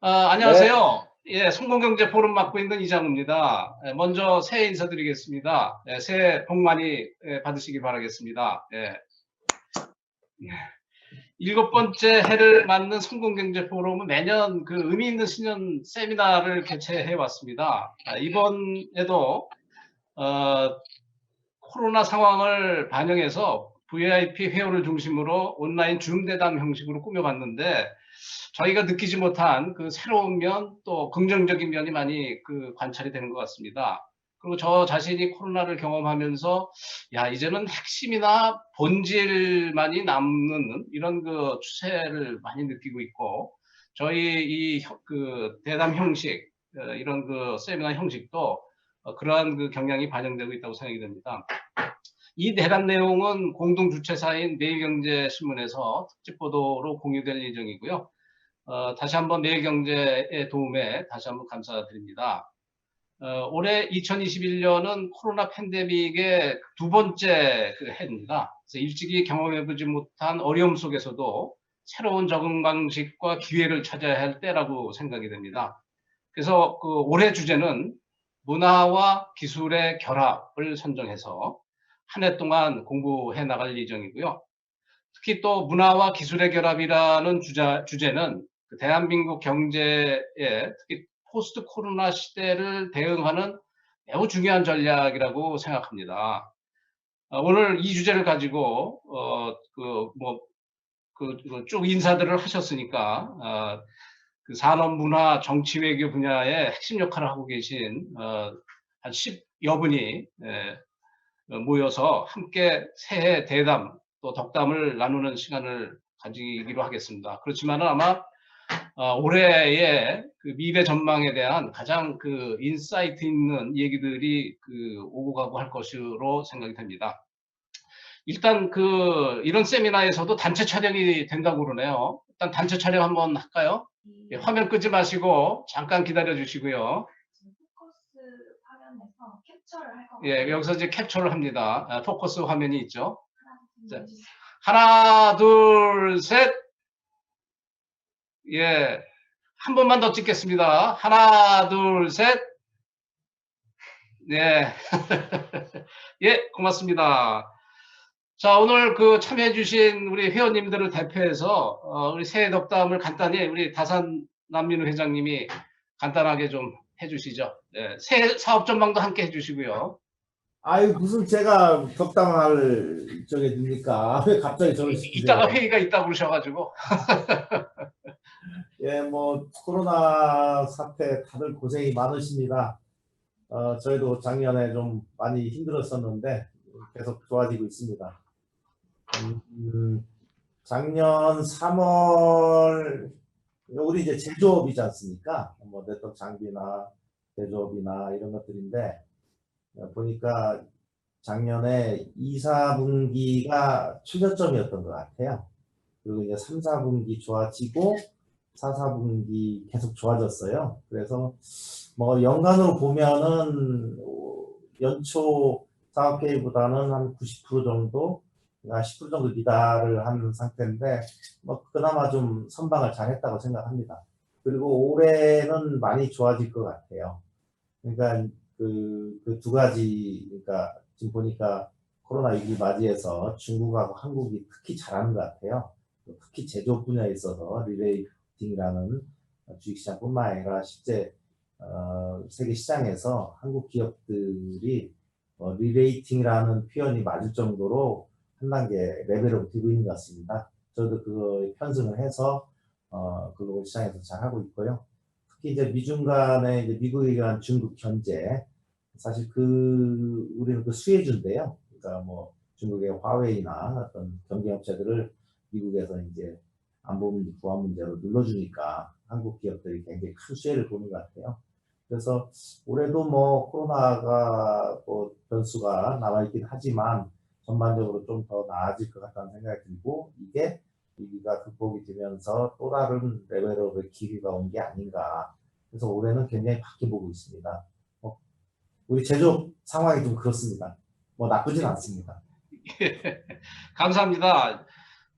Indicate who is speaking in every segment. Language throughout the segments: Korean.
Speaker 1: 네,
Speaker 2: 안녕하세요. 예, 성공경제 포럼 맡고 있는 이장우입니다. 먼저 새해 인사드리겠습니다. 새해 복 많이 받으시기 바라겠습니다. 일곱 번째 해를 맞는 성공경제 포럼은 매년 그 의미 있는 신년 세미나를 개최해 왔습니다. 이번에도 코로나 상황을 반영해서 VIP 회원을 중심으로 온라인 줌 대담 형식으로 꾸며봤는데 저희가 느끼지 못한 그 새로운 면 또 긍정적인 면이 많이 그 관찰이 되는 것 같습니다. 그리고 저 자신이 코로나를 경험하면서 야 이제는 핵심이나 본질만이 남는 이런 그 추세를 많이 느끼고 있고 저희 이 그 대담 형식 이런 그 세미나 형식도 그러한 그 경향이 반영되고 있다고 생각이 됩니다. 이 대담 내용은 공동 주최사인 매일경제신문에서 특집 보도로 공유될 예정이고요. 다시 한번 매일경제의 도움에 다시 한번 감사드립니다. 올해 2021년은 코로나 팬데믹의 두 번째 그 해입니다. 그래서 일찍이 경험해보지 못한 어려움 속에서도 새로운 적응 방식과 기회를 찾아야 할 때라고 생각이 됩니다. 그래서 그 올해 주제는 문화와 기술의 결합을 선정해서 한 해 동안 공부해 나갈 예정이고요. 특히 또 문화와 기술의 결합이라는 주제는 대한민국 경제에 특히 포스트 코로나 시대를 대응하는 매우 중요한 전략이라고 생각합니다. 오늘 이 주제를 가지고 쭉 인사들을 하셨으니까 그 산업, 문화, 정치, 외교 분야에 핵심 역할을 하고 계신 한 10여 분이 모여서 함께 새해 대담 또 덕담을 나누는 시간을 가지기로 하겠습니다. 그렇지만 아마 올해의 그 미래 전망에 대한 가장 그 인사이트 있는 얘기들이 그 오고 가고 할 것으로 생각이 됩니다. 일단 그 이런 세미나에서도 단체 촬영이 된다고 그러네요. 일단 단체 촬영 한번 할까요? 예, 화면 끄지 마시고 잠깐 기다려 주시고요. 포커스 화면에서 캡처를 할 거거든요. 예, 여기서 이제 캡처를 합니다. 포커스 화면이 있죠. 자, 하나, 둘, 셋. 예, 한 번만 더 찍겠습니다. 하나, 둘, 셋. 예. 예, 고맙습니다. 자, 오늘 그 참여해주신 우리 회원님들을 대표해서 우리 새해 덕담을 간단히 우리 다산 남민우 회장님이 간단하게 좀 해주시죠. 예, 새해 사업 전망도 함께 해주시고요.
Speaker 1: 아유, 무슨 제가 덕담할 적이 됩니까? 왜 갑자기 저를
Speaker 2: 이따가
Speaker 1: 시키세요?
Speaker 2: 회의가 있다고 그러셔가지고.
Speaker 1: 예, 뭐, 코로나 사태 다들 고생이 많으십니다. 저희도 작년에 좀 많이 힘들었었는데, 계속 좋아지고 있습니다. 작년 3월, 우리 이제 제조업이지 않습니까? 뭐, 네트워크 장비나 제조업이나 이런 것들인데, 보니까 작년에 2, 4분기가 출저점이었던 것 같아요. 그리고 이제 3, 4분기 좋아지고 4, 4분기 계속 좋아졌어요. 그래서 뭐 연간으로 보면은 연초 사업 계획보다는 한 90% 정도, 10% 정도 미달을 하는 상태인데 뭐 그나마 좀 선방을 잘 했다고 생각합니다. 그리고 올해는 많이 좋아질 것 같아요. 그러니까 그 두 가지, 그러니까 지금 보니까 코로나19 맞이해서 중국하고 한국이 특히 잘하는 것 같아요. 특히 제조업 분야에 있어서 리레이팅이라는 주식시장뿐만 아니라 실제 세계 시장에서 한국 기업들이 리레이팅이라는 표현이 맞을 정도로 한 단계 레벨업을 뛰고 있는 것 같습니다. 저도 그거에 편승을 해서 글로벌 시장에서 잘 하고 있고요. 특히 이제 미중 간의 이제 미국에 의한 중국 견제, 사실 우리는 그 수혜주인데요. 그러니까 뭐 중국의 화웨이나 어떤 경쟁업체들을 미국에서 이제 안보 문제, 보안 문제로 눌러주니까 한국 기업들이 굉장히 큰 수혜를 보는 것 같아요. 그래서 올해도 뭐 코로나가 뭐 변수가 남아있긴 하지만 전반적으로 좀 더 나아질 것 같다는 생각이 들고, 이게 위기가 극복이 되면서 또 다른 레벨업의 기회가 온 게 아닌가. 그래서 올해는 굉장히 밝게 보고 있습니다. 우리 제조업 상황이 좀 그렇습니다. 뭐 나쁘진 않습니다.
Speaker 2: 감사합니다.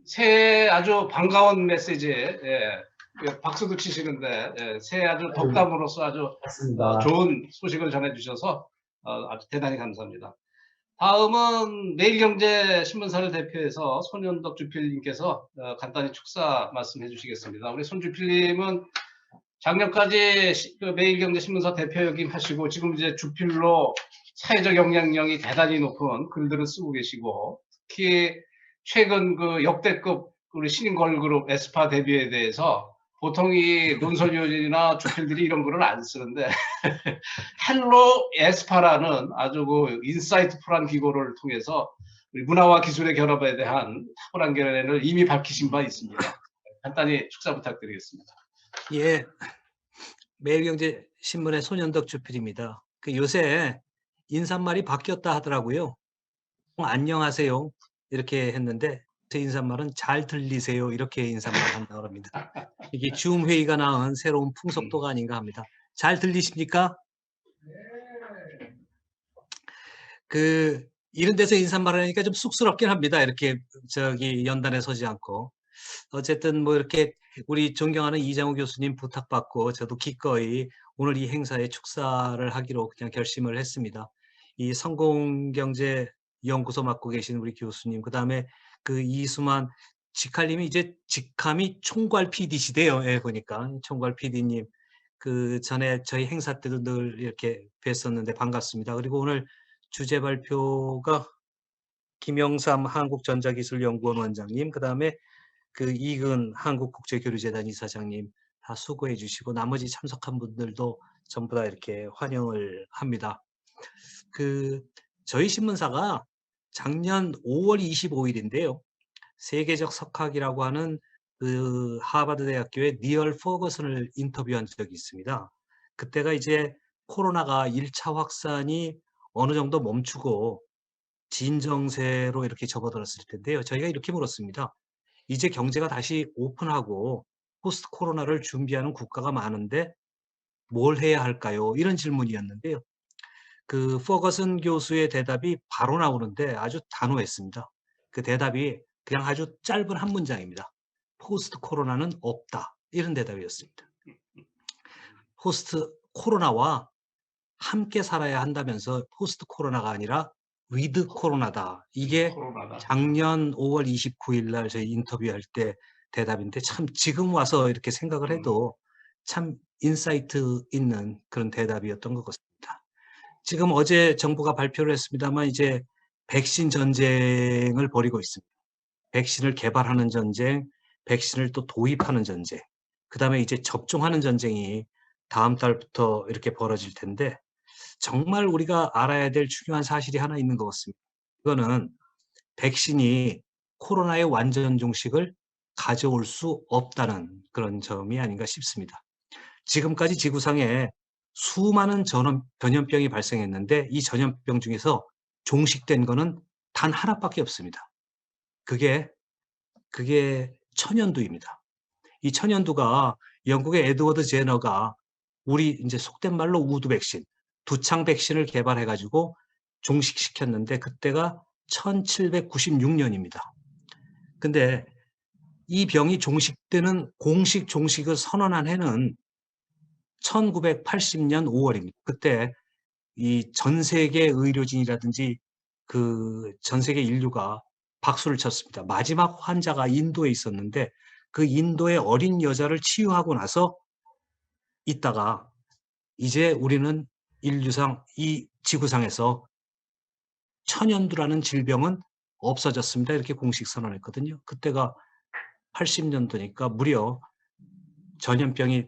Speaker 2: 새해 아주 반가운 메시지, 예, 예, 박수도 치시는데 예, 새해 아주 덕담으로서 아주
Speaker 1: 맞습니다.
Speaker 2: 좋은 소식을 전해주셔서 아주 대단히 감사합니다. 다음은 매일경제 신문사를 대표해서 손현덕 주필님께서 간단히 축사 말씀해 주시겠습니다. 우리 손 주필님은 작년까지 그 매일경제 신문사 대표 역임하시고 지금 이제 주필로 사회적 영향력이 대단히 높은 글들을 쓰고 계시고 특히 최근 그 역대급 우리 신인 걸그룹 에스파 데뷔에 대해서 보통 이 논설위원이나 주필들이 이런 글을 안 쓰는데 헬로 에스파라는 아주 그 인사이트풀한 기고를 통해서 우리 문화와 기술의 결합에 대한 탁월한 견해를 이미 밝히신 바 있습니다. 간단히 축사 부탁드리겠습니다.
Speaker 3: 예, 매일경제신문의 손현덕 주필입니다. 그 요새 인사말이 바뀌었다 하더라고요. 안녕하세요 이렇게 했는데 제 인사말은 잘 들리세요 이렇게 인사말 한다고 합니다. 이게 줌 회의가 낳은 새로운 풍속도가 아닌가 합니다. 잘 들리십니까? 그 이런 데서 인사말을 하니까 좀 쑥스럽긴 합니다. 이렇게 저기 연단에 서지 않고. 어쨌든 뭐 이렇게 우리 존경하는 이장우 교수님 부탁받고 저도 기꺼이 오늘 이 행사에 축사를 하기로 그냥 결심을 했습니다. 이 성공경제연구소 맡고 계신 우리 교수님, 그 다음에 그 이수만 직할님이 이제 직함이 총괄 PD시대요. 예, 보니까 총괄 PD님. 그 전에 저희 행사 때도 늘 이렇게 뵀었는데 반갑습니다. 그리고 오늘 주제 발표가 김영삼 한국전자기술연구원 원장님, 그 다음에 그 이근 한국국제교류재단 이사장님 다 수고해 주시고 나머지 참석한 분들도 전부 다 이렇게 환영을 합니다. 그 저희 신문사가 작년 5월 25일인데요. 세계적 석학이라고 하는 그 하버드 대학교의 니얼 퍼거슨을 인터뷰한 적이 있습니다. 그때가 이제 코로나가 1차 확산이 어느 정도 멈추고 진정세로 이렇게 접어들었을 텐데요. 저희가 이렇게 물었습니다. 이제 경제가 다시 오픈하고 포스트 코로나를 준비하는 국가가 많은데 뭘 해야 할까요? 이런 질문이었는데요. 그 퍼거슨 교수의 대답이 바로 나오는데 아주 단호했습니다. 그 대답이 그냥 아주 짧은 한 문장입니다. 포스트 코로나는 없다. 이런 대답이었습니다. 포스트 코로나와 함께 살아야 한다면서 포스트 코로나가 아니라 위드 코로나다. 이게
Speaker 2: 코로나다.
Speaker 3: 작년 5월 29일 날 저희 인터뷰할 때 대답인데 참 지금 와서 이렇게 생각을 해도 참 인사이트 있는 그런 대답이었던 것 같습니다. 지금 어제 정부가 발표를 했습니다만 이제 백신 전쟁을 벌이고 있습니다. 백신을 개발하는 전쟁, 백신을 또 도입하는 전쟁, 그 다음에 이제 접종하는 전쟁이 다음 달부터 이렇게 벌어질 텐데 정말 우리가 알아야 될 중요한 사실이 하나 있는 것 같습니다. 그거는 백신이 코로나의 완전 종식을 가져올 수 없다는 그런 점이 아닌가 싶습니다. 지금까지 지구상에 수많은 전염병이 발생했는데 이 전염병 중에서 종식된 거는 단 하나밖에 없습니다. 그게 천연두입니다. 이 천연두가 영국의 에드워드 제너가 우리 이제 속된 말로 우드 백신, 두창 백신을 개발해가지고 종식시켰는데 그때가 1796년입니다. 근데 이 병이 종식되는 공식 종식을 선언한 해는 1980년 5월입니다. 그때 이 전 세계 의료진이라든지 그 전 세계 인류가 박수를 쳤습니다. 마지막 환자가 인도에 있었는데 그 인도의 어린 여자를 치유하고 나서 있다가 이제 우리는 인류상 이 지구상에서 천연두라는 질병은 없어졌습니다. 이렇게 공식 선언했거든요. 그때가 80년도니까 무려 전염병이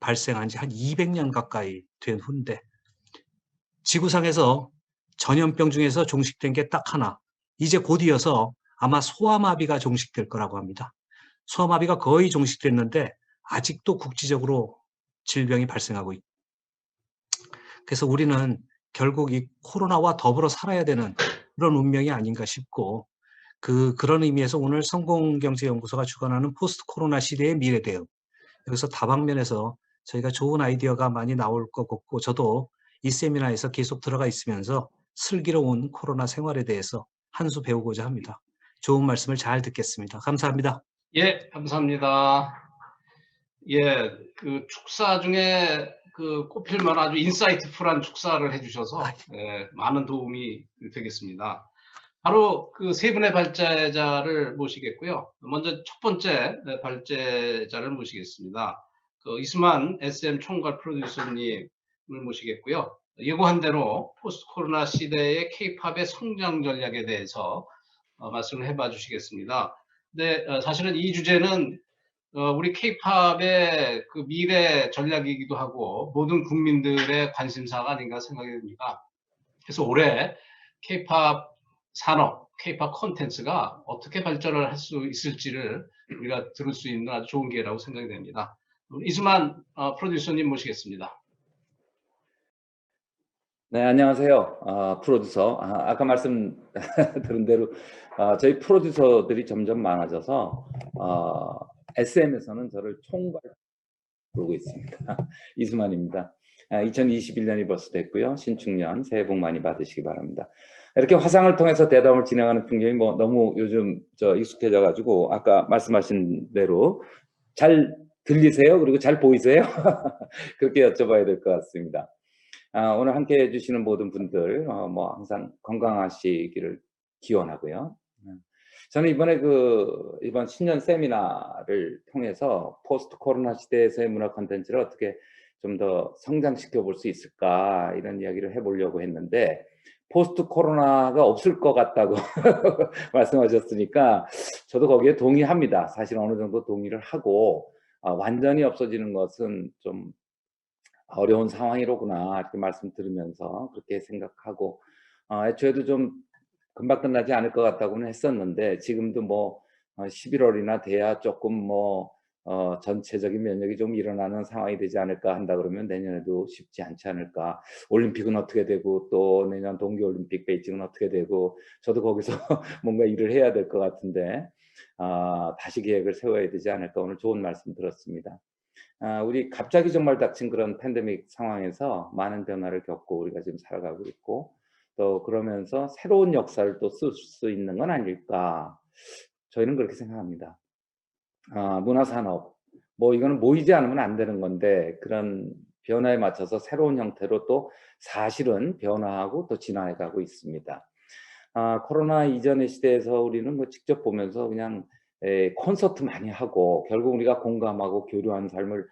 Speaker 3: 발생한 지 한 200년 가까이 된 후인데 지구상에서 전염병 중에서 종식된 게 딱 하나. 이제 곧 이어서 아마 소아마비가 종식될 거라고 합니다. 소아마비가 거의 종식됐는데 아직도 국지적으로 질병이 발생하고 있고 그래서 우리는 결국 이 코로나와 더불어 살아야 되는 그런 운명이 아닌가 싶고 그런 의미에서 오늘 성공경제연구소가 주관하는 포스트 코로나 시대의 미래 대응 여기서 다방면에서 저희가 좋은 아이디어가 많이 나올 것 같고 저도 이 세미나에서 계속 들어가 있으면서 슬기로운 코로나 생활에 대해서 한 수 배우고자 합니다. 좋은 말씀을 잘 듣겠습니다. 감사합니다.
Speaker 2: 예, 감사합니다. 예, 그 축사 중에 그 꼽힐 만한 아주 인사이트풀한 축사를 해주셔서 예, 많은 도움이 되겠습니다. 바로 그 세 분의 발제자를 모시겠고요. 먼저 첫 번째 발제자를 모시겠습니다. 그 이수만 SM 총괄 프로듀서님을 모시겠고요. 예고한 대로 포스트 코로나 시대의 K-팝의 성장 전략에 대해서 말씀을 해봐 주시겠습니다. 근데 사실은 이 주제는 우리 K-팝의 그 미래 전략이기도 하고 모든 국민들의 관심사가 아닌가 생각이 듭니다. 그래서 올해 K-팝 산업, K-팝 콘텐츠가 어떻게 발전을 할 수 있을지를 우리가 들을 수 있는 아주 좋은 기회라고 생각이 됩니다. 이수만 프로듀서님 모시겠습니다.
Speaker 4: 네, 안녕하세요. 프로듀서. 아까 말씀 들은 대로 저희 프로듀서들이 점점 많아져서 SM에서는 저를 총괄 부르고 있습니다. 이수만입니다. 2021년이 벌써 됐고요. 신축년 새해 복 많이 받으시기 바랍니다. 이렇게 화상을 통해서 대담을 진행하는 풍경이 뭐 너무 요즘 익숙해져 가지고 아까 말씀하신 대로 잘 들리세요? 그리고 잘 보이세요? 그렇게 여쭤봐야 될 것 같습니다. 오늘 함께 해주시는 모든 분들 뭐 항상 건강하시기를 기원하고요. 저는 이번에 이번 신년 세미나를 통해서 포스트 코로나 시대에서의 문화 콘텐츠를 어떻게 좀 더 성장시켜 볼 수 있을까 이런 이야기를 해보려고 했는데 포스트 코로나가 없을 것 같다고 말씀하셨으니까 저도 거기에 동의합니다. 사실 어느 정도 동의를 하고 완전히 없어지는 것은 좀 어려운 상황이로구나 이렇게 말씀 들으면서 그렇게 생각하고 애초에도 좀 금방 끝나지 않을 것 같다고는 했었는데 지금도 뭐 11월이나 돼야 조금 뭐 전체적인 면역이 좀 일어나는 상황이 되지 않을까 한다 그러면 내년에도 쉽지 않지 않을까. 올림픽은 어떻게 되고 또 내년 동계올림픽 베이징은 어떻게 되고 저도 거기서 뭔가 일을 해야 될 것 같은데 다시 계획을 세워야 되지 않을까. 오늘 좋은 말씀 들었습니다. 우리 갑자기 정말 닥친 그런 팬데믹 상황에서 많은 변화를 겪고 우리가 지금 살아가고 있고 또 그러면서 새로운 역사를 또 쓸 수 있는 건 아닐까. 저희는 그렇게 생각합니다. 문화산업, 뭐 이거는 모이지 않으면 안 되는 건데 그런 변화에 맞춰서 새로운 형태로 또 사실은 변화하고 또 진화해가고 있습니다. 코로나 이전의 시대에서 우리는 뭐 직접 보면서 그냥 콘서트 많이 하고 결국 우리가 공감하고 교류하는 삶을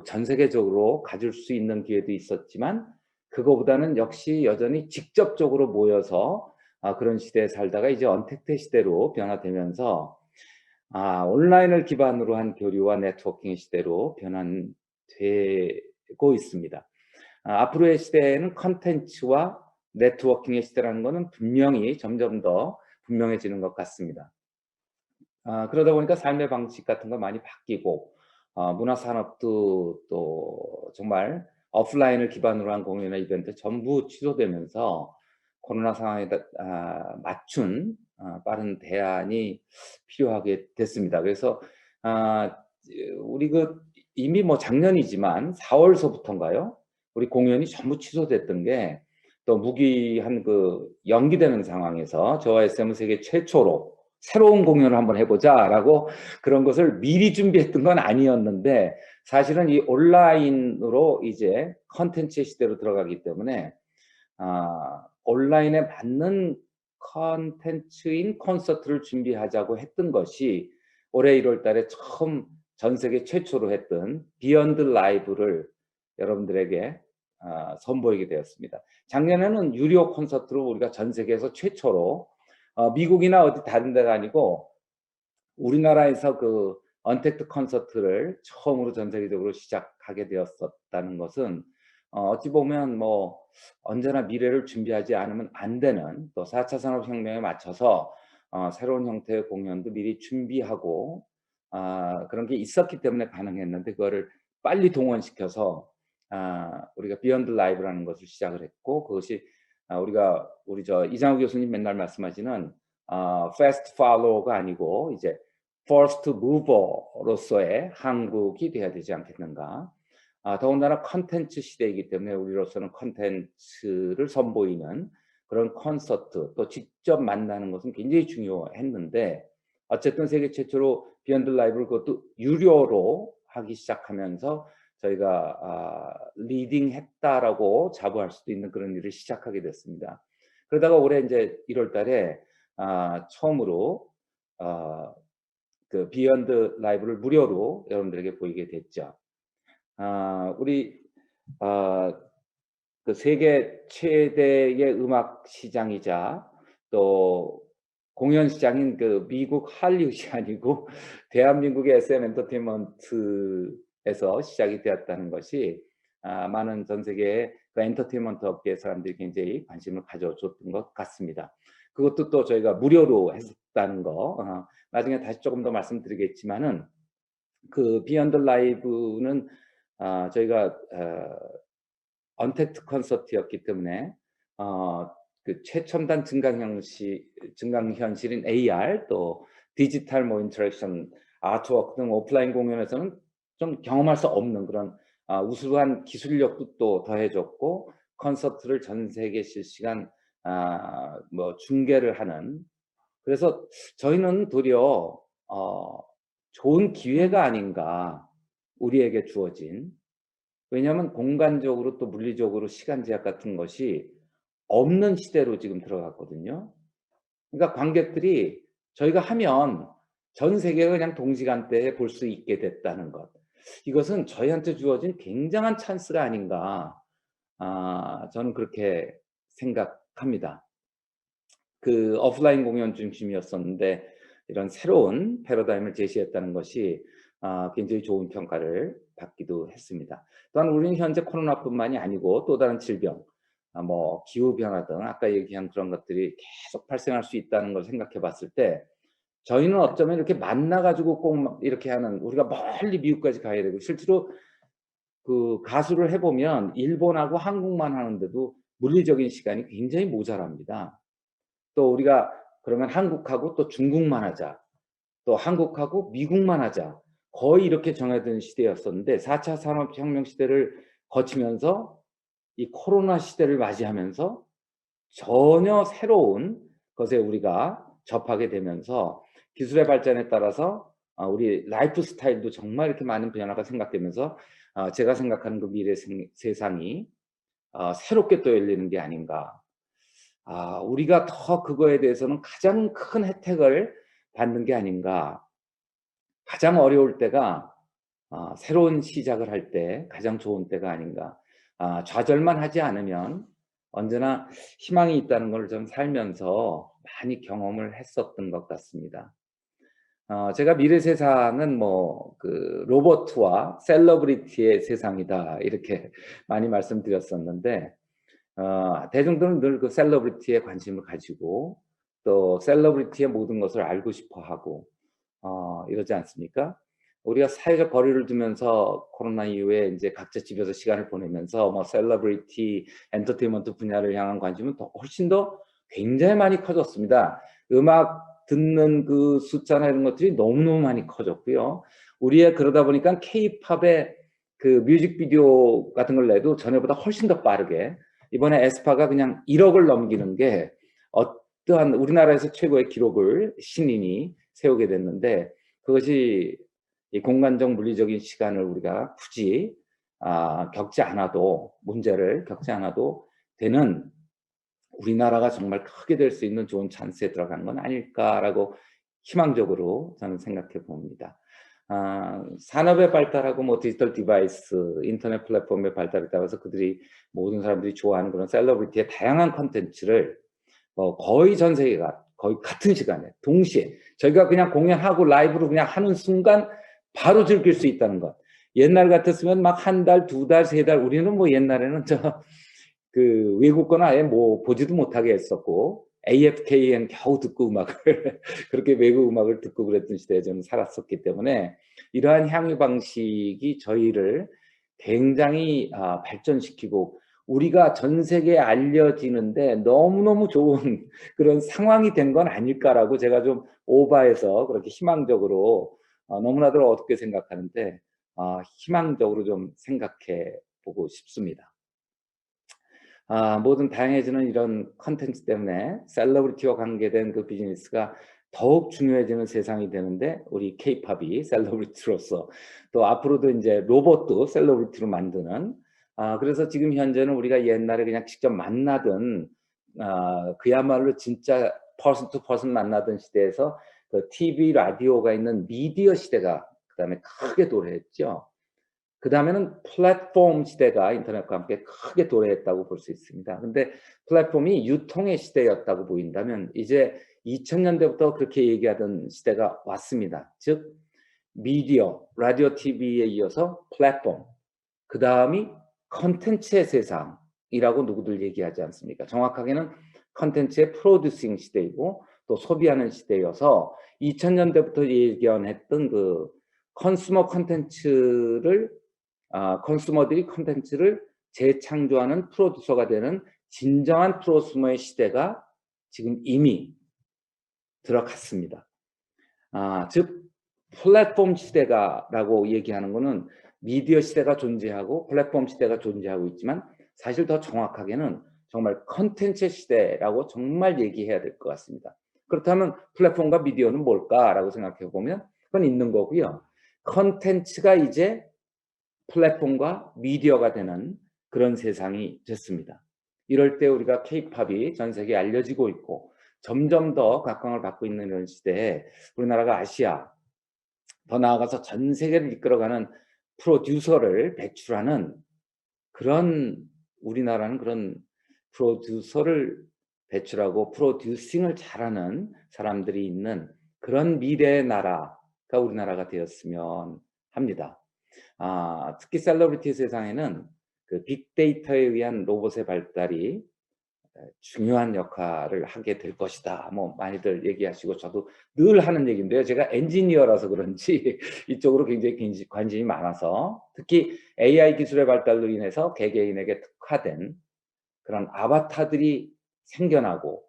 Speaker 4: 전 세계적으로 가질 수 있는 기회도 있었지만 그거보다는 역시 여전히 직접적으로 모여서 그런 시대에 살다가 이제 언택트 시대로 변화되면서 온라인을 기반으로 한 교류와 네트워킹 시대로 변환되고 있습니다. 앞으로의 시대에는 컨텐츠와 네트워킹의 시대라는 것은 분명히 점점 더 분명해지는 것 같습니다. 그러다 보니까 삶의 방식 같은 거 많이 바뀌고 문화산업도 또 정말 오프라인을 기반으로 한 공연이나 이벤트 전부 취소되면서 코로나 상황에 맞춘 빠른 대안이 필요하게 됐습니다. 그래서 우리 이미 뭐 작년이지만 4월서부터인가요? 우리 공연이 전부 취소됐던 게 또 무기한 연기되는 상황에서 저와 SM은 세계 최초로 새로운 공연을 한번 해보자라고 그런 것을 미리 준비했던 건 아니었는데 사실은 이 온라인으로 이제 컨텐츠의 시대로 들어가기 때문에 온라인에 맞는 컨텐츠인 콘서트를 준비하자고 했던 것이 올해 1월 달에 처음 전 세계 최초로 했던 비욘드 라이브를 여러분들에게 선보이게 되었습니다. 작년에는 유료 콘서트로 우리가 전 세계에서 최초로 미국이나 어디 다른 데가 아니고 우리나라에서 언택트 콘서트를 처음으로 전 세계적으로 시작하게 되었었다는 것은 어찌 보면 뭐 언제나 미래를 준비하지 않으면 안 되는 또 4차 산업혁명에 맞춰서 새로운 형태의 공연도 미리 준비하고 그런 게 있었기 때문에 가능했는데 그거를 빨리 동원시켜서 우리가 비욘드 라이브라는 것을 시작을 했고 그것이 우리 이장우 교수님 맨날 말씀하시는 fast follower가 아니고 이제 first mover로서의 한국이 돼야 되지 않겠는가. 더군다나 컨텐츠 시대이기 때문에 우리로서는 컨텐츠를 선보이는 그런 콘서트 또 직접 만나는 것은 굉장히 중요했는데 어쨌든 세계 최초로 비욘드 라이브를 그것도 유료로 하기 시작하면서 저희가 리딩했다라고 자부할 수도 있는 그런 일을 시작하게 됐습니다. 그러다가 올해 이제 1월 달에 처음으로 그 비욘드 라이브를 무료로 여러분들에게 보이게 됐죠. 우리 그 세계 최대의 음악 시장이자 또 공연 시장인 그 미국 할리우드이 아니고 대한민국의 SM 엔터테인먼트에서 시작이 되었다는 것이 많은 전 세계의 그 엔터테인먼트 업계 사람들이 굉장히 관심을 가져줬던 것 같습니다. 그것도 또 저희가 무료로 했었다는 거 나중에 다시 조금 더 말씀드리겠지만은 그 비욘드 라이브는 저희가 언택트 콘서트였기 때문에 그 최첨단 증강현실인 AR 또 디지털 뭐 인터랙션 아트워크 등 오프라인 공연에서는 좀 경험할 수 없는 그런 우수한 기술력도 또 더해줬고 콘서트를 전 세계 실시간 뭐 중계를 하는 그래서 저희는 도리어 좋은 기회가 아닌가 우리에게 주어진 왜냐하면 공간적으로 또 물리적으로 시간 제약 같은 것이 없는 시대로 지금 들어갔거든요. 그러니까 관객들이 저희가 하면 전 세계가 그냥 동시간대에 볼 수 있게 됐다는 것. 이것은 저희한테 주어진 굉장한 찬스가 아닌가 저는 그렇게 생각합니다. 그 오프라인 공연 중심이었었는데 이런 새로운 패러다임을 제시했다는 것이 굉장히 좋은 평가를 받기도 했습니다. 또한 우리는 현재 코로나뿐만이 아니고 또 다른 질병, 뭐 기후 변화 등 아까 얘기한 그런 것들이 계속 발생할 수 있다는 걸 생각해 봤을 때 저희는 어쩌면 이렇게 만나가지고 꼭 이렇게 하는 우리가 멀리 미국까지 가야 되고 실제로 그 가수를 해보면 일본하고 한국만 하는데도 물리적인 시간이 굉장히 모자랍니다. 또 우리가 그러면 한국하고 또 중국만 하자. 또 한국하고 미국만 하자. 거의 이렇게 정해진 시대였었는데 4차 산업혁명 시대를 거치면서 이 코로나 시대를 맞이하면서 전혀 새로운 것에 우리가 접하게 되면서 기술의 발전에 따라서 우리 라이프 스타일도 정말 이렇게 많은 변화가 생각되면서 제가 생각하는 그 미래 세상이 새롭게 또 열리는 게 아닌가. 우리가 더 그거에 대해서는 가장 큰 혜택을 받는 게 아닌가. 가장 어려울 때가 새로운 시작을 할 때 가장 좋은 때가 아닌가. 좌절만 하지 않으면 언제나 희망이 있다는 걸 좀 살면서 많이 경험을 했었던 것 같습니다. 제가 미래 세상은 뭐 그 로봇과 셀러브리티의 세상이다 이렇게 많이 말씀드렸었는데 대중들은 늘 그 셀러브리티에 관심을 가지고 또 셀러브리티의 모든 것을 알고 싶어 하고 이러지 않습니까? 우리가 사회적 거리를 두면서 코로나 이후에 이제 각자 집에서 시간을 보내면서 뭐 셀러브리티, 엔터테인먼트 분야를 향한 관심은 훨씬 더 굉장히 많이 커졌습니다. 음악 듣는 그 숫자나 이런 것들이 너무너무 많이 커졌고요. 우리의 그러다 보니까 K-팝의 그 뮤직비디오 같은 걸 내도 전에보다 훨씬 더 빠르게 이번에 에스파가 그냥 1억을 넘기는 게 어떠한 우리나라에서 최고의 기록을 신인이 세우게 됐는데 그것이 이 공간적 물리적인 시간을 우리가 굳이 겪지 않아도 문제를 겪지 않아도 되는 우리나라가 정말 크게 될 수 있는 좋은 찬스에 들어간 건 아닐까라고 희망적으로 저는 생각해 봅니다. 산업의 발달하고 뭐 디지털 디바이스, 인터넷 플랫폼의 발달에 따라서 그들이 모든 사람들이 좋아하는 그런 셀러브리티의 다양한 컨텐츠를 거의 전 세계가 거의 같은 시간에 동시에 저희가 그냥 공연하고 라이브로 그냥 하는 순간 바로 즐길 수 있다는 것. 옛날 같았으면 막 한 달, 두 달, 세 달 우리는 뭐 옛날에는 그 외국 거나 아예 뭐 보지도 못하게 했었고 AFKN 겨우 듣고 음악을 그렇게 외국 음악을 듣고 그랬던 시대에 저는 살았었기 때문에 이러한 향유 방식이 저희를 굉장히 발전시키고 우리가 전 세계에 알려지는데 너무너무 좋은 그런 상황이 된 건 아닐까라고 제가 좀 오버해서 그렇게 희망적으로 너무나도 어둡게 생각하는데 희망적으로 좀 생각해 보고 싶습니다. 모든 다양해지는 이런 컨텐츠 때문에 셀러브리티와 관계된 그 비즈니스가 더욱 중요해지는 세상이 되는데 우리 K-팝이 셀러브리티로서 또 앞으로도 이제 로봇도 셀러브리티로 만드는 그래서 지금 현재는 우리가 옛날에 그냥 직접 만나던 그야말로 진짜 퍼슨 투 퍼슨 만나던 시대에서 그 TV 라디오가 있는 미디어 시대가 그다음에 크게 도래했죠. 그 다음에는 플랫폼 시대가 인터넷과 함께 크게 도래했다고 볼 수 있습니다. 근데 플랫폼이 유통의 시대였다고 보인다면 이제 2000년대부터 그렇게 얘기하던 시대가 왔습니다. 즉 미디어, 라디오, TV에 이어서 플랫폼, 그 다음이 컨텐츠의 세상이라고 누구들 얘기하지 않습니까? 정확하게는 컨텐츠의 프로듀싱 시대이고 또 소비하는 시대여서 2000년대부터 예견했던 그 컨슈머 컨텐츠를 컨슈머들이 컨텐츠를 재창조하는 프로듀서가 되는 진정한 프로슈머의 시대가 지금 이미 들어갔습니다. 즉 플랫폼 시대가라고 얘기하는 것은 미디어 시대가 존재하고 플랫폼 시대가 존재하고 있지만 사실 더 정확하게는 정말 컨텐츠 시대라고 정말 얘기해야 될 것 같습니다. 그렇다면 플랫폼과 미디어는 뭘까라고 생각해 보면 그건 있는 거고요. 컨텐츠가 이제 플랫폼과 미디어가 되는 그런 세상이 됐습니다. 이럴 때 우리가 K-팝이 전 세계에 알려지고 있고 점점 더 각광을 받고 있는 이런 시대에 우리나라가 아시아, 더 나아가서 전 세계를 이끌어가는 프로듀서를 배출하는 그런 우리나라는 그런 프로듀서를 배출하고 프로듀싱을 잘하는 사람들이 있는 그런 미래의 나라가 우리나라가 되었으면 합니다. 특히 셀러브리티 세상에는 그 빅데이터에 의한 로봇의 발달이 중요한 역할을 하게 될 것이다. 뭐 많이들 얘기하시고 저도 늘 하는 얘기인데요. 제가 엔지니어라서 그런지 이쪽으로 굉장히 관심이 많아서 특히 AI 기술의 발달로 인해서 개개인에게 특화된 그런 아바타들이 생겨나고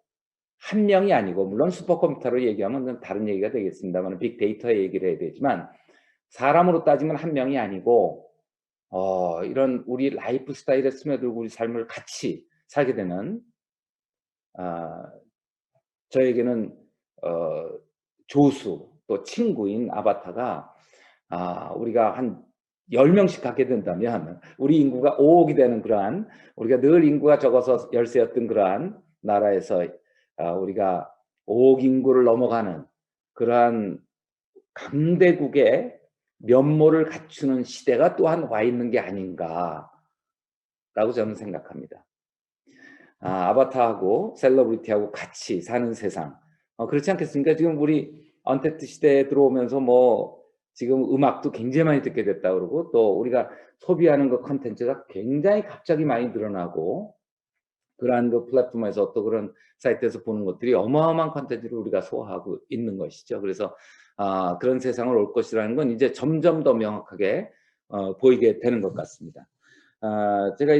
Speaker 4: 한 명이 아니고 물론 슈퍼컴퓨터로 얘기하면 다른 얘기가 되겠습니다만 빅데이터의 얘기를 해야 되지만 사람으로 따지면 한 명이 아니고 이런 우리 라이프 스타일에 스며들고 우리 삶을 같이 살게 되는 저에게는 조수 또 친구인 아바타가 우리가 한 10명씩 갖게 된다면 우리 인구가 5억이 되는 그러한 우리가 늘 인구가 적어서 열세였던 그러한 나라에서 우리가 5억 인구를 넘어가는 그러한 강대국의 면모를 갖추는 시대가 또한 와 있는 게 아닌가라고 저는 생각합니다. 아바타하고 셀러브리티하고 같이 사는 세상. 그렇지 않겠습니까? 지금 우리 언택트 시대에 들어오면서 뭐 지금 음악도 굉장히 많이 듣게 됐다 그러고 또 우리가 소비하는 그 컨텐츠가 굉장히 갑자기 많이 늘어나고 그러한 그 플랫폼에서 또 그런 사이트에서 보는 것들이 어마어마한 컨텐츠를 우리가 소화하고 있는 것이죠. 그래서 그런 세상을 올 것이라는 건 이제 점점 더 명확하게 보이게 되는 것 같습니다. 제가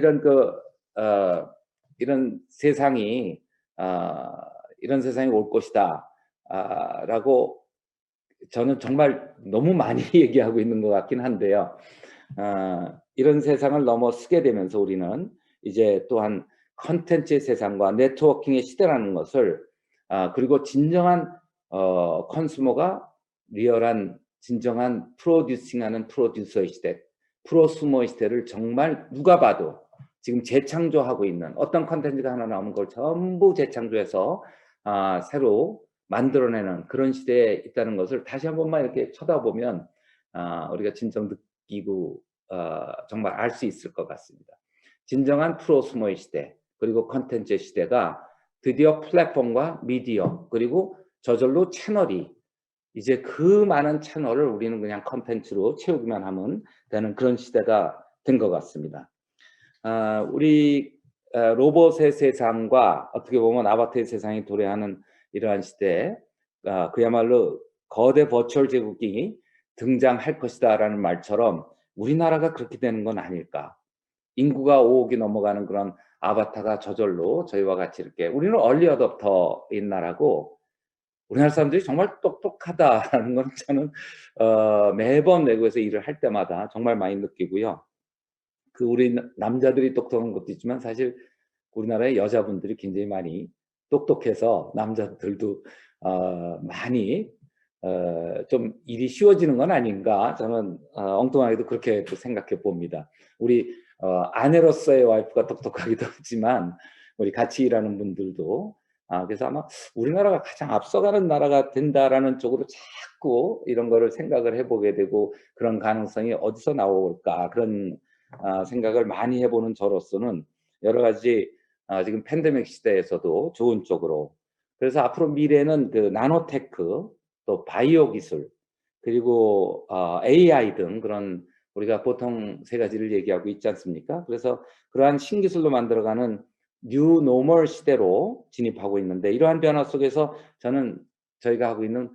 Speaker 4: 이런 세상이 올 것이다 라고 저는 정말 너무 많이 얘기하고 있는 것 같긴 한데요. 이런 세상을 넘어서게 되면서 우리는 이제 또한 컨텐츠의 세상과 네트워킹의 시대라는 것을 그리고 진정한 컨슈머가 리얼한 진정한 프로듀싱하는 프로듀서의 시대, 프로슈머의 시대를 정말 누가 봐도 지금 재창조하고 있는 어떤 컨텐츠가 하나 나오는 걸 전부 재창조해서 새로 만들어내는 그런 시대에 있다는 것을 다시 한 번만 이렇게 쳐다보면 우리가 진정 느끼고 정말 알 수 있을 것 같습니다. 진정한 프로슈머의 시대 그리고 컨텐츠의 시대가 드디어 플랫폼과 미디어 그리고 저절로 채널이 이제 그 많은 채널을 우리는 그냥 컨텐츠로 채우기만 하면 되는 그런 시대가 된 것 같습니다. 우리 로봇의 세상과 어떻게 보면 아바타의 세상이 도래하는 이러한 시대에 그야말로 거대 버추얼 제국이 등장할 것이다 라는 말처럼 우리나라가 그렇게 되는 건 아닐까. 인구가 5억이 넘어가는 그런 아바타가 저절로 저희와 같이 이렇게 우리는 얼리 어댑터인 나라고 우리나라 사람들이 정말 똑똑하다라는 건 저는 매번 외국에서 일을 할 때마다 정말 많이 느끼고요. 우리 남자들이 똑똑한 것도 있지만 사실 우리나라의 여자분들이 굉장히 많이 똑똑해서 남자들도 많이 좀 일이 쉬워지는 건 아닌가, 저는 엉뚱하게도 그렇게 또 생각해 봅니다. 우리 아내로서의 와이프가 똑똑하기도 하지만 우리 같이 일하는 분들도 그래서 아마 우리나라가 가장 앞서가는 나라가 된다라는 쪽으로 자꾸 이런 거를 생각을 해보게 되고, 그런 가능성이 어디서 나올까, 그런 생각을 많이 해보는 저로서는 여러 가지 지금 팬데믹 시대에서도 좋은 쪽으로, 그래서 앞으로 미래는 그 나노테크, 또 바이오 기술, 그리고 AI 등 그런, 우리가 보통 세 가지를 얘기하고 있지 않습니까? 그래서 그러한 신기술로 만들어가는 뉴 노멀 시대로 진입하고 있는데, 이러한 변화 속에서 저는 저희가 하고 있는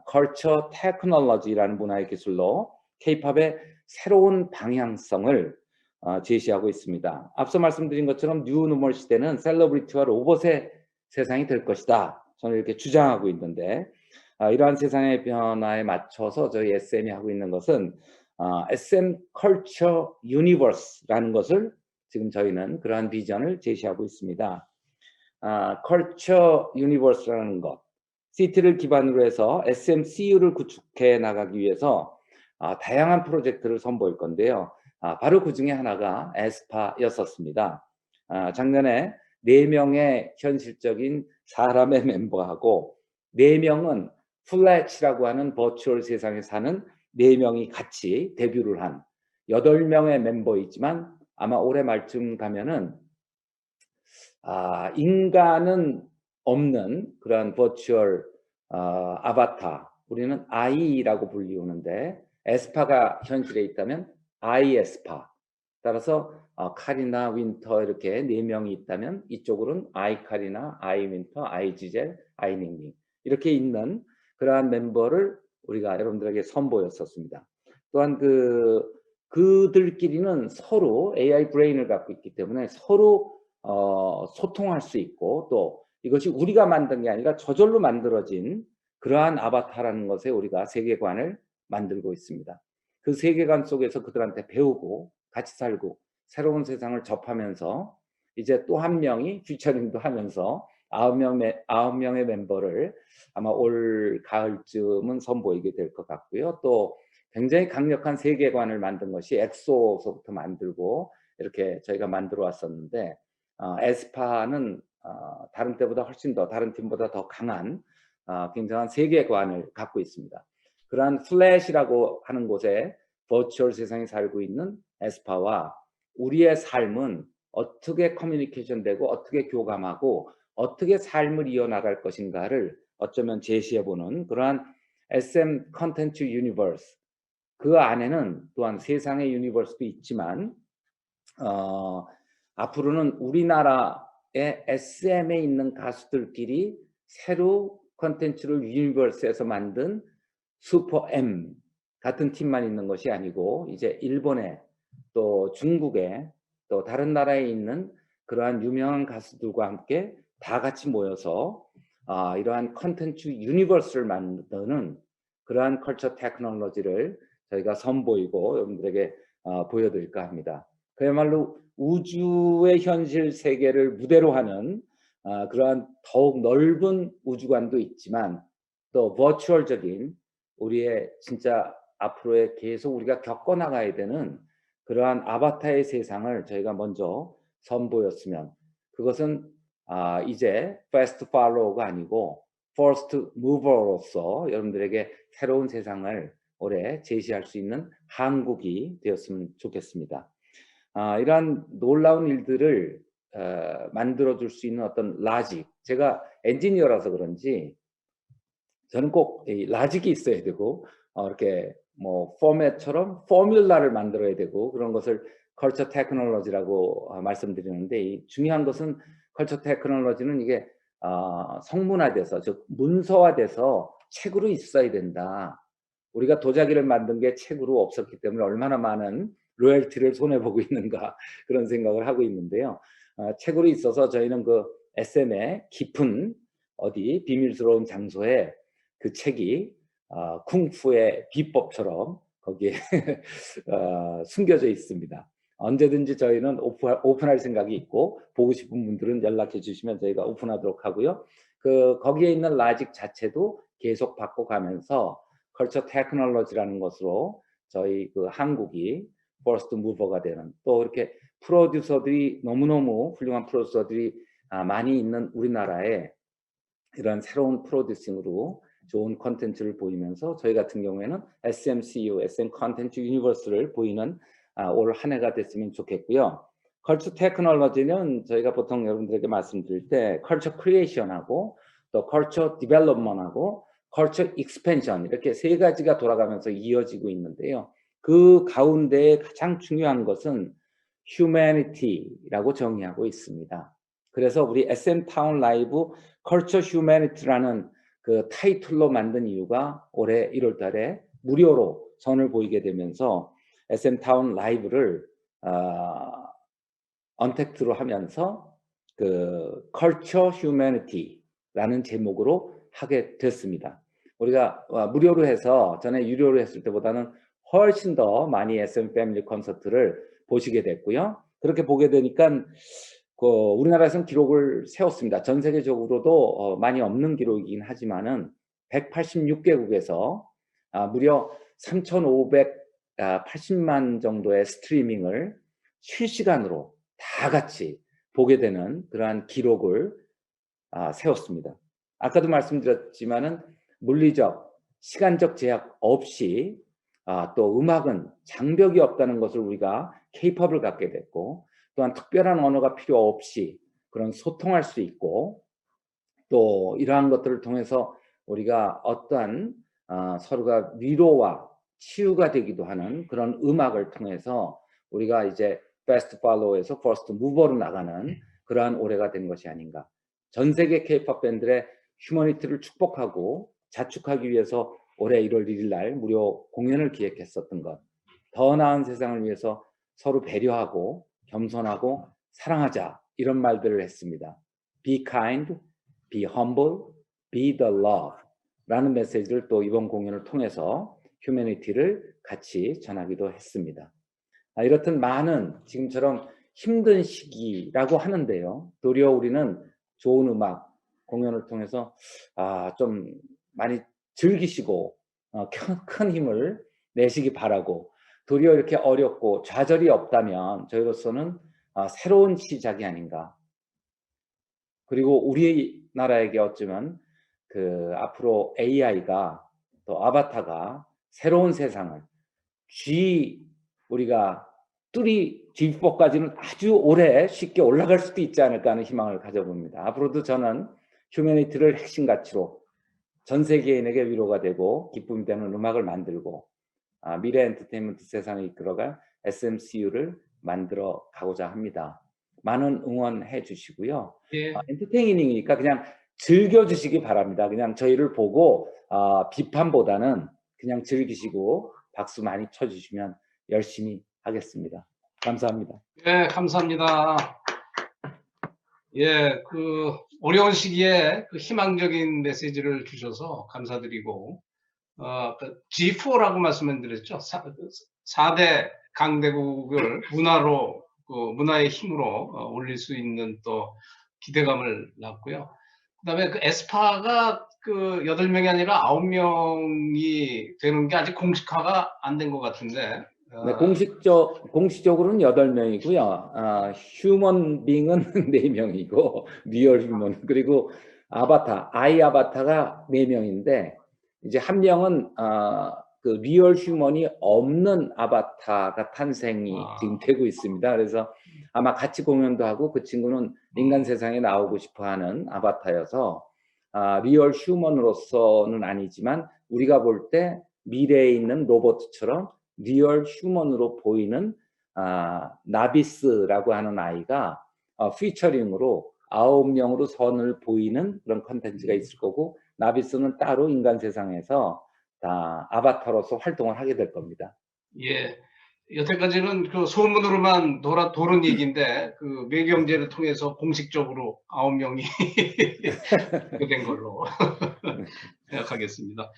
Speaker 4: 컬처 테크놀로지라는 문화의 기술로 K-팝의 새로운 방향성을 제시하고 있습니다. 앞서 말씀드린 것처럼 뉴 노멀 시대는 셀러브리티와 로봇의 세상이 될 것이다, 저는 이렇게 주장하고 있는데, 이러한 세상의 변화에 맞춰서 저희 SM이 하고 있는 것은 SM 컬처 유니버스라는 것을, 지금 저희는 그러한 비전을 제시하고 있습니다. 컬처 유니버스라는 것, CT를 기반으로 해서 SMCU를 구축해 나가기 위해서 다양한 프로젝트를 선보일 건데요. 바로 그 중에 하나가 에스파였었습니다. 작년에 4명의 현실적인 사람의 멤버하고 4명은 플래치라고 하는 버추얼 세상에 사는 4명이 같이 데뷔를 한 8명의 멤버이지만, 아마 올해 말쯤 가면은 인간은 없는 그런 버추얼 아바타, 우리는 I라고 불리우는데 에스파가 현실에 있다면 아이에스파, 따라서 카리나, 윈터 이렇게 4명이 있다면 이쪽으로는 아이카리나, 아이윈터, 아이지젤, 아이닝닝 이렇게 있는 그러한 멤버를 우리가 여러분들에게 선보였었습니다. 또한 그들끼리는 서로 AI 브레인을 갖고 있기 때문에 서로 소통할 수 있고, 또 이것이 우리가 만든 게 아니라 저절로 만들어진 그러한 아바타라는 것에 우리가 세계관을 만들고 있습니다. 그 세계관 속에서 그들한테 배우고 같이 살고 새로운 세상을 접하면서, 이제 또 한 명이 퓨처링도 하면서 9명의 멤버를 아마 올 가을쯤은 선보이게 될 것 같고요. 또 굉장히 강력한 세계관을 만든 것이 엑소서부터 만들고 이렇게 저희가 만들어 왔었는데, 에스파는 다른 때보다 훨씬 더, 다른 팀보다 더 강한 굉장한 세계관을 갖고 있습니다. 그러한 플래시라고 하는 곳에 버추얼 세상에 살고 있는 에스파와 우리의 삶은 어떻게 커뮤니케이션 되고 어떻게 교감하고 어떻게 삶을 이어나갈 것인가를 어쩌면 제시해보는 그러한 SM 컨텐츠 유니버스, 그 안에는 또한 세상의 유니버스도 있지만 앞으로는 우리나라의 SM에 있는 가수들끼리 새로 컨텐츠를 유니버스에서 만든 슈퍼 M 같은 팀만 있는 것이 아니고, 이제 일본에, 또 중국에, 또 다른 나라에 있는 그러한 유명한 가수들과 함께 다 같이 모여서 이러한 컨텐츠 유니버스를 만드는 그러한 컬처 테크놀로지를 저희가 선보이고 여러분들에게 보여드릴까 합니다. 그야말로 우주의 현실 세계를 무대로 하는 그러한 더욱 넓은 우주관도 있지만, 또 버추얼적인 우리의 진짜 앞으로의 계속 우리가 겪어나가야 되는 그러한 아바타의 세상을 저희가 먼저 선보였으면, 그것은 이제 fast follower가 아니고 first mover로서 여러분들에게 새로운 세상을 올해 제시할 수 있는 한국이 되었으면 좋겠습니다. 이러한 놀라운 일들을 만들어줄 수 있는 어떤 라직, 제가 엔지니어라서 그런지 저는 꼭 이 라직이 있어야 되고 이렇게 뭐 포맷처럼 포뮬라를 만들어야 되고, 그런 것을 컬처 테크놀로지라고 말씀드리는데, 이 중요한 것은 컬처 테크놀로지는 이게 성문화돼서, 즉 문서화돼서 책으로 있어야 된다. 우리가 도자기를 만든 게 책으로 없었기 때문에 얼마나 많은 로열티를 손해보고 있는가, 그런 생각을 하고 있는데요. 책으로 있어서 저희는 그 SM의 깊은 어디 비밀스러운 장소에 그 책이 쿵푸의 비법처럼 거기에 숨겨져 있습니다. 언제든지 저희는 오픈할 생각이 있고, 보고 싶은 분들은 연락해 주시면 저희가 오픈하도록 하고요. 거기에 있는 라직 자체도 계속 바꿔가면서 컬처 테크놀로지라는 것으로 저희 한국이 퍼스트 무버가 되는, 또 이렇게 프로듀서들이 너무너무 훌륭한 프로듀서들이 많이 있는 우리나라에 이런 새로운 프로듀싱으로 좋은 컨텐츠를 보이면서 저희 같은 경우에는 SMCU, SM 컨텐츠 유니버스를 보이는 올 한 해가 됐으면 좋겠고요. 컬처 테크놀로지는 저희가 보통 여러분들에게 말씀드릴 때 컬처 크리에이션하고 또 컬처 디벨롭먼트하고 컬처 익스펜션, 이렇게 세 가지가 돌아가면서 이어지고 있는데요. 그 가운데 가장 중요한 것은 humanity라고 정의하고 있습니다. 그래서 우리 SM 타운 라이브 컬처 휴머니티라는 그 타이틀로 만든 이유가 올해 1월 달에 무료로 선을 보이게 되면서 SM 타운 라이브를 언택트로 하면서 그 컬처 휴머니티라는 제목으로 하게 됐습니다. 우리가 무료로 해서 전에 유료로 했을 때보다는 훨씬 더 많이 SM 패밀리 콘서트를 보시게 됐고요. 그렇게 보게 되니까 우리나라에서는 기록을 세웠습니다. 전 세계적으로도 많이 없는 기록이긴 하지만은 186개국에서 무려 3,580만 정도의 스트리밍을 실시간으로 다 같이 보게 되는 그러한 기록을 세웠습니다. 아까도 말씀드렸지만은 물리적, 시간적 제약 없이 또 음악은 장벽이 없다는 것을 우리가 케이팝을 갖게 됐고, 또한 특별한 언어가 필요 없이 그런 소통할 수 있고, 또 이러한 것들을 통해서 우리가 어떠한 서로가 위로와 치유가 되기도 하는 그런 음악을 통해서 우리가 이제 베스트 팔로우에서 퍼스트 무버로 나가는 그러한 올해가 된 것이 아닌가. 전 세계 케이팝 밴드의 휴머니티를 축복하고 자축하기 위해서 올해 1월 1일 날 무료 공연을 기획했었던 것, 더 나은 세상을 위해서 서로 배려하고 겸손하고 사랑하자, 이런 말들을 했습니다. Be kind, be humble, be the love 라는 메시지를 또 이번 공연을 통해서 휴머니티를 같이 전하기도 했습니다. 이렇듯 많은 지금처럼 힘든 시기라고 하는데요, 도리어 우리는 좋은 음악 공연을 통해서 좀 많이 즐기시고 큰 힘을 내시기 바라고, 도리어 이렇게 어렵고 좌절이 없다면 저희로서는 새로운 시작이 아닌가. 그리고 우리나라에게 어쩌면 앞으로 AI가 또 아바타가 새로운 세상을 우리가 G4까지는 아주 오래 쉽게 올라갈 수도 있지 않을까 하는 희망을 가져봅니다. 앞으로도 저는 휴머니티를 핵심 가치로 전 세계인에게 위로가 되고 기쁨이 되는 음악을 만들고 미래 엔터테인먼트 세상을 이끌어갈 SMCU를 만들어 가고자 합니다. 많은 응원해 주시고요.
Speaker 2: 예.
Speaker 4: 엔터테이닝이니까 그냥 즐겨주시기 바랍니다. 그냥 저희를 보고 비판보다는 그냥 즐기시고 박수 많이 쳐주시면 열심히 하겠습니다. 감사합니다.
Speaker 2: 예, 감사합니다. 예, 어려운 시기에 희망적인 메시지를 주셔서 감사드리고, G4라고 말씀드렸죠. 4대 강대국을 문화의 힘으로 올릴 수 있는 또 기대감을 낳고요. 그다음에 에스파가 8명이 아니라 9명이 되는 게 아직 공식화가 안 된 것 같은데.
Speaker 4: 네, 공식적으로는 8명이고요. 휴먼 빙은 4명이고, 리얼 휴먼, 그리고 아이 아바타가 4명인데, 이제 한 명은 리얼 휴먼이 없는 아바타가 탄생이 지금 되고 있습니다. 그래서 아마 같이 공연도 하고, 그 친구는 인간 세상에 나오고 싶어 하는 아바타여서 리얼 휴먼으로서는 아니지만 우리가 볼 때 미래에 있는 로봇처럼 리얼 휴먼으로 보이는 나비스라고 하는 아이가 피처링으로 9명으로 선을 보이는 그런 컨텐츠가 있을 거고, 나비스는 따로 인간 세상에서 다 아바타로서 활동을 하게 될 겁니다.
Speaker 2: 예, 여태까지는 소문으로만 도는 얘기인데 매경제를 통해서 공식적으로 9명이 된 걸로 생각하겠습니다.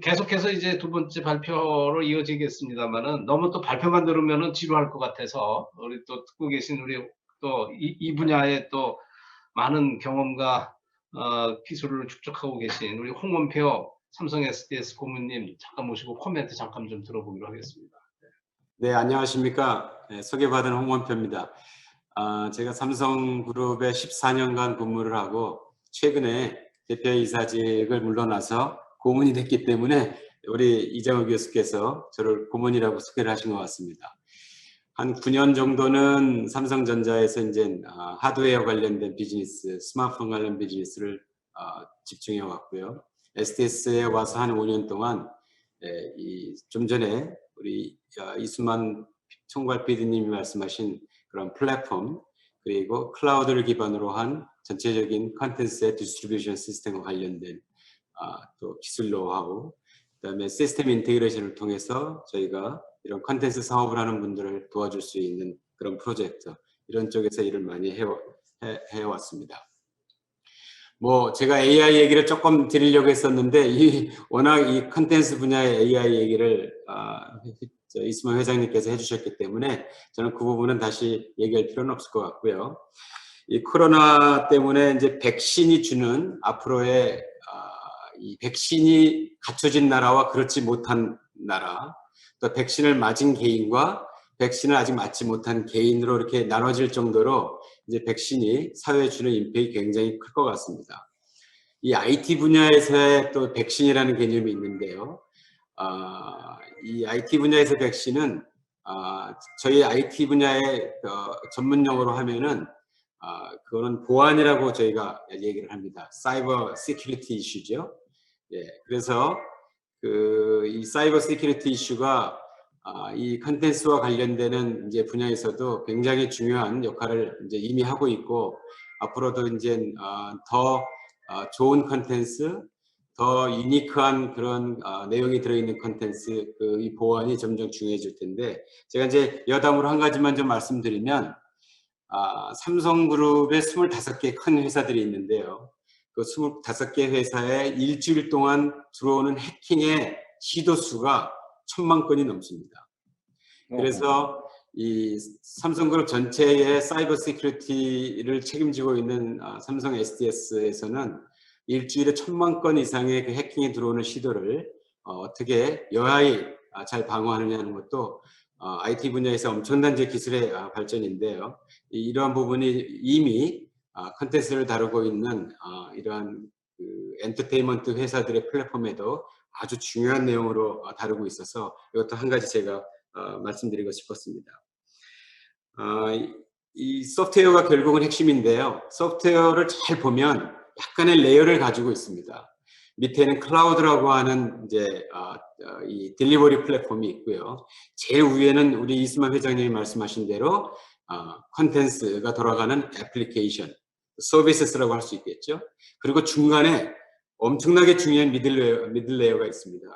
Speaker 2: 계속해서 이제 두 번째 발표로 이어지겠습니다만은 너무 또 발표만 들으면은 지루할 것 같아서 우리 또 듣고 계신 우리 또 이 분야의 또 많은 경험과 기술을 축적하고 계신 우리 홍원표 삼성 SDS 고문님 잠깐 모시고 코멘트 잠깐 좀 들어보기로 하겠습니다.
Speaker 5: 네, 안녕하십니까. 네, 소개받은 홍원표입니다. 제가 삼성그룹에 14년간 근무를 하고 최근에 대표이사직을 물러나서 고문이 됐기 때문에 우리 이장우 교수께서 저를 고문이라고 소개를 하신 것 같습니다. 한 9년 정도는 삼성전자에서 이제 하드웨어 관련된 비즈니스, 스마트폰 관련 비즈니스를 집중해 왔고요. SDS에 와서 한 5년 동안 좀 전에 우리 이수만 총괄 PD님이 말씀하신 그런 플랫폼 그리고 클라우드를 기반으로 한 전체적인 컨텐츠의 디스트리뷰션 시스템과 관련된 또 기술 노하우, 그다음에 시스템 인테그레이션을 통해서 저희가 이런 컨텐츠 사업을 하는 분들을 도와줄 수 있는 그런 프로젝트 이런 쪽에서 일을 많이 해왔습니다. 뭐 제가 AI 얘기를 조금 드리려고 했었는데 워낙 이 컨텐츠 분야의 AI 얘기를 이수만 회장님께서 해주셨기 때문에 저는 그 부분은 다시 얘기할 필요는 없을 것 같고요. 이 코로나 때문에 이제 백신이 주는 앞으로의 이 백신이 갖춰진 나라와 그렇지 못한 나라, 또 백신을 맞은 개인과 백신을 아직 맞지 못한 개인으로 이렇게 나눠질 정도로 이제 백신이 사회에 주는 임팩이 굉장히 클 것 같습니다. 이 IT 분야에서의 또 백신이라는 개념이 있는데요. 이 IT 분야에서 백신은 저희 IT 분야의 전문 용어로 하면은 그거는 보안이라고 저희가 얘기를 합니다. 사이버 시큐리티 이슈죠. 예, 그래서 이 사이버 시큐리티 이슈가 이 컨텐츠와 관련되는 이제 분야에서도 굉장히 중요한 역할을 이제 이미 하고 있고 앞으로도 이제 더 좋은 컨텐츠, 더 유니크한 그런 내용이 들어있는 컨텐츠 이 보안이 점점 중요해질 텐데 제가 이제 여담으로 한 가지만 좀 말씀드리면 삼성그룹에 25개 큰 회사들이 있는데요. 그 25개 회사에 일주일 동안 들어오는 해킹의 시도 수가 1000만 건이 넘습니다. 그래서 이 삼성그룹 전체의 사이버 시큐리티를 책임지고 있는 삼성 SDS에서는 일주일에 1000만 건 이상의 그 해킹이 들어오는 시도를 어떻게 여하이 잘 방어하느냐는 것도 IT 분야에서 엄청난 기술의 발전인데요. 이러한 부분이 이미 컨텐츠를 다루고 있는 이러한 그 엔터테인먼트 회사들의 플랫폼에도 아주 중요한 내용으로 다루고 있어서 이것도 한 가지 제가 말씀드리고 싶었습니다. 이 소프트웨어가 결국은 핵심인데요. 소프트웨어를 잘 보면 약간의 레이어를 가지고 있습니다. 밑에는 클라우드라고 하는 이제 이 딜리버리 플랫폼이 있고요. 제일 위에는 우리 이수만 회장님이 말씀하신 대로 컨텐츠가 돌아가는 애플리케이션, 서비스라고 할 수 있겠죠. 그리고 중간에 엄청나게 중요한 미들 레이어가 있습니다.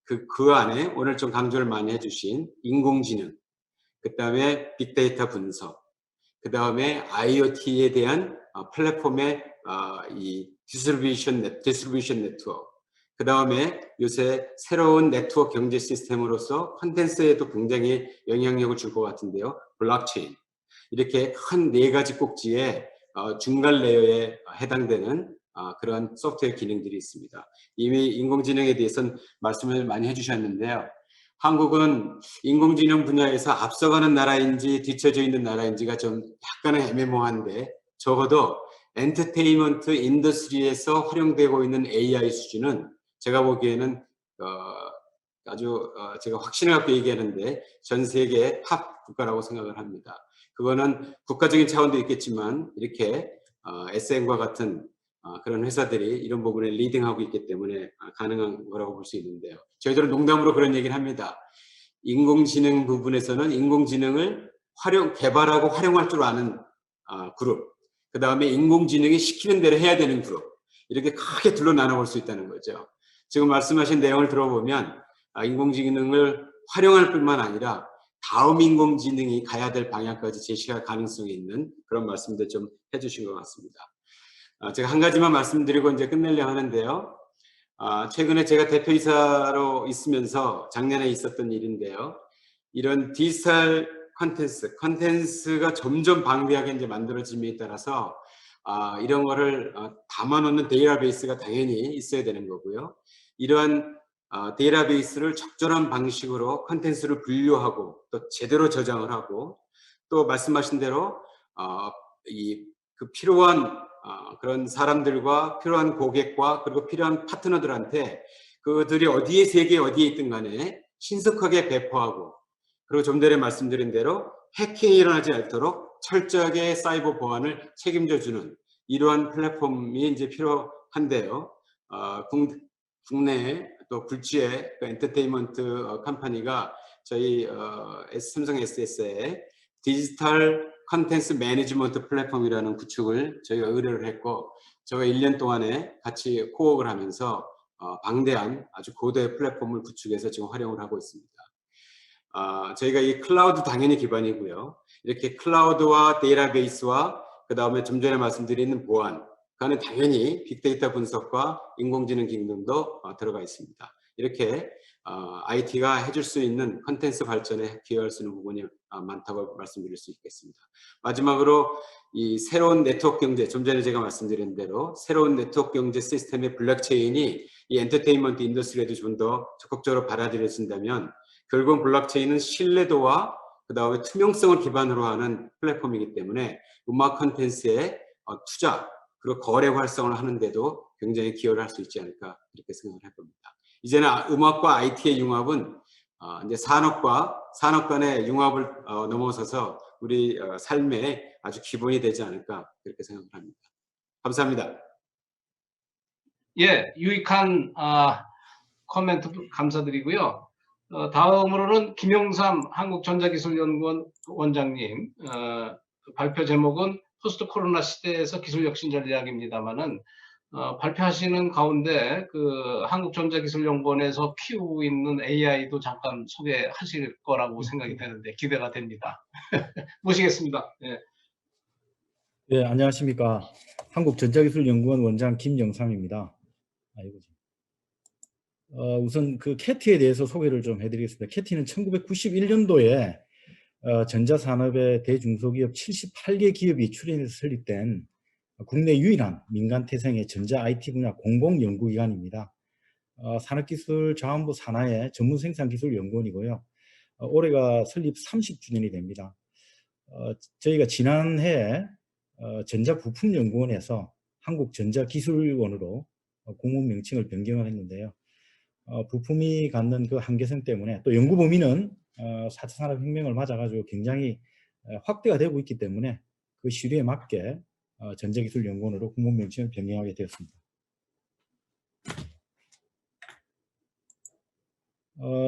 Speaker 5: 그 안에 오늘 좀 강조를 많이 해주신 인공지능, 그 다음에 빅데이터 분석, 그 다음에 IoT에 대한 플랫폼의 이 디스트리뷰션 네트워크, 그 다음에 요새 새로운 네트워크 경제 시스템으로서 컨텐츠에도 굉장히 영향력을 줄 것 같은데요. 블록체인. 이렇게 큰 4가지 꼭지에 중간 레이어에 해당되는 그런 소프트웨어 기능들이 있습니다. 이미 인공지능에 대해서는 말씀을 많이 해주셨는데요. 한국은 인공지능 분야에서 앞서가는 나라인지 뒤처져 있는 나라인지가 좀 약간은 애매모호한데 적어도 엔터테인먼트 인더스트리에서 활용되고 있는 AI 수준은 제가 보기에는 아주 제가 확신을 갖고 얘기하는데 전 세계 탑 국가라고 생각을 합니다. 그거는 국가적인 차원도 있겠지만 이렇게 SM과 같은 그런 회사들이 이런 부분에 리딩하고 있기 때문에 가능한 거라고 볼 수 있는데요. 저희들은 농담으로 그런 얘기를 합니다. 인공지능 부분에서는 인공지능을 개발하고 활용할 줄 아는 그룹, 그 다음에 인공지능이 시키는 대로 해야 되는 그룹, 이렇게 크게 둘로 나눠볼 수 있다는 거죠. 지금 말씀하신 내용을 들어보면 인공지능을 활용할 뿐만 아니라 다음 인공지능이 가야 될 방향까지 제시할 가능성이 있는 그런 말씀들 좀 해주신 것 같습니다. 제가 한 가지만 말씀드리고 이제 끝내려고 하는데요. 최근에 제가 대표이사로 있으면서 작년에 있었던 일인데요. 이런 디지털 컨텐츠가 점점 방대하게 이제 만들어짐에 따라서 이런 거를 담아놓는 데이터베이스가 당연히 있어야 되는 거고요. 이러한 데이터베이스를 적절한 방식으로 컨텐츠를 분류하고 또 제대로 저장을 하고 또 말씀하신 대로 그 필요한 그런 사람들과 필요한 고객과 그리고 필요한 파트너들한테 그들이 어디에 세계 어디에 있든 간에 신속하게 배포하고 그리고 좀 전에 말씀드린 대로 해킹이 일어나지 않도록 철저하게 사이버 보안을 책임져주는 이러한 플랫폼이 이제 필요한데요. 국내 또 굴지의 그 엔터테인먼트 컴퍼니가 저희 삼성 SS의 디지털 컨텐츠 매니지먼트 플랫폼이라는 구축을 저희가 의뢰를 했고 저희가 1년 동안에 같이 코웍을 하면서 방대한 아주 고도의 플랫폼을 구축해서 지금 활용을 하고 있습니다. 저희가 이 클라우드 당연히 기반이고요. 이렇게 클라우드와 데이터베이스와 그 다음에 좀 전에 말씀드린 보안, 그 안에 당연히 빅데이터 분석과 인공지능 기능도 들어가 있습니다. 이렇게 IT가 해줄 수 있는 컨텐츠 발전에 기여할 수 있는 부분이 많다고 말씀드릴 수 있겠습니다. 마지막으로 이 새로운 네트워크 경제, 좀 전에 제가 말씀드린 대로 새로운 네트워크 경제 시스템의 블록체인이 이 엔터테인먼트 인더스트리에도 좀 더 적극적으로 받아들여진다면 결국은 블록체인은 신뢰도와 그 다음에 투명성을 기반으로 하는 플랫폼이기 때문에 음악 콘텐츠의 투자 그리고 거래 활성화를 하는데도 굉장히 기여를 할 수 있지 않을까 이렇게 생각을 해봅니다. 이제는 음악과 IT의 융합은 이제 산업 간의 융합을 넘어서서 우리 삶의 아주 기본이 되지 않을까 그렇게 생각을 합니다. 감사합니다.
Speaker 2: 예, 유익한 코멘트 감사드리고요. 다음으로는 김영삼 한국전자기술연구원 원장님 발표 제목은 포스트 코로나 시대에서 기술 혁신 전략입니다만은 발표하시는 가운데 그 한국전자기술연구원에서 키우고 있는 AI도 잠깐 소개하실 거라고 생각이 되는데 기대가 됩니다. 모시겠습니다. 예.
Speaker 6: 네, 안녕하십니까. 한국전자기술연구원 원장 김영삼입니다. 우선 그 캐티에 대해서 소개를 좀 해드리겠습니다. 캐티는 1991년도에 전자산업의 대중소기업 78개 기업이 출연해서 설립된 국내 유일한 민간 태생의 전자 IT 분야 공공연구기관입니다. 산업기술자원부 산하의 전문생산기술연구원이고요. 올해가 설립 30주년이 됩니다. 저희가 지난해 전자부품연구원에서 한국전자기술원으로 공문 명칭을 변경을 했는데요. 부품이 갖는 그 한계성 때문에 또 연구 범위는 4차 산업혁명을 맞아가지고 굉장히 확대가 되고 있기 때문에 그 시류에 맞게 전자기술연구원으로 공문 명칭을 변경하게 되었습니다.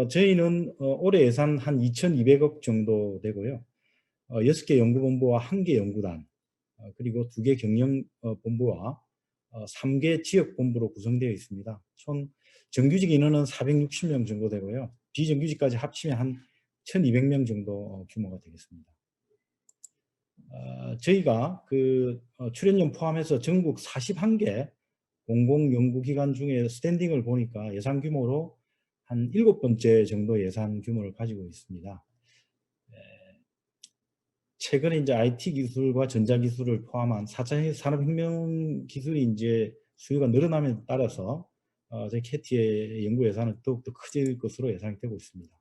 Speaker 6: 저희는 올해 예산 한 2,200억 정도 되고요. 6개 연구본부와 1개 연구단, 그리고 2개 경영본부와 3개 지역본부로 구성되어 있습니다. 총 정규직 인원은 460명 정도 되고요. 비정규직까지 합치면 한 1,200명 정도 규모가 되겠습니다. 저희가 그 출연료 포함해서 전국 41개 공공연구기관 중에 스탠딩을 보니까 예산 규모로 한 7번째 정도 예산 규모를 가지고 있습니다. 최근에 이제 IT 기술과 전자기술을 포함한 4차 산업혁명 기술이 이제 수요가 늘어남에 따라서 저희 캐티의 연구 예산은 더욱더 커질 것으로 예상이 되고 있습니다.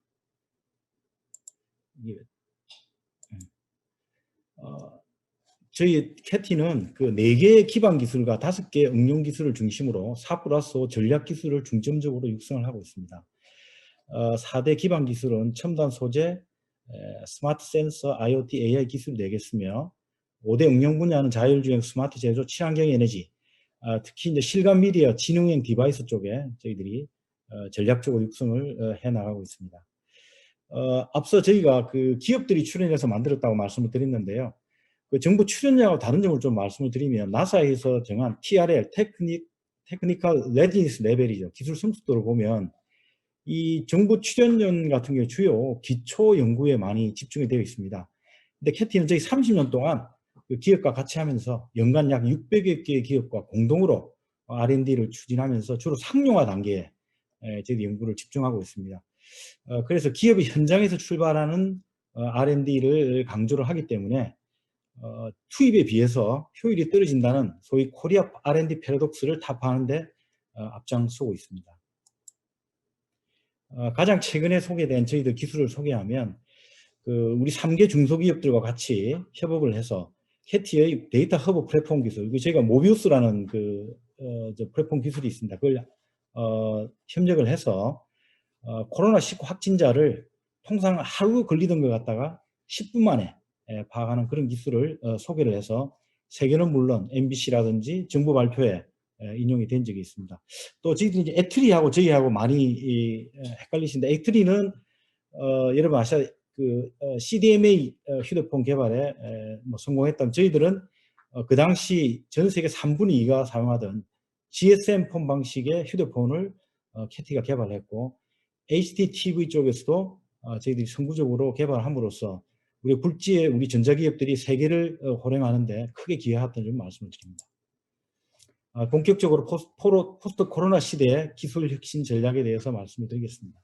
Speaker 6: 저희 캐티는 그 4개의 기반 기술과 5개 응용 기술을 중심으로 4+5 전략 기술을 중점적으로 육성을 하고 있습니다. 4대 기반 기술은 첨단 소재, 스마트 센서, IoT, AI 기술 되겠으며 5대 응용 분야는 자율주행, 스마트 제조, 친환경 에너지, 특히 이제 실감 미디어, 지능형 디바이스 쪽에 저희들이 전략적으로 육성을 해 나가고 있습니다. 앞서 저희가 그 기업들이 출연해서 만들었다고 말씀을 드렸는데요. 그 정부 출연료하고 다른 점을 좀 말씀을 드리면 나사에서 정한 TRL, 테크니컬 레디니스 레벨이죠. 기술 성숙도를 보면 이 정부 출연연 같은 경우 주요 기초 연구에 많이 집중이 되어 있습니다. 근데 캐티는 저희 30년 동안 그 기업과 같이 하면서 연간 약 600여 개의 기업과 공동으로 R&D를 추진하면서 주로 상용화 단계에 저희 연구를 집중하고 있습니다. 그래서 기업이 현장에서 출발하는 R&D를 강조를 하기 때문에 투입에 비해서 효율이 떨어진다는 소위 코리아 R&D 패러독스를 타파하는 데 앞장서고 있습니다. 가장 최근에 소개된 저희들 기술을 소개하면 우리 3개 중소기업들과 같이 협업을 해서 캐티의 데이터 허브 플랫폼 기술, 저희가 모비우스라는 플랫폼 기술이 있습니다. 그걸 협력을 해서 코로나19 확진자를 통상 하루 걸리던 것 갖다가 10분 만에 파악하는 그런 기술을 소개를 해서 세계는 물론 MBC라든지 정부 발표에 인용이 된 적이 있습니다. 또 저희들이 이제 애트리하고 저희하고 많이 헷갈리시는데, 애트리는 여러분 아시아 CDMA 휴대폰 개발에 성공했던, 저희들은 그 당시 전 세계 3분의 2가 사용하던 GSM 폰 방식의 휴대폰을 캐티가 개발했고, HDTV 쪽에서도 저희들이 선구적으로 개발함으로써 우리 굴지의 우리 전자기업들이 세계를 호령하는데 크게 기여했던 점 말씀을 드립니다. 본격적으로 포스트 코로나 시대의 기술 혁신 전략에 대해서 말씀을 드리겠습니다.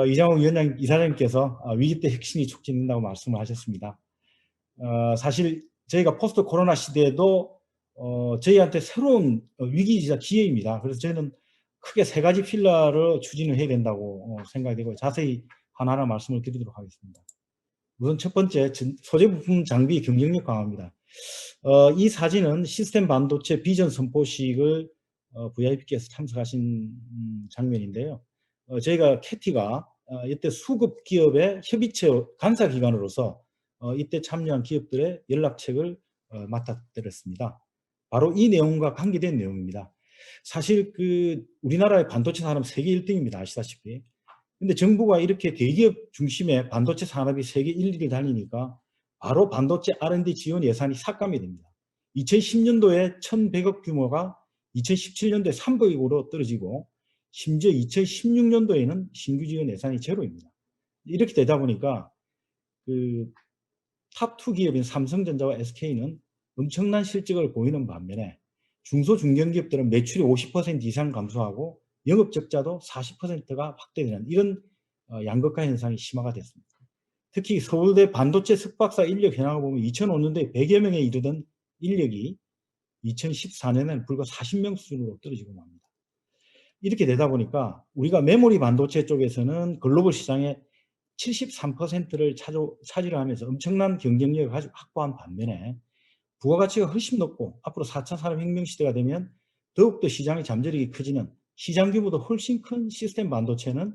Speaker 6: 이장욱 이사장님께서 위기 때 혁신이 촉진된다고 말씀을 하셨습니다. 사실 저희가 포스트 코로나 시대에도 저희한테 새로운 위기이자 기회입니다. 그래서 저희는 크게 3가지 필러를 추진을 해야 된다고 생각이 되고, 자세히 하나하나 말씀을 드리도록 하겠습니다. 우선 첫 번째, 소재 부품 장비 경쟁력 강화입니다. 이 사진은 시스템 반도체 비전 선포식을 VIP께서 참석하신 장면인데요. 저희가 캐티가 이때 수급 기업의 협의체 간사기관으로서 이때 참여한 기업들의 연락책을 맡아드렸습니다. 바로 이 내용과 관계된 내용입니다. 사실 우리나라의 반도체 산업 세계 1등입니다. 아시다시피. 근데 정부가 이렇게 대기업 중심의 반도체 산업이 세계 1, 2를 달리니까 바로 반도체 R&D 지원 예산이 삭감이 됩니다. 2010년도에 1,100억 규모가 2017년도에 300억으로 떨어지고, 심지어 2016년도에는 신규 지원 예산이 제로입니다. 이렇게 되다 보니까 탑2 기업인 삼성전자와 SK는 엄청난 실적을 보이는 반면에 중소 중견기업들은 매출이 50% 이상 감소하고 영업 적자도 40%가 확대되는 이런 양극화 현상이 심화가 됐습니다. 특히 서울대 반도체 석박사 인력 현황을 보면 2005년도에 100여 명에 이르던 인력이 2014년에는 불과 40명 수준으로 떨어지고 맙니다. 이렇게 되다 보니까 우리가 메모리 반도체 쪽에서는 글로벌 시장의 73%를 차지를 하면서 엄청난 경쟁력을 확보한 반면에 부가가치가 훨씬 높고 앞으로 4차 산업혁명 시대가 되면 더욱더 시장의 잠재력이 커지는, 시장 규모도 훨씬 큰 시스템 반도체는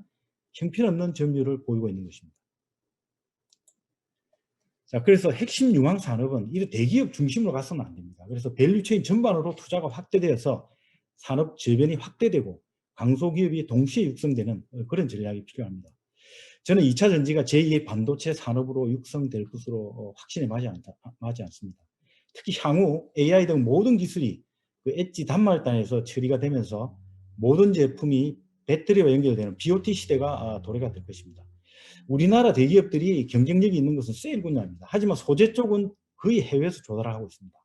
Speaker 6: 형편없는 점유율을 보이고 있는 것입니다. 자, 그래서 핵심 융합 산업은 이 대기업 중심으로 가서는 안 됩니다. 그래서 밸류체인 전반으로 투자가 확대되어서 산업 저변이 확대되고 강소기업이 동시에 육성되는 그런 전략이 필요합니다. 저는 2차 전지가 제2의 반도체 산업으로 육성될 것으로 확신에 맞지 않습니다. 특히 향후 AI 등 모든 기술이 엣지 단말단에서 처리가 되면서 모든 제품이 배터리와 연결되는 BOT 시대가 도래가 될 것입니다. 우리나라 대기업들이 경쟁력이 있는 것은 세일 분야입니다. 하지만 소재 쪽은 거의 해외에서 조달을 하고 있습니다.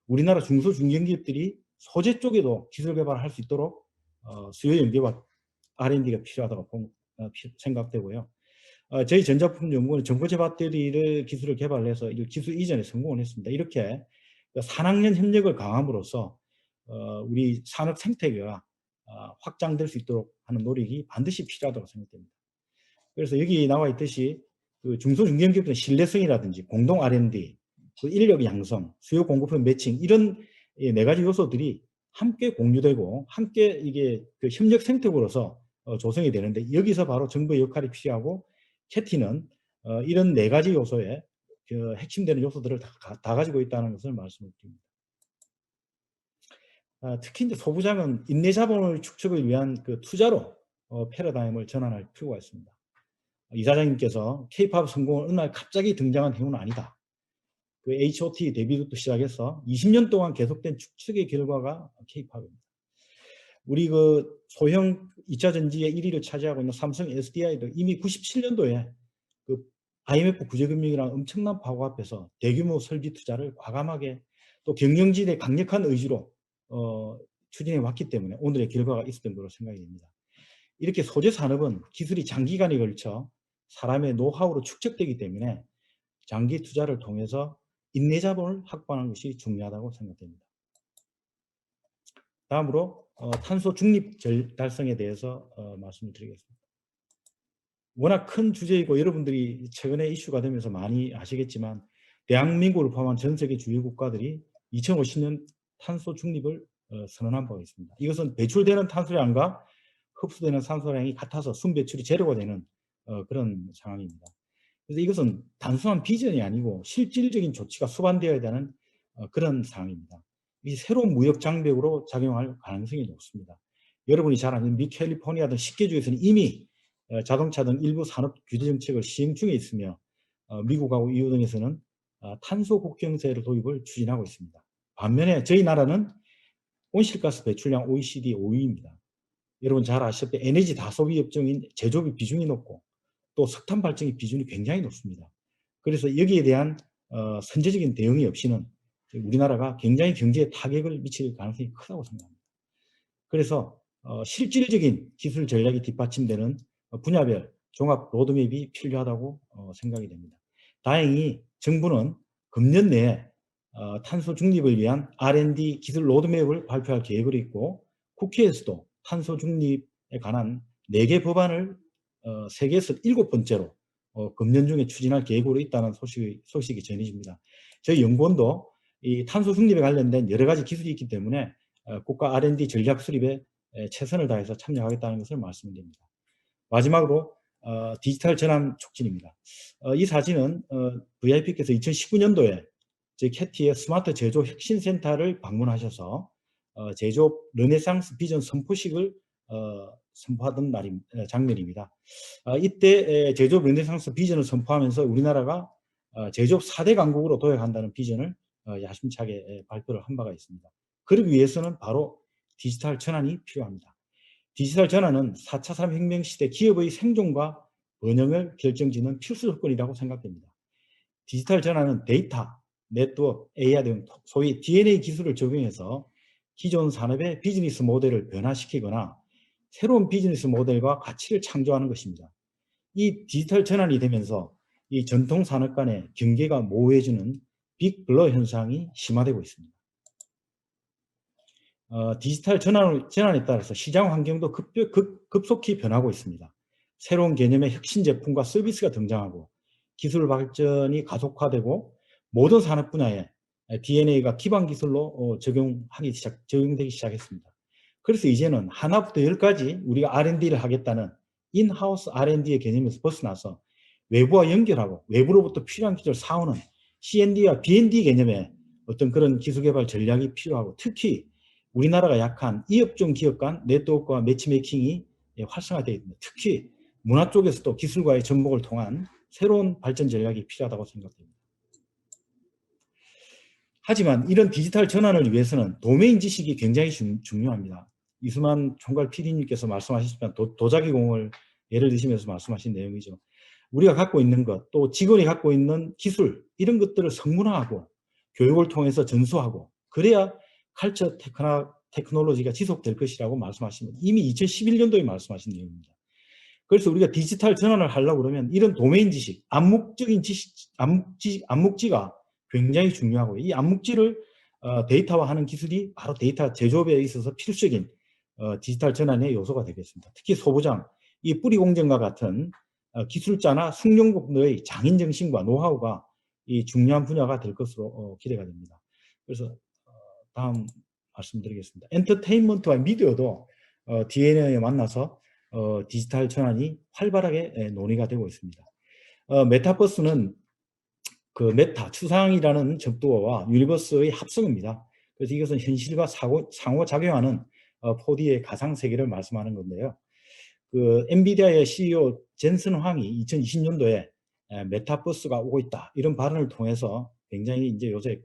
Speaker 6: 우리나라 중소 중견기업들이 소재 쪽에도 기술 개발을 할 수 있도록 수요 연계와 R&D가 필요하다고 생각되고요. 저희 전자부품연구원은 전고체 배터리를 기술을 개발해서 이 기술 이전에 성공을 했습니다. 이렇게 산학연 협력을 강함으로써 우리 산업 생태계가 확장될 수 있도록 하는 노력이 반드시 필요하다고 생각됩니다. 그래서 여기 나와 있듯이 중소중견기업들의 신뢰성이라든지 공동 R&D, 인력 양성, 수요 공급형 매칭, 이런 4가지 요소들이 함께 공유되고 함께 이게 협력 생태계로서 조성이 되는데, 여기서 바로 정부의 역할이 필요하고, 캐티는 이런 4가지 요소에 핵심되는 요소들을 다 가지고 있다는 것을 말씀을 드립니다. 특히 이제 소부장은 인내 자본을 축적을 위한 투자로 패러다임을 전환할 필요가 있습니다. 이사장님께서 K-팝 성공은 어느 날 갑자기 등장한 행운은 아니다. HOT 데뷔부터 시작해서 20년 동안 계속된 축적의 결과가 K-팝입니다. 우리 소형 2차 전지의 1위를 차지하고 있는 삼성 SDI도 이미 97년도에 IMF 구제금융이랑 엄청난 파고 앞에서 대규모 설비 투자를 과감하게 또 경영진의 강력한 의지로 추진해 왔기 때문에 오늘의 결과가 있었던 것으로 생각이 됩니다. 이렇게 소재 산업은 기술이 장기간에 걸쳐 사람의 노하우로 축적되기 때문에 장기 투자를 통해서 인내자본을 확보하는 것이 중요하다고 생각됩니다. 다음으로 탄소 중립 달성에 대해서 말씀을 드리겠습니다. 워낙 큰 주제이고 여러분들이 최근에 이슈가 되면서 많이 아시겠지만 대한민국을 포함한 전 세계 주요 국가들이 2050년 탄소 중립을 선언한 바가 있습니다. 이것은 배출되는 탄소량과 흡수되는 산소량이 같아서 순배출이 제로가 되는 그런 상황입니다. 그래서 이것은 단순한 비전이 아니고 실질적인 조치가 수반되어야 되는 그런 상황입니다. 이 새로운 무역 장벽으로 작용할 가능성이 높습니다. 여러분이 잘 아는 미 캘리포니아 등 10개 주에서는 이미 자동차 등 일부 산업 규제 정책을 시행 중에 있으며 미국하고 EU 등에서는 탄소 국경세를 도입을 추진하고 있습니다. 반면에 저희 나라는 온실가스 배출량 OECD 5위입니다. 여러분 잘 아시다시피 에너지 다소비 업종인 제조업의 비중이 높고 또 석탄 발전의 비중이 굉장히 높습니다. 그래서 여기에 대한 선제적인 대응이 없이는 우리나라가 굉장히 경제에 타격을 미칠 가능성이 크다고 생각합니다. 그래서 실질적인 기술 전략이 뒷받침되는 분야별 종합 로드맵이 필요하다고 생각이 됩니다. 다행히 정부는 금년 내에 탄소 중립을 위한 R&D 기술 로드맵을 발표할 계획으로 있고 국회에서도 탄소 중립에 관한 4개 법안을 세계에서 7번째로 금년 중에 추진할 계획으로 있다는 소식이 전해집니다. 저희 연구원도 이 탄소 중립에 관련된 여러 가지 기술이 있기 때문에 국가 R&D 전략 수립에 최선을 다해서 참여하겠다는 것을 말씀드립니다. 마지막으로 디지털 전환 촉진입니다. 이 사진은 VIP께서 2019년도에 저희 캐티의 스마트 제조 혁신센터를 방문하셔서 제조업 르네상스 비전 선포식을 선포하던 장면입니다. 이때 제조업 르네상스 비전을 선포하면서 우리나라가 제조업 4대 강국으로 도약한다는 비전을 야심차게 발표를 한 바가 있습니다. 그러기 위해서는 바로 디지털 전환이 필요합니다. 디지털 전환은 4차 산업혁명 시대 기업의 생존과 번영을 결정짓는 필수 조건이라고 생각됩니다. 디지털 전환은 데이터, 네트워크, AI 등 소위 DNA 기술을 적용해서 기존 산업의 비즈니스 모델을 변화시키거나 새로운 비즈니스 모델과 가치를 창조하는 것입니다. 이 디지털 전환이 되면서 이 전통 산업 간의 경계가 모호해지는 빅 블러 현상이 심화되고 있습니다. 디지털 전환에 따라서 시장 환경도 급속히 변하고 있습니다. 새로운 개념의 혁신 제품과 서비스가 등장하고 기술 발전이 가속화되고 모든 산업 분야에 DNA가 기반 기술로 적용되기 시작했습니다. 그래서 이제는 하나부터 10까지 우리가 R&D를 하겠다는 인하우스 R&D의 개념에서 벗어나서 외부와 연결하고 외부로부터 필요한 기술을 사오는 C&D와 B&D 개념의 어떤 그런 기술 개발 전략이 필요하고 특히 우리나라가 약한 이업종 기업 간 네트워크와 매치메이킹이 활성화되어 있습니다. 특히 문화 쪽에서도 기술과의 접목을 통한 새로운 발전 전략이 필요하다고 생각됩니다. 하지만 이런 디지털 전환을 위해서는 도메인 지식이 굉장히 중요합니다. 이수만 총괄 PD님께서 말씀하셨지만 도자기공을 예를 드시면서 말씀하신 내용이죠. 우리가 갖고 있는 것, 또 직원이 갖고 있는 기술 이런 것들을 성문화하고 교육을 통해서 전수하고 그래야 컬처 테크놀로지가 지속될 것이라고 말씀하십니다. 이미 2011년도에 말씀하신 내용입니다. 그래서 우리가 디지털 전환을 하려고 그러면 이런 도메인 지식, 암묵적인 지식, 암묵지가 굉장히 중요하고 이 암묵지를 데이터화하는 기술이 바로 데이터 제조업에 있어서 필수적인 디지털 전환의 요소가 되겠습니다. 특히 소부장, 이 뿌리공정과 같은 기술자나 숙련공들의 장인정신과 노하우가 이 중요한 분야가 될 것으로 기대가 됩니다. 그래서 다음 말씀드리겠습니다. 엔터테인먼트와 미디어도 DNA에 만나서 디지털 전환이 활발하게 논의가 되고 있습니다. 메타버스는 그 메타, 추상이라는 접두어와 유니버스의 합성입니다. 그래서 이것은 현실과 상호작용하는 4D의 가상세계를 말씀하는 건데요. 그 엔비디아의 CEO 젠슨 황이 2020년도에 메타버스가 오고 있다 이런 발언을 통해서 굉장히 이제 요새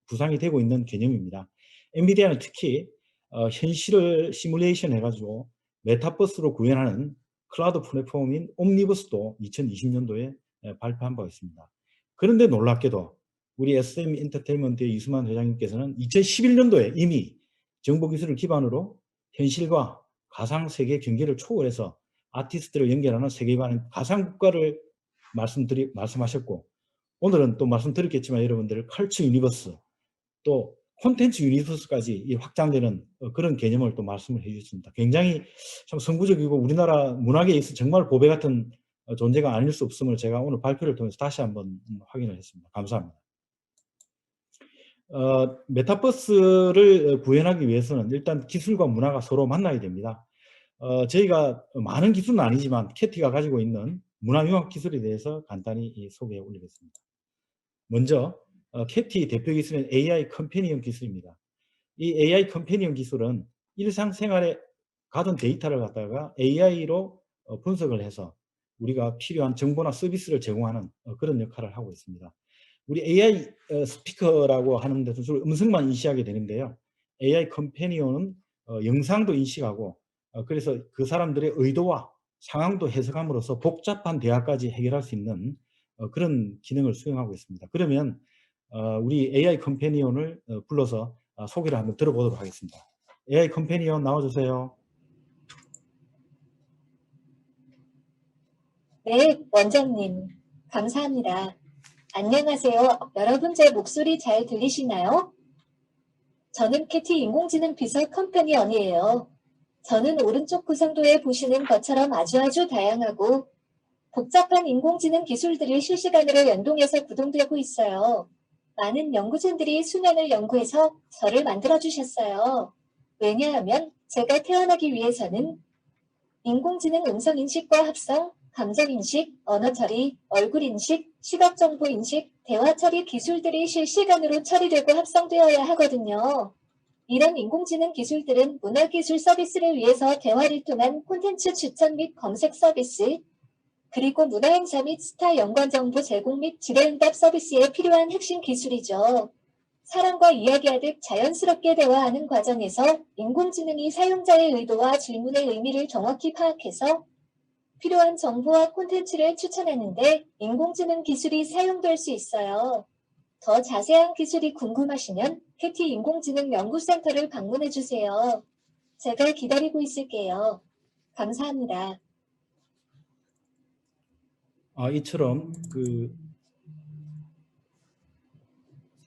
Speaker 6: 부상이 되고 있는 개념입니다. 엔비디아는 특히 현실을 시뮬레이션 해가지고 메타버스로 구현하는 클라우드 플랫폼인 옴니버스도 2020년도에 발표한 바가 있습니다. 그런데 놀랍게도 우리 SM 엔터테인먼트의 이수만 회장님께서는 2011년도에 이미 정보기술을 기반으로 현실과 가상세계 경계를 초월해서 아티스트를 연결하는 세계관의 가상국가를 말씀하셨고 오늘은 또 말씀드렸겠지만 여러분들 컬처 유니버스 또 콘텐츠 유니버스까지 이 확장되는 그런 개념을 또 말씀을 해주셨습니다. 굉장히 참 선구적이고 우리나라 문학에 있어 정말 보배 같은 존재가 아닐 수 없음을 제가 오늘 발표를 통해서 다시 한번 확인을 했습니다. 감사합니다. 메타버스를 구현하기 위해서는 일단 기술과 문화가 서로 만나야 됩니다. 저희가 많은 기술은 아니지만 캐티가 가지고 있는 문화융합 기술에 대해서 간단히 소개해 올리겠습니다. 먼저 캐티 대표 기술은 AI 컴패니언 기술입니다. 이 AI 컴패니언 기술은 일상생활에 가던 데이터를 갖다가 AI로 분석을 해서 우리가 필요한 정보나 서비스를 제공하는 그런 역할을 하고 있습니다. 우리 AI 스피커라고 하는 데서 주로 음성만 인식하게 되는데요. AI 컴패니언은 영상도 인식하고 그래서 그 사람들의 의도와 상황도 해석함으로써 복잡한 대화까지 해결할 수 있는 그런 기능을 수행하고 있습니다. 그러면 우리 AI 컴패니언을 불러서 소개를 한번 들어보도록 하겠습니다. AI 컴패니언 나와주세요.
Speaker 7: 네, 원장님. 감사합니다. 안녕하세요. 여러분 제 목소리 잘 들리시나요? 저는 캐티 인공지능 비서 컴패니언이에요. 저는 오른쪽 구성도에 보시는 것처럼 아주 다양하고 복잡한 인공지능 기술들이 실시간으로 연동해서 구동되고 있어요. 많은 연구진들이 수년을 연구해서 저를 만들어주셨어요. 왜냐하면 제가 태어나기 위해서는 인공지능 음성인식과 합성, 감정인식, 언어처리, 얼굴인식, 시각정보인식, 대화처리 기술들이 실시간으로 처리되고 합성되어야 하거든요. 이런 인공지능 기술들은 문화기술 서비스를 위해서 대화를 통한 콘텐츠 추천 및 검색 서비스, 그리고 문화행사 및 스타 연관정보 제공 및 질의응답 서비스에 필요한 핵심 기술이죠. 사람과 이야기하듯 자연스럽게 대화하는 과정에서 인공지능이 사용자의 의도와 질문의 의미를 정확히 파악해서 필요한 정보와 콘텐츠를 추천하는데 인공지능 기술이 사용될 수 있어요. 더 자세한 기술이 궁금하시면 캐티 인공지능 연구센터를 방문해주세요. 제가 기다리고 있을게요. 감사합니다.
Speaker 6: 이처럼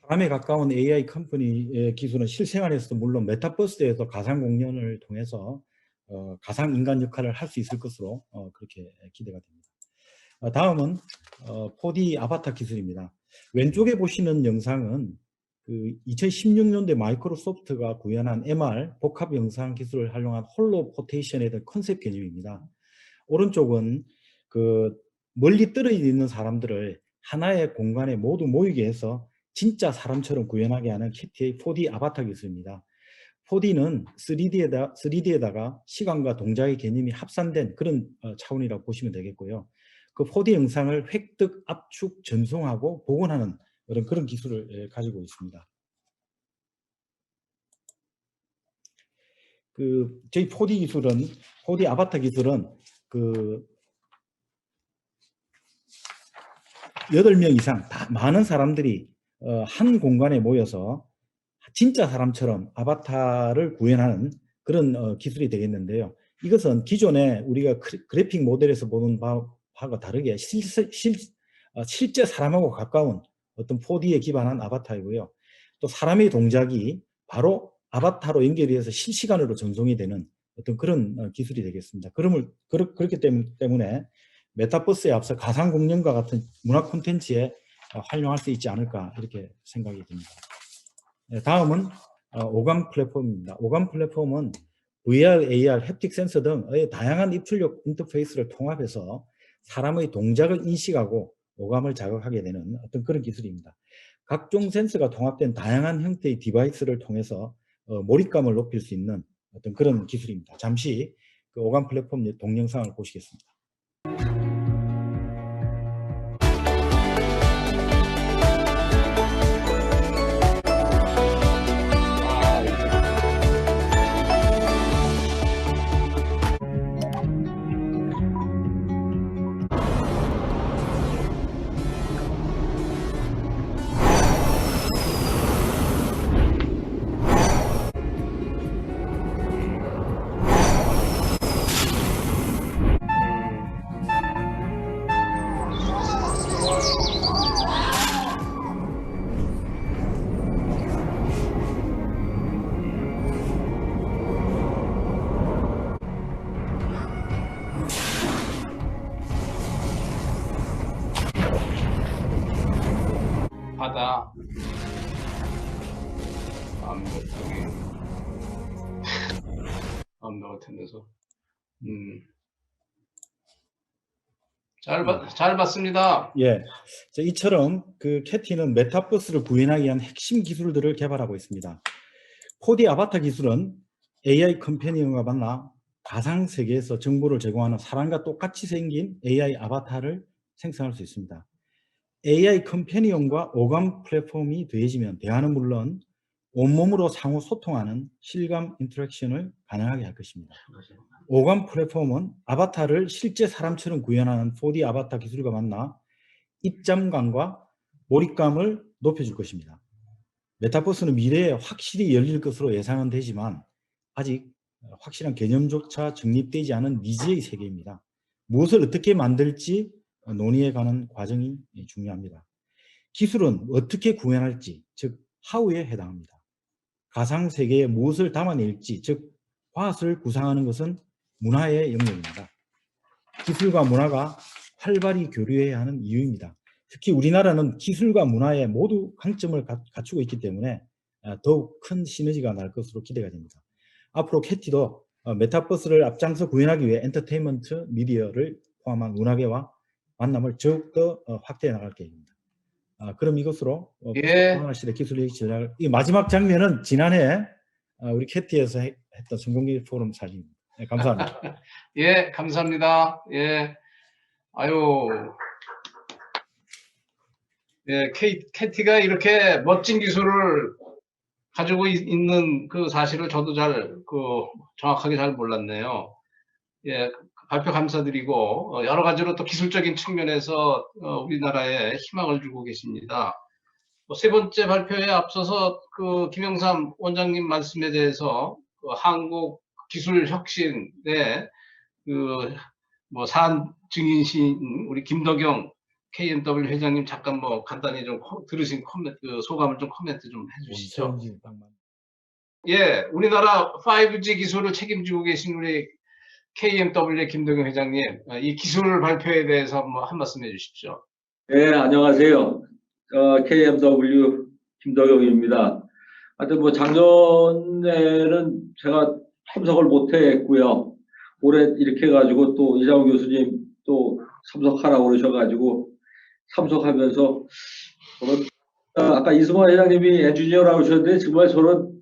Speaker 6: 사람에 가까운 AI 컴퍼니의 기술은 실생활에서도 물론 메타버스에서 가상 공연을 통해서 가상 인간 역할을 할 수 있을 것으로 그렇게 기대가 됩니다. 다음은 4D 아바타 기술입니다. 왼쪽에 보시는 영상은 2016년도에 마이크로소프트가 구현한 MR 복합 영상 기술을 활용한 홀로포테이션에 대한 컨셉 개념입니다. 오른쪽은 멀리 떨어져 있는 사람들을 하나의 공간에 모두 모이게 해서 진짜 사람처럼 구현하게 하는 캐티의 4D 아바타 기술입니다. 4D는 3D에다가 시간과 동작의 개념이 합산된 그런 차원이라고 보시면 되겠고요. 그 4D 영상을 획득, 압축, 전송하고 복원하는 그런 기술을 가지고 있습니다. 저희 4D 아바타 기술은 8명 이상 많은 사람들이 한 공간에 모여서 진짜 사람처럼 아바타를 구현하는 그런 기술이 되겠는데요. 이것은 기존에 우리가 그래픽 모델에서 보는 바와 다르게 실제 사람하고 가까운 어떤 4D에 기반한 아바타이고요. 또 사람의 동작이 바로 아바타로 연결해서 실시간으로 전송이 되는 어떤 그런 기술이 되겠습니다. 그렇기 때문에 메타버스에 앞서 가상 공연과 같은 문화 콘텐츠에 활용할 수 있지 않을까 이렇게 생각이 듭니다. 다음은 오감 플랫폼입니다. 오감 플랫폼은 VR, AR, 햅틱 센서 등의 다양한 입출력 인터페이스를 통합해서 사람의 동작을 인식하고 오감을 자극하게 되는 어떤 그런 기술입니다. 각종 센서가 통합된 다양한 형태의 디바이스를 통해서 몰입감을 높일 수 있는 어떤 그런 기술입니다. 잠시 오감 플랫폼 동영상을 보시겠습니다.
Speaker 2: 바다 완벽 텐데서 잘 봤습니다.
Speaker 6: 예, 이처럼 그 캐티는 메타버스를 구현하기 위한 핵심 기술들을 개발하고 있습니다. 4D 아바타 기술은 AI 컴패니언과 만나 가상 세계에서 정보를 제공하는 사람과 똑같이 생긴 AI 아바타를 생성할 수 있습니다. AI 컴패니언과 오감 플랫폼이 더해지면 대화는 물론 온몸으로 상호 소통하는 실감 인터랙션을 가능하게 할 것입니다. 오감 플랫폼은 아바타를 실제 사람처럼 구현하는 4D 아바타 기술과 만나 입장감과 몰입감을 높여줄 것입니다. 메타버스는 미래에 확실히 열릴 것으로 예상은 되지만 아직 확실한 개념조차 정립되지 않은 미지의 세계입니다. 무엇을 어떻게 만들지 논의해가는 과정이 중요합니다. 기술은 어떻게 구현할지, 즉 하우에 해당합니다. 가상세계에 무엇을 담아낼지, 즉 화학을 구상하는 것은 문화의 영역입니다. 기술과 문화가 활발히 교류해야 하는 이유입니다. 특히 우리나라는 기술과 문화에 모두 강점을 갖추고 있기 때문에 더욱 큰 시너지가 날 것으로 기대가 됩니다. 앞으로 캐티도 메타버스를 앞장서 구현하기 위해 엔터테인먼트 미디어를 포함한 문화계와 만남을 더욱더 확대해 나갈 계획입니다. 그럼 이것으로 코로나 시대 기술 얘기 전략을, 이 마지막 장면은 지난해 우리 캐티에서 했던 성공기술 포럼 사진입니다. 네, 감사합니다.
Speaker 2: 예, 감사합니다. 예, 아유, 예, 캐티가 이렇게 멋진 기술을 가지고 있는 그 사실을 저도 정확하게 잘 몰랐네요. 예, 발표 감사드리고, 여러 가지로 또 기술적인 측면에서 우리나라에 희망을 주고 계십니다. 세 번째 발표에 앞서서 그 김영삼 원장님 말씀에 대해서 그 한국 기술 혁신의 사안 증인신 우리 김덕영 KMW 회장님 잠깐 간단히 좀 들으신 소감을 좀 코멘트 좀 해주시죠. 예, 우리나라 5G 기술을 책임지고 계신 우리 KMW 김덕영 회장님, 이 기술 발표에 대해서 한 말씀 해주십시오.
Speaker 8: 네, 안녕하세요. KMW 김덕영입니다. 하여튼 작년에는 제가 참석을 못했고요. 올해 이렇게 해가지고 또 이장우 교수님 또 참석하라고 그러셔가지고 참석하면서 저는 아까 이승환 회장님이 엔지니어라고 하셨는데 정말 저는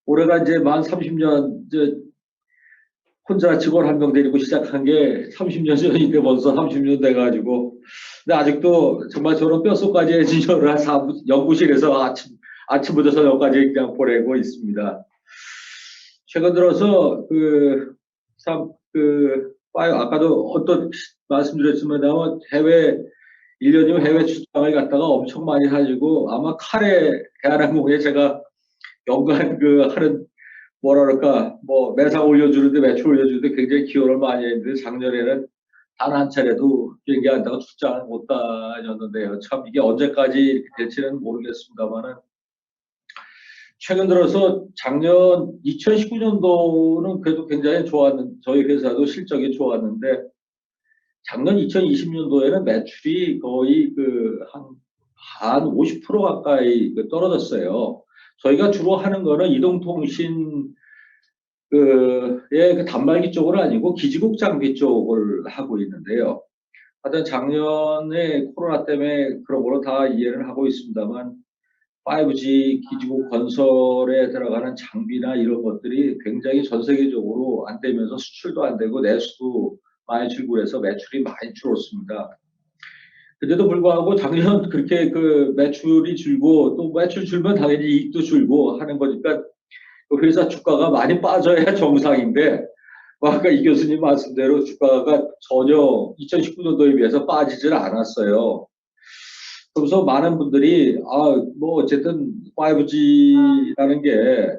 Speaker 8: 올해가 이제 만 30년 혼자 직원 한 명 데리고 시작한 게 30년 전인데 벌써 30년 돼가지고 근데 아직도 정말 저는 뼛속까지 엔지니어를 한 연구실에서 아침부터 저녁까지 그냥 보내고 있습니다. 최근 들어서 아까도 어떤 말씀드렸지만 1년이면 해외 출장을 갔다가 엄청 많이 가지고 아마 칼에 대한항공에 제가 연간 하는 매상 올려주는데 매출 올려주는데 굉장히 기여를 많이 했는데 작년에는 단 한 차례도 비행기 안 타고 출장을 못 다녔는데요. 참 이게 언제까지 이렇게 될지는 모르겠습니다만은 최근 들어서 작년 2019년도는 그래도 굉장히 저희 회사도 실적이 좋았는데 작년 2020년도에는 매출이 거의 한 50% 가까이 떨어졌어요. 저희가 주로 하는 거는 이동통신 단말기 쪽은 아니고 기지국 장비 쪽을 하고 있는데요. 하여튼 작년에 코로나 때문에 그런 거로 다 이해를 하고 있습니다만 5G 기지국 건설에 들어가는 장비나 이런 것들이 굉장히 전 세계적으로 안 되면서 수출도 안 되고 내수도 많이 줄고 해서 매출이 많이 줄었습니다. 그런데도 불구하고 작년 그렇게 매출이 줄고 또 매출 줄면 당연히 이익도 줄고 하는 거니까 회사 주가가 많이 빠져야 정상인데 아까 이 교수님 말씀대로 주가가 전혀 2019년도에 비해서 빠지질 않았어요. 그래서 많은 분들이 어쨌든 5G라는 게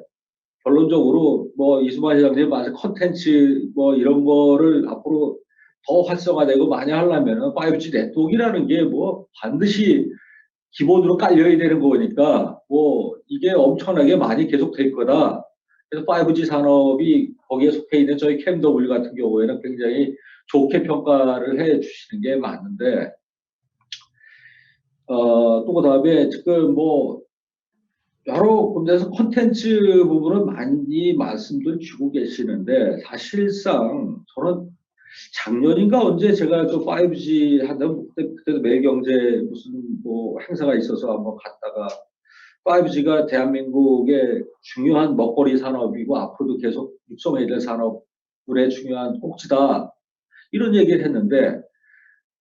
Speaker 8: 결론적으로 이수만 회장님 말씀 컨텐츠 이런 거를 앞으로 더 활성화되고 많이 하려면 5G 네트워크라는 게 반드시 기본으로 깔려야 되는 거니까 이게 엄청나게 많이 계속 될 거다. 그래서 5G 산업이 거기에 속해 있는 저희 KMW 같은 경우에는 굉장히 좋게 평가를 해 주시는 게 맞는데 또 그다음에 지금 뭐 여러 군데에서 콘텐츠 부분은 많이 말씀들 주고 계시는데 사실상 저는 작년인가 언제 제가 그 5G 하던 그때도 매경제 무슨 뭐 행사가 있어서 한번 갔다가 5G가 대한민국의 중요한 먹거리 산업이고 앞으로도 계속 육성해야 될 산업의 중요한 꼭지다 이런 얘기를 했는데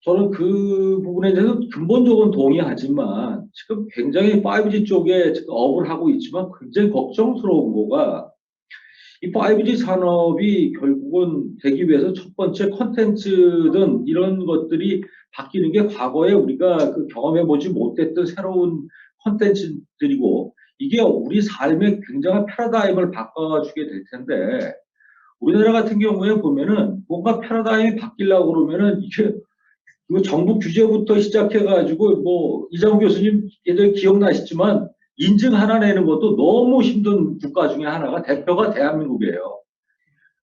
Speaker 8: 저는 그 부분에 대해서 근본적으로 동의하지만 지금 굉장히 5G 쪽에 지금 업을 하고 있지만 굉장히 걱정스러운 거가 이 5G 산업이 결국은 되기 위해서 첫 번째 콘텐츠든 이런 것들이 바뀌는 게 과거에 우리가 그 경험해보지 못했던 새로운 콘텐츠들이고 이게 우리 삶의 굉장한 패러다임을 바꿔주게 될 텐데 우리나라 같은 경우에 보면은 뭔가 패러다임이 바뀌려고 그러면은 이게 이거 정부 규제부터 시작해가지고 뭐 이장우 교수님 예전에 기억나시지만 인증 하나 내는 것도 너무 힘든 국가 중에 하나가 대표가 대한민국이에요.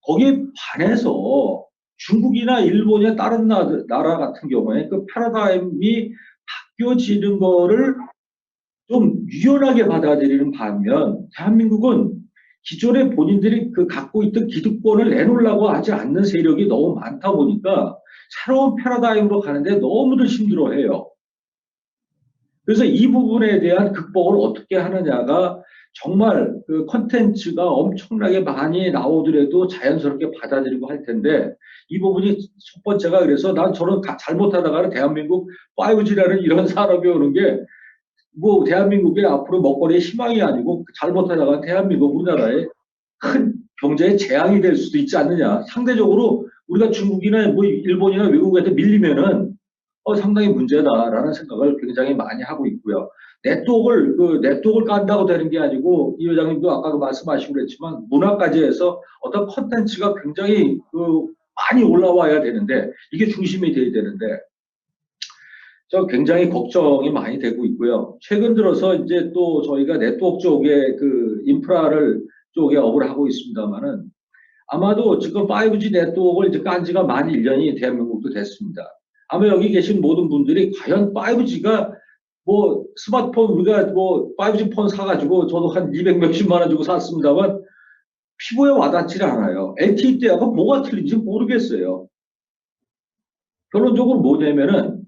Speaker 8: 거기에 반해서 중국이나 일본이나 다른 나라 같은 경우에 그 패러다임이 바뀌어지는 거를 좀 유연하게 받아들이는 반면 대한민국은 기존에 본인들이 그 갖고 있던 기득권을 내놓으려고 하지 않는 세력이 너무 많다 보니까 새로운 패러다임으로 가는데 너무들 힘들어해요. 그래서 이 부분에 대한 극복을 어떻게 하느냐가 정말 그 콘텐츠가 엄청나게 많이 나오더라도 자연스럽게 받아들이고 할 텐데 이 부분이 첫 번째가 그래서 난 저는 잘못하다가는 대한민국 5G라는 이런 산업이 오는 게 뭐 대한민국의 앞으로 먹거리의 희망이 아니고 잘못하다가 대한민국 우리나라의 큰 경제의 재앙이 될 수도 있지 않느냐. 상대적으로 우리가 중국이나 뭐 일본이나 외국한테 밀리면은 상당히 문제다라는 생각을 굉장히 많이 하고 있고요. 네트워크를 깐다고 되는 게 아니고 이 회장님도 아까 말씀하시고 그랬지만 문화까지 해서 어떤 콘텐츠가 굉장히 많이 올라와야 되는데 이게 중심이 돼야 되는데 저 굉장히 걱정이 많이 되고 있고요. 최근 들어서 이제 또 저희가 네트워크 쪽에 그 인프라를 쪽에 업을 하고 있습니다만은 아마도 지금 5G 네트워크를 이제 깐 지가 만 1년이 대한민국도 됐습니다. 아마 여기 계신 모든 분들이 과연 5G가 뭐 스마트폰 우리가 뭐 5G 폰 사가지고 저도 한 200 몇십만 원 주고 샀습니다만 피부에 와닿지 않아요. LTE 때하고 뭐가 틀린지 모르겠어요. 결론적으로 뭐냐면은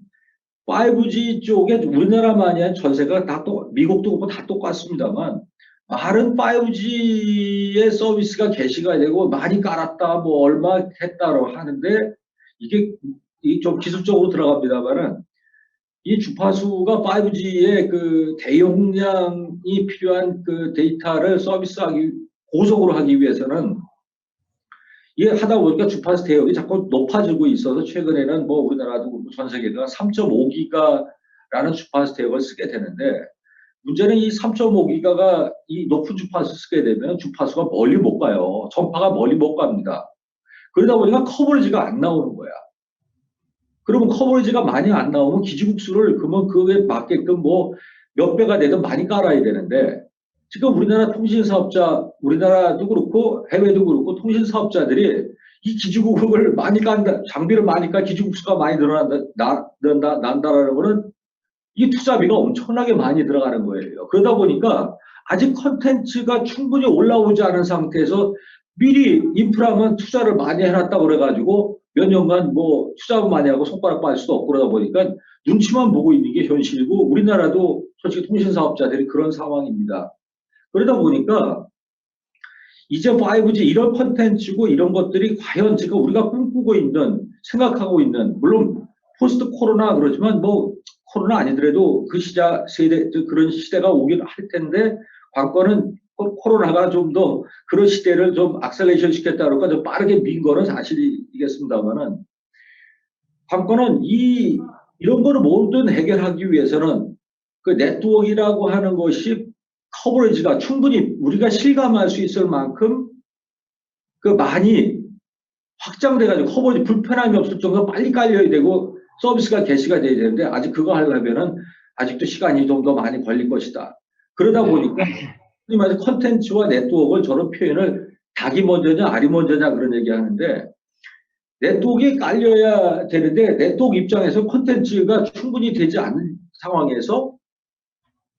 Speaker 8: 5G 쪽에 우리나라만이 아니라 전세가 다 미국도 그렇고 다 똑같습니다만 많은 5G의 서비스가 개시가 되고 많이 깔았다 뭐 얼마 했다고 하는데 이게 좀 기술적으로 들어갑니다만은 이 주파수가 5G의 그 대용량이 필요한 그 데이터를 고속으로 하기 위해서는 이게 하다 보니까 주파수 대역이 자꾸 높아지고 있어서 최근에는 뭐 우리나라도 전 세계가 3.5기가라는 주파수 대역을 쓰게 되는데 문제는 이 3.5기가가 이 높은 주파수 쓰게 되면 주파수가 멀리 못 가요. 전파가 멀리 못 갑니다. 그러다 보니까 커버리지가 안 나오는 거야. 그러면 커버리지가 많이 안 나오면 기지국수를 그러면 그에 맞게끔 뭐 몇 배가 되든 많이 깔아야 되는데 지금 우리나라 통신사업자, 우리나라도 그렇고 해외도 그렇고 통신사업자들이 이 기지국을 많이 깐다, 장비를 많이 까 기지국수가 많이 난다라는 거는 이 투자비가 엄청나게 많이 들어가는 거예요. 그러다 보니까 아직 컨텐츠가 충분히 올라오지 않은 상태에서 미리 인프라만 투자를 많이 해놨다고 그래가지고 몇 년간 뭐 투자만 많이 하고 손가락 빨 수도 없고 그러다 보니까 눈치만 보고 있는 게 현실이고 우리나라도 솔직히 통신사업자들이 그런 상황입니다. 그러다 보니까 이제 5G 이런 콘텐츠고 이런 것들이 과연 지금 우리가 꿈꾸고 있는 생각하고 있는 물론 포스트 코로나 그러지만 뭐 코로나 아니더라도 그 세대 그런 시대가 오긴 할 텐데 관건은 코로나가 좀 더 그런 시대를 좀 악셀레이션 시켰다 그럴까 좀 빠르게 민 거는 사실이겠습니다만은 관건은 이런 거를 모든 해결하기 위해서는 그 네트워크라고 하는 것이 커버리지가 충분히 우리가 실감할 수 있을 만큼 그 많이 확장돼가지고 커버리지 불편함이 없을 정도로 빨리 깔려야 되고 서비스가 개시가 돼야 되는데 아직 그거 하려면은 아직도 시간이 좀 더 많이 걸릴 것이다. 그러다 보니까 흔히 말해서 컨텐츠와 네트워크를 저런 표현을 닭이 먼저냐 알이 먼저냐 그런 얘기하는데 네트워크가 깔려야 되는데 네트워크 입장에서 컨텐츠가 충분히 되지 상황에서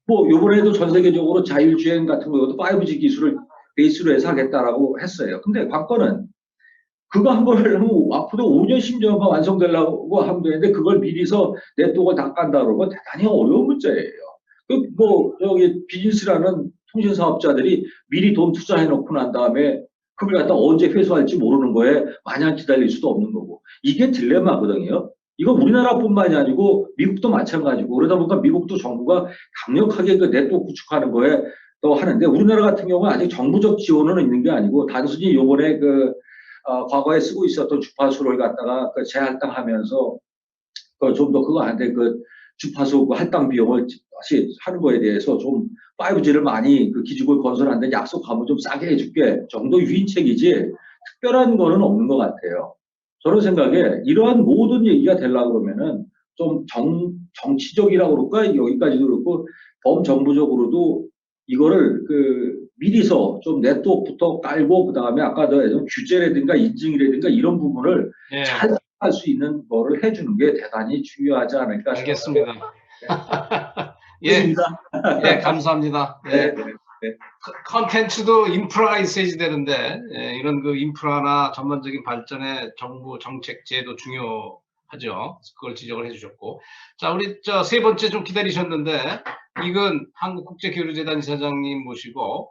Speaker 8: 뭐 요번에도 전 세계적으로 자율주행 같은 것도 5G 기술을 베이스로 해서 하겠다라고 했어요. 근데 관건은 그거 한 번 하면 앞으로 5년, 10년만 완성되려고 하면 되는데 그걸 미리서 네트워크를 다 깐다 그러면 대단히 어려운 문제예요. 저기 비즈니스라는 통신 사업자들이 미리 돈 투자해 놓고 난 다음에 그걸 갖다 언제 회수할지 모르는 거에 마냥 기다릴 수도 없는 거고. 이게 딜레마거든요. 이거 우리나라뿐만이 아니고 미국도 마찬가지고 그러다 보니까 미국도 정부가 강력하게 그 네트워크 구축하는 거에 또 하는데 우리나라 같은 경우는 아직 정부적 지원은 있는 게 아니고 단순히 요번에 과거에 쓰고 있었던 주파수를 갖다가 재할당하면서 좀 더 그거 안 돼 주파수 할당 비용을 다시 하는 거에 대해서 좀 5G를 많이 기지국을 건설하는데 약속하면 좀 싸게 해줄게 정도 유인책이지 특별한 거는 없는 것 같아요. 저런 생각에 이러한 모든 얘기가 되려고 그러면은 좀 정치적이라고 그럴까 여기까지도 그렇고 범정부적으로도 이거를 미리서 좀 네트워크부터 깔고 그다음에 아까 규제라든가 인증이라든가 이런 부분을
Speaker 2: 예,
Speaker 8: 잘 할 수 있는 거를 해주는 게 대단히 중요하지 않을까
Speaker 2: 알겠습니다.
Speaker 8: 예.
Speaker 2: 예, 예, 감사합니다. 예.
Speaker 8: 네, 네, 네.
Speaker 2: 컨텐츠도 인프라가 있어야지 되는데 이런 인프라나 전반적인 발전에 정부 정책 제도 중요하죠. 그걸 지적을 해주셨고, 자 우리 세 번째 좀 기다리셨는데 이건 한국국제교류재단 이사장님 모시고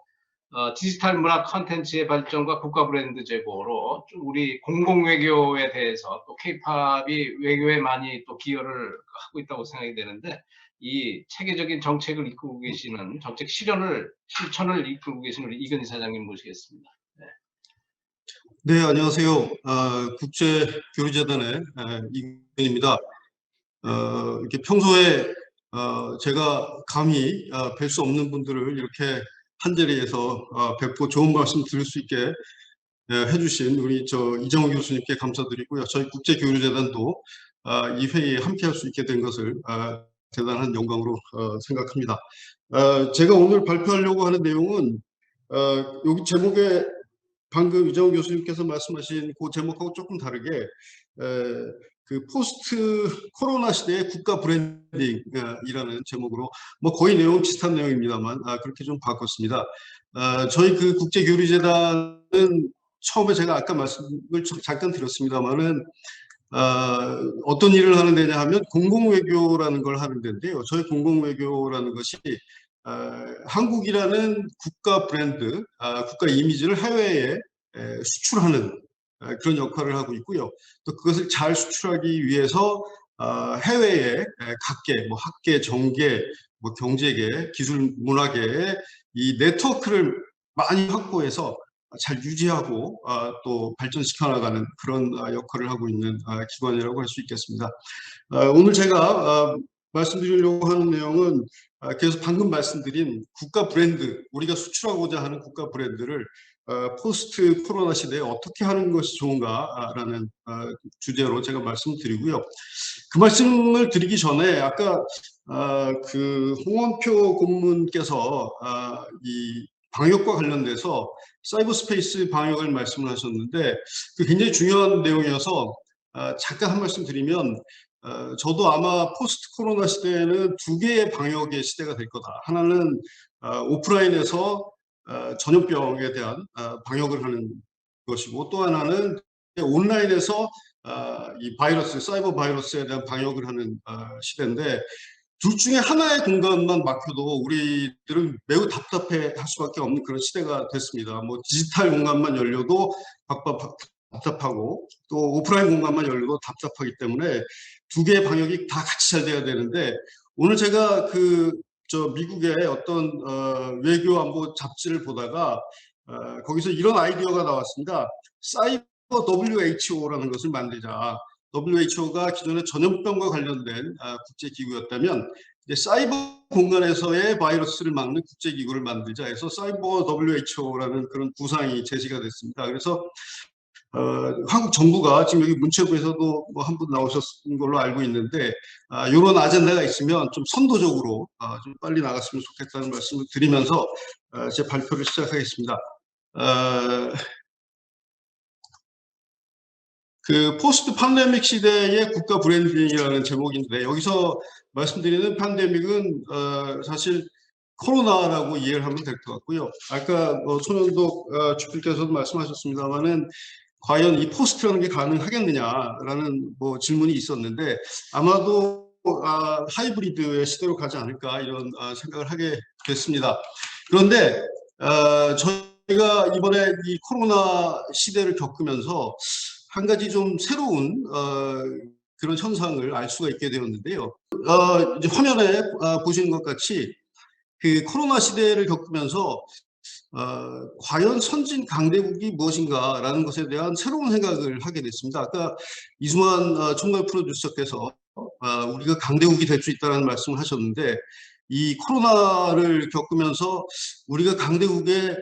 Speaker 2: 디지털 문화 컨텐츠의 발전과 국가 브랜드 제고로 좀 우리 공공외교에 대해서 또 K-팝이 외교에 많이 또 기여를 하고 있다고 생각이 되는데 이 체계적인 정책을 이끌고 계시는 정책 실천을 이끌고 계시는 우리 이근 이사장님 모시겠습니다.
Speaker 9: 네, 안녕하세요. 국제교류재단의 이근입니다. 이렇게 평소에 제가 감히 뵐 수 없는 분들을 이렇게 한자리에서 뵙고 좋은 말씀 들을 수 있게 해주신 우리 이정호 교수님께 감사드리고요. 저희 국제교류재단도 이 회의에 함께할 수 있게 된 것을 대단한 영광으로 생각합니다. 제가 오늘 발표하려고 하는 내용은 여기 제목에 방금 이정호 교수님께서 말씀하신 그 제목하고 조금 다르게 포스트 코로나 시대의 국가 브랜딩이라는 제목으로 뭐 거의 내용 비슷한 내용입니다만 그렇게 좀 바꿨습니다. 저희 국제교류재단은 처음에 제가 아까 말씀을 잠깐 드렸습니다만은 어떤 일을 하는 데냐 하면 공공외교라는 걸 하는 데인데요. 저희 공공외교라는 것이 한국이라는 국가 브랜드, 국가 이미지를 해외에 수출하는 그런 역할을 하고 있고요. 또 그것을 잘 수출하기 위해서 해외에 각계, 뭐 학계, 정계, 뭐 경제계, 기술 문화계의 이 네트워크를 많이 확보해서 잘 유지하고 또 발전시켜 나가는 그런 역할을 하고 있는 기관이라고 할 수 있겠습니다. 오늘 제가 말씀드리려고 하는 내용은 그래서 방금 말씀드린 국가 브랜드, 우리가 수출하고자 하는 국가 브랜드를 포스트 코로나 시대에 어떻게 하는 것이 좋은가라는 주제로 제가 말씀드리고요. 그 말씀을 드리기 전에 아까 홍원표 고문께서 이 방역과 관련돼서 사이버 스페이스 방역을 말씀을 하셨는데 굉장히 중요한 내용이어서 잠깐 한 말씀 드리면 저도 아마 포스트 코로나 시대에는 두 개의 방역의 시대가 될 거다. 하나는 오프라인에서 전염병에 대한 방역을 하는 것이고 또 하나는 온라인에서 이 바이러스, 사이버 바이러스에 대한 방역을 하는 시대인데 둘 중에 하나의 공간만 막혀도 우리들은 매우 답답해 할 수밖에 없는 그런 시대가 됐습니다. 뭐 디지털 공간만 열려도 답답하고 또 오프라인 공간만 열려도 답답하기 때문에 두 개의 방역이 다 같이 잘 돼야 되는데 오늘 제가 미국의 어떤 외교 안보 잡지를 보다가 거기서 이런 아이디어가 나왔습니다. 사이버 WHO라는 것을 만들자. WHO가 기존에 전염병과 관련된 국제기구였다면 이제 사이버 공간에서의 바이러스를 막는 국제기구를 만들자 해서 사이버 WHO라는 그런 구상이 제시가 됐습니다. 그래서 한국 정부가 지금 여기 문체부에서도 뭐 한 분 나오셨는 걸로 알고 있는데 이런 아젠다가 있으면 좀 선도적으로 좀 빨리 나갔으면 좋겠다는 말씀을 드리면서 제 발표를 시작하겠습니다. 그 포스트 팬데믹 시대의 국가 브랜딩이라는 제목인데 여기서 말씀드리는 팬데믹은 사실 코로나라고 이해를 하면 될 것 같고요. 아까 손현독 주필께서도 말씀하셨습니다만은 과연 이 포스트라는 게 가능하겠느냐라는 질문이 있었는데 아마도 하이브리드의 시대로 가지 않을까 이런 생각을 하게 됐습니다. 그런데 저희가 이번에 이 코로나 시대를 겪으면서 한 가지 좀 새로운 그런 현상을 알 수가 있게 되었는데요. 이제 화면에 보시는 것 같이 그 코로나 시대를 겪으면서 과연 선진 강대국이 무엇인가라는 것에 대한 새로운 생각을 하게 됐습니다. 아까 이수만 총괄 프로듀서께서 우리가 강대국이 될 수 있다는 말씀을 하셨는데 이 코로나를 겪으면서 우리가 강대국에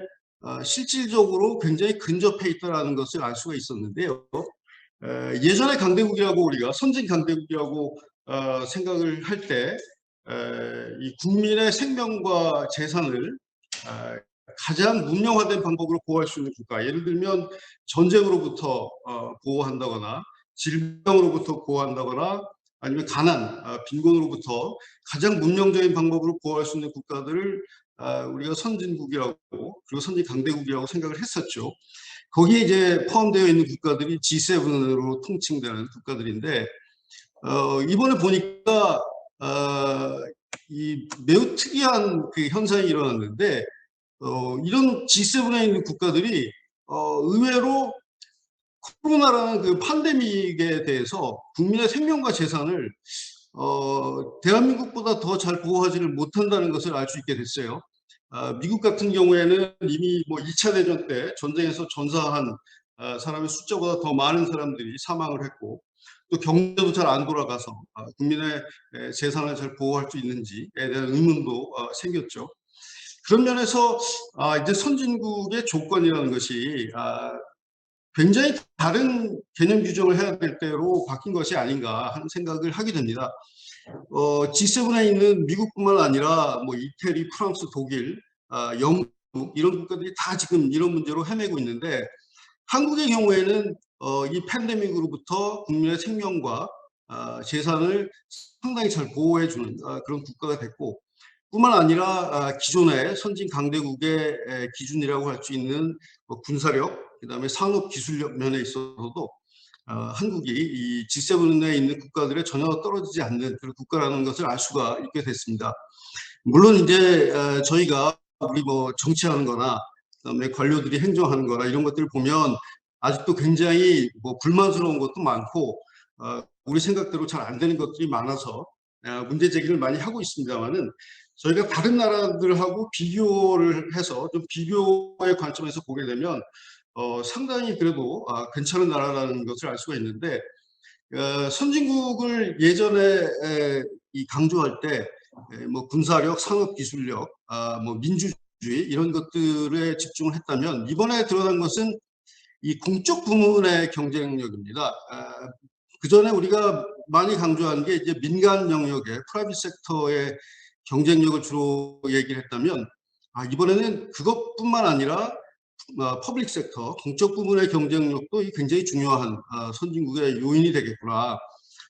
Speaker 9: 실질적으로 굉장히 근접해 있다는 것을 알 수가 있었는데요. 예전에 강대국이라고 우리가 선진 강대국이라고 생각을 할 때 이 국민의 생명과 재산을 가장 문명화된 방법으로 보호할 수 있는 국가, 예를 들면 전쟁으로부터 보호한다거나 질병으로부터 보호한다거나 아니면 가난, 빈곤으로부터 가장 문명적인 방법으로 보호할 수 있는 국가들을 우리가 선진국이라고 그리고 선진 강대국이라고 생각을 했었죠. 거기에 이제 포함되어 있는 국가들이 G7으로 통칭되는 국가들인데 이번에 보니까 이 매우 특이한 그 현상이 일어났는데 이런 G7에 있는 국가들이 의외로 코로나라는 그 팬데믹에 대해서 국민의 생명과 재산을 대한민국보다 더 잘 보호하지를 못한다는 것을 알 수 있게 됐어요. 미국 같은 경우에는 이미 2차 대전 때 전쟁에서 전사한 사람의 숫자보다 더 많은 사람들이 사망을 했고 또 경제도 잘 안 돌아가서 국민의 재산을 잘 보호할 수 있는지에 대한 의문도 생겼죠. 그런 면에서 이제 선진국의 조건이라는 것이 굉장히 다른 개념 규정을 해야 될 때로 바뀐 것이 아닌가 하는 생각을 하게 됩니다. G7에 있는 미국뿐만 아니라 이태리, 프랑스, 독일, 영국 이런 국가들이 다 지금 이런 문제로 헤매고 있는데 한국의 경우에는 이 팬데믹으로부터 국민의 생명과 재산을 상당히 잘 보호해주는 그런 국가가 됐고 뿐만 아니라 기존의 선진 강대국의 기준이라고 할 수 있는 군사력, 그다음에 산업 기술력 면에 있어서도 한국이 이 G7에 있는 국가들에 전혀 떨어지지 않는 그런 국가라는 것을 알 수가 있게 됐습니다. 물론 이제 저희가 우리 정치하는 거나 그다음에 관료들이 행정하는 거나 이런 것들을 보면 아직도 굉장히 불만스러운 것도 많고 우리 생각대로 잘 안 되는 것들이 많아서 문제 제기를 많이 하고 있습니다만은 저희가 다른 나라들하고 비교를 해서 좀 비교의 관점에서 보게 되면 상당히 그래도 괜찮은 나라라는 것을 알 수가 있는데 선진국을 예전에 강조할 때 군사력, 산업기술력, 민주주의 이런 것들에 집중을 했다면 이번에 드러난 것은 이 공적 부문의 경쟁력입니다. 그 전에 우리가 많이 강조한 게 이제 민간 영역의 프라이빗 섹터의 경쟁력을 주로 얘기를 했다면 이번에는 그것뿐만 아니라 퍼블릭 섹터, 공적 부문의 경쟁력도 굉장히 중요한 선진국의 요인이 되겠구나.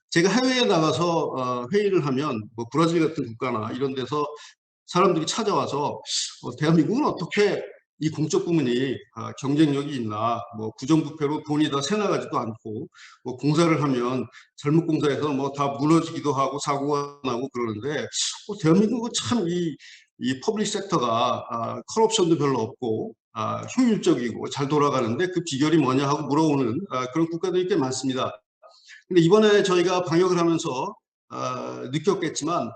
Speaker 9: 제가 해외에 나가서 회의를 하면 브라질 같은 국가나 이런 데서 사람들이 찾아와서 대한민국은 어떻게 이 공적 부문이 경쟁력이 있나, 부정부패로 돈이 다 새나가지도 않고 공사를 하면 잘못 공사해서 다 무너지기도 하고 사고가 나고 그러는데 대한민국은 참 이 퍼블릭 섹터가 커럽션도 별로 없고 효율적이고 잘 돌아가는데 그 비결이 뭐냐 하고 물어오는 그런 국가들이 꽤 많습니다. 근데 이번에 저희가 방역을 하면서 느꼈겠지만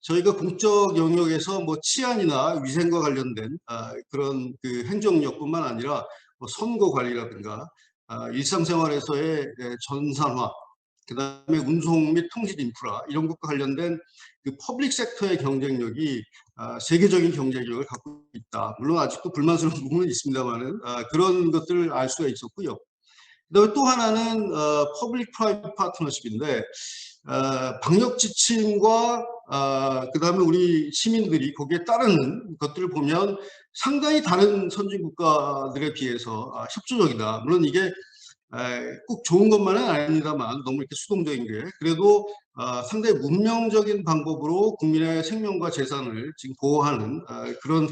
Speaker 9: 저희가 공적 영역에서 치안이나 위생과 관련된 그런 그 행정력뿐만 아니라 선거 관리라든가 일상생활에서의 전산화, 그다음에 운송 및 통신 인프라 이런 것과 관련된 그 퍼블릭 섹터의 경쟁력이 세계적인 경쟁력을 갖고 있다. 물론 아직도 불만스러운 부분은 있습니다만은 그런 것들을 알 수가 있었고요. 그다음에 또 하나는 퍼블릭 프라이빗 파트너십인데 방역 지침과 그다음에 우리 시민들이 거기에 따르는 것들을 보면 상당히 다른 선진 국가들에 비해서 협조적이다. 물론 이게 꼭 좋은 것만은 아닙니다만 너무 이렇게 수동적인 게 그래도 상당히 문명적인 방법으로 국민의 생명과 재산을 지금 보호하는 그런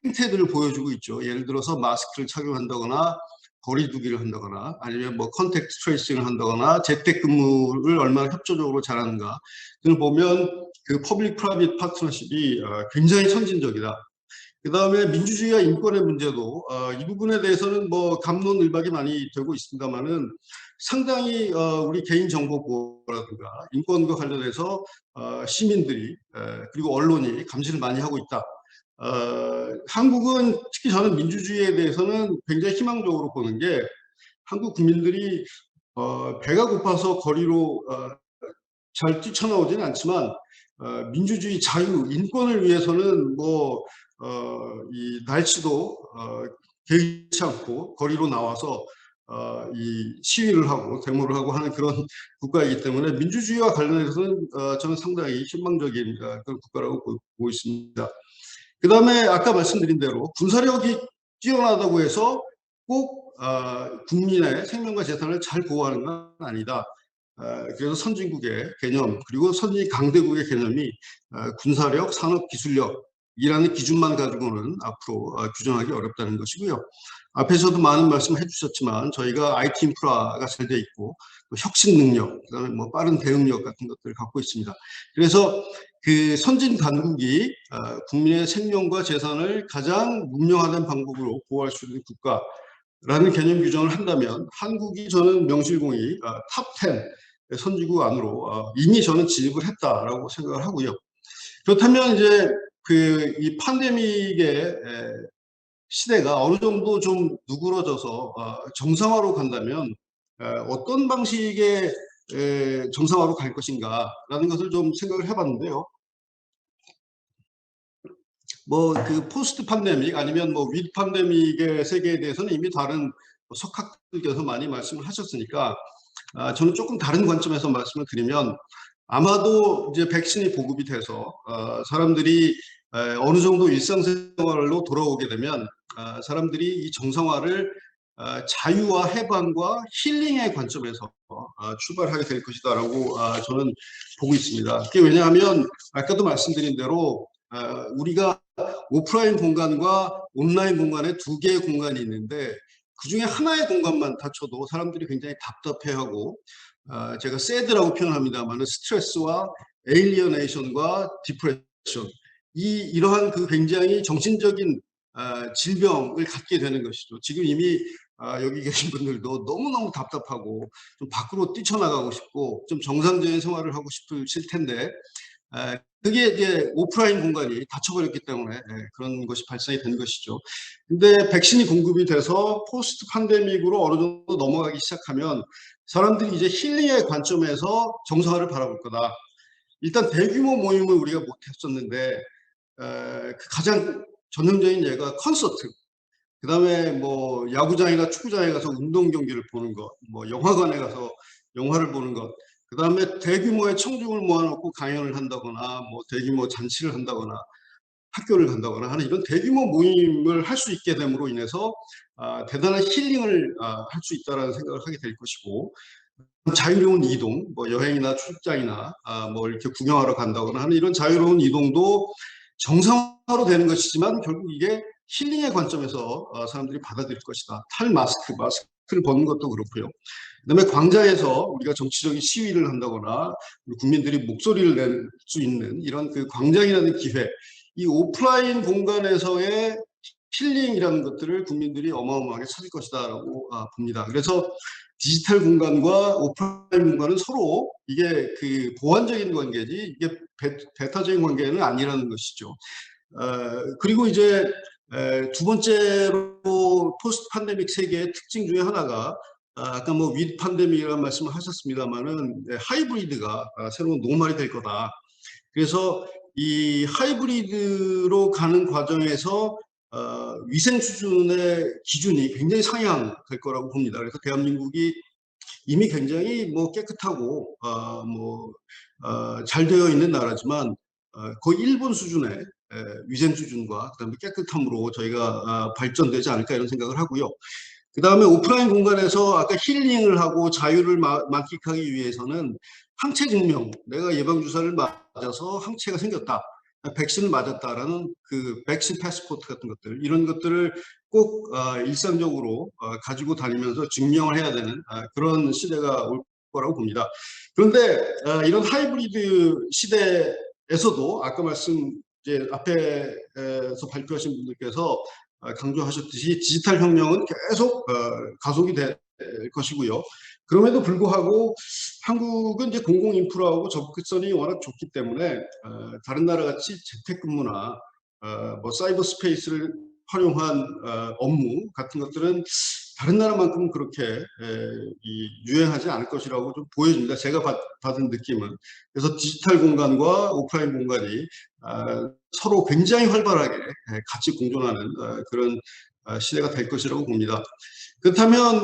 Speaker 9: 행태들을 보여주고 있죠. 예를 들어서 마스크를 착용한다거나 거리두기를 한다거나 아니면 뭐 컨택트 트레이싱을 한다거나 재택근무를 얼마나 협조적으로 잘하는가 등을 보면 그 퍼블릭 프라이빗 파트너십이 굉장히 선진적이다. 그 다음에 민주주의와 인권의 문제도 이 부분에 대해서는 뭐 갑론을박이 많이 되고 있습니다만은 상당히 우리 개인정보보호라든가 인권과 관련해서 시민들이 그리고 언론이 감시를 많이 하고 있다. 한국은 특히 저는 민주주의에 대해서는 굉장히 희망적으로 보는 게 한국 국민들이 배가 고파서 거리로 잘 뛰쳐나오지는 않지만 민주주의, 자유, 인권을 위해서는 뭐 이 날씨도 개의치 않고 거리로 나와서 이 시위를 하고 데모를 하고 하는 그런 국가이기 때문에 민주주의와 관련해서는 저는 상당히 희망적인 그런 국가라고 보고 있습니다. 그 다음에 아까 말씀드린 대로 군사력이 뛰어나다고 해서 꼭 국민의 생명과 재산을 잘 보호하는 건 아니다. 그래서 선진국의 개념 그리고 선진 강대국의 개념이 군사력, 산업, 기술력이라는 기준만 가지고는 앞으로 규정하기 어렵다는 것이고요. 앞에서도 많은 말씀을 해주셨지만 저희가 IT 인프라가 잘 돼 있고 혁신 능력, 그다음에 뭐 빠른 대응력 같은 것들을 갖고 있습니다. 그래서 그 선진 강국이 국민의 생명과 재산을 가장 문명화된 방법으로 보호할 수 있는 국가라는 개념 규정을 한다면 한국이 저는 명실공히 탑10 선진국 안으로 이미 저는 진입을 했다라고 생각을 하고요. 그렇다면 이제 그 이 팬데믹의 시대가 어느 정도 좀 누그러져서 정상화로 간다면 어떤 방식의 정상화로 갈 것인가라는 것을 좀 생각을 해봤는데요. 뭐 그 포스트 팬데믹 아니면 뭐 윗 팬데믹의 세계에 대해서는 이미 다른 석학들께서 많이 말씀을 하셨으니까 저는 조금 다른 관점에서 말씀을 드리면 아마도 이제 백신이 보급이 돼서 사람들이 어느 정도 일상생활로 돌아오게 되면 사람들이 이 정상화를 자유와 해방과 힐링의 관점에서 출발하게 될 것이다라고 저는 보고 있습니다. 그게 왜냐하면 아까도 말씀드린 대로 우리가 오프라인 공간과 온라인 공간에 두 개의 공간이 있는데 그 중에 하나의 공간만 닫혀도 사람들이 굉장히 답답해하고 제가 새드라고 표현합니다만 스트레스와 에일리어네이션과 디프레션 이러한 그 굉장히 정신적인 질병을 갖게 되는 것이죠. 지금 이미 여기 계신 분들도 너무너무 답답하고 좀 밖으로 뛰쳐나가고 싶고 좀 정상적인 생활을 하고 싶으실 텐데 그게 이제 오프라인 공간이 닫혀버렸기 때문에 그런 것이 발생이 된 것이죠. 근데 백신이 공급이 돼서 포스트 팬데믹으로 어느 정도 넘어가기 시작하면 사람들이 이제 힐링의 관점에서 정상화를 바라볼 거다. 일단 대규모 모임을 우리가 못했었는데 그 가장 전형적인 예가 콘서트, 그 다음에 뭐 야구장이나 축구장에 가서 운동 경기를 보는 것, 뭐 영화관에 가서 영화를 보는 것, 그 다음에 대규모의 청중을 모아놓고 강연을 한다거나 뭐 대규모 잔치를 한다거나 학교를 간다거나 하는 이런 대규모 모임을 할 수 있게 됨으로 인해서 대단한 힐링을 할 수 있다는 생각을 하게 될 것이고 자유로운 이동, 뭐 여행이나 출장이나 뭐 이렇게 구경하러 간다거나 하는 이런 자유로운 이동도 정상화로 되는 것이지만 결국 이게 힐링의 관점에서 사람들이 받아들일 것이다. 마스크를 벗는 것도 그렇고요. 그다음에 광장에서 우리가 정치적인 시위를 한다거나 국민들이 목소리를 낼 수 있는 이런 그 광장이라는 기회, 이 오프라인 공간에서의 힐링이라는 것들을 국민들이 어마어마하게 찾을 것이다라고 봅니다. 그래서 디지털 공간과 오프라인 공간은 서로 이게 그 보완적인 관계지 이게 배타적인 관계는 아니라는 것이죠. 그리고 이제 두 번째로 포스트 팬데믹 세계의 특징 중에 하나가 아까 뭐 윗 팬데믹이라는 말씀을 하셨습니다만은 하이브리드가 새로운 노멀이 될 거다. 그래서 이 하이브리드로 가는 과정에서 위생 수준의 기준이 굉장히 상향될 거라고 봅니다. 그래서 대한민국이 이미 굉장히 뭐 깨끗하고 잘 되어 있는 나라지만 거의 일본 수준의 위생 수준과 그다음에 깨끗함으로 저희가 발전되지 않을까 이런 생각을 하고요. 그 다음에 오프라인 공간에서 아까 힐링을 하고 자유를 만끽하기 위해서는 항체 증명, 내가 예방주사를 맞아서 항체가 생겼다, 백신을 맞았다라는 그 백신 패스포트 같은 것들, 이런 것들을 꼭 일상적으로 가지고 다니면서 증명을 해야 되는 그런 시대가 올 거라고 봅니다. 그런데 이런 하이브리드 시대에서도 아까 이제 앞에서 발표하신 분들께서 강조하셨듯이 디지털 혁명은 계속 가속이 될 것이고요. 그럼에도 불구하고 한국은 이제 공공 인프라하고 접근성이 워낙 좋기 때문에 다른 나라 같이 재택근무나 뭐 사이버 스페이스를 활용한 업무 같은 것들은 다른 나라만큼 그렇게 유행하지 않을 것이라고 좀 보여집니다. 제가 받은 느낌은. 그래서 디지털 공간과 오프라인 공간이 서로 굉장히 활발하게 같이 공존하는 그런 시대가 될 것이라고 봅니다. 그렇다면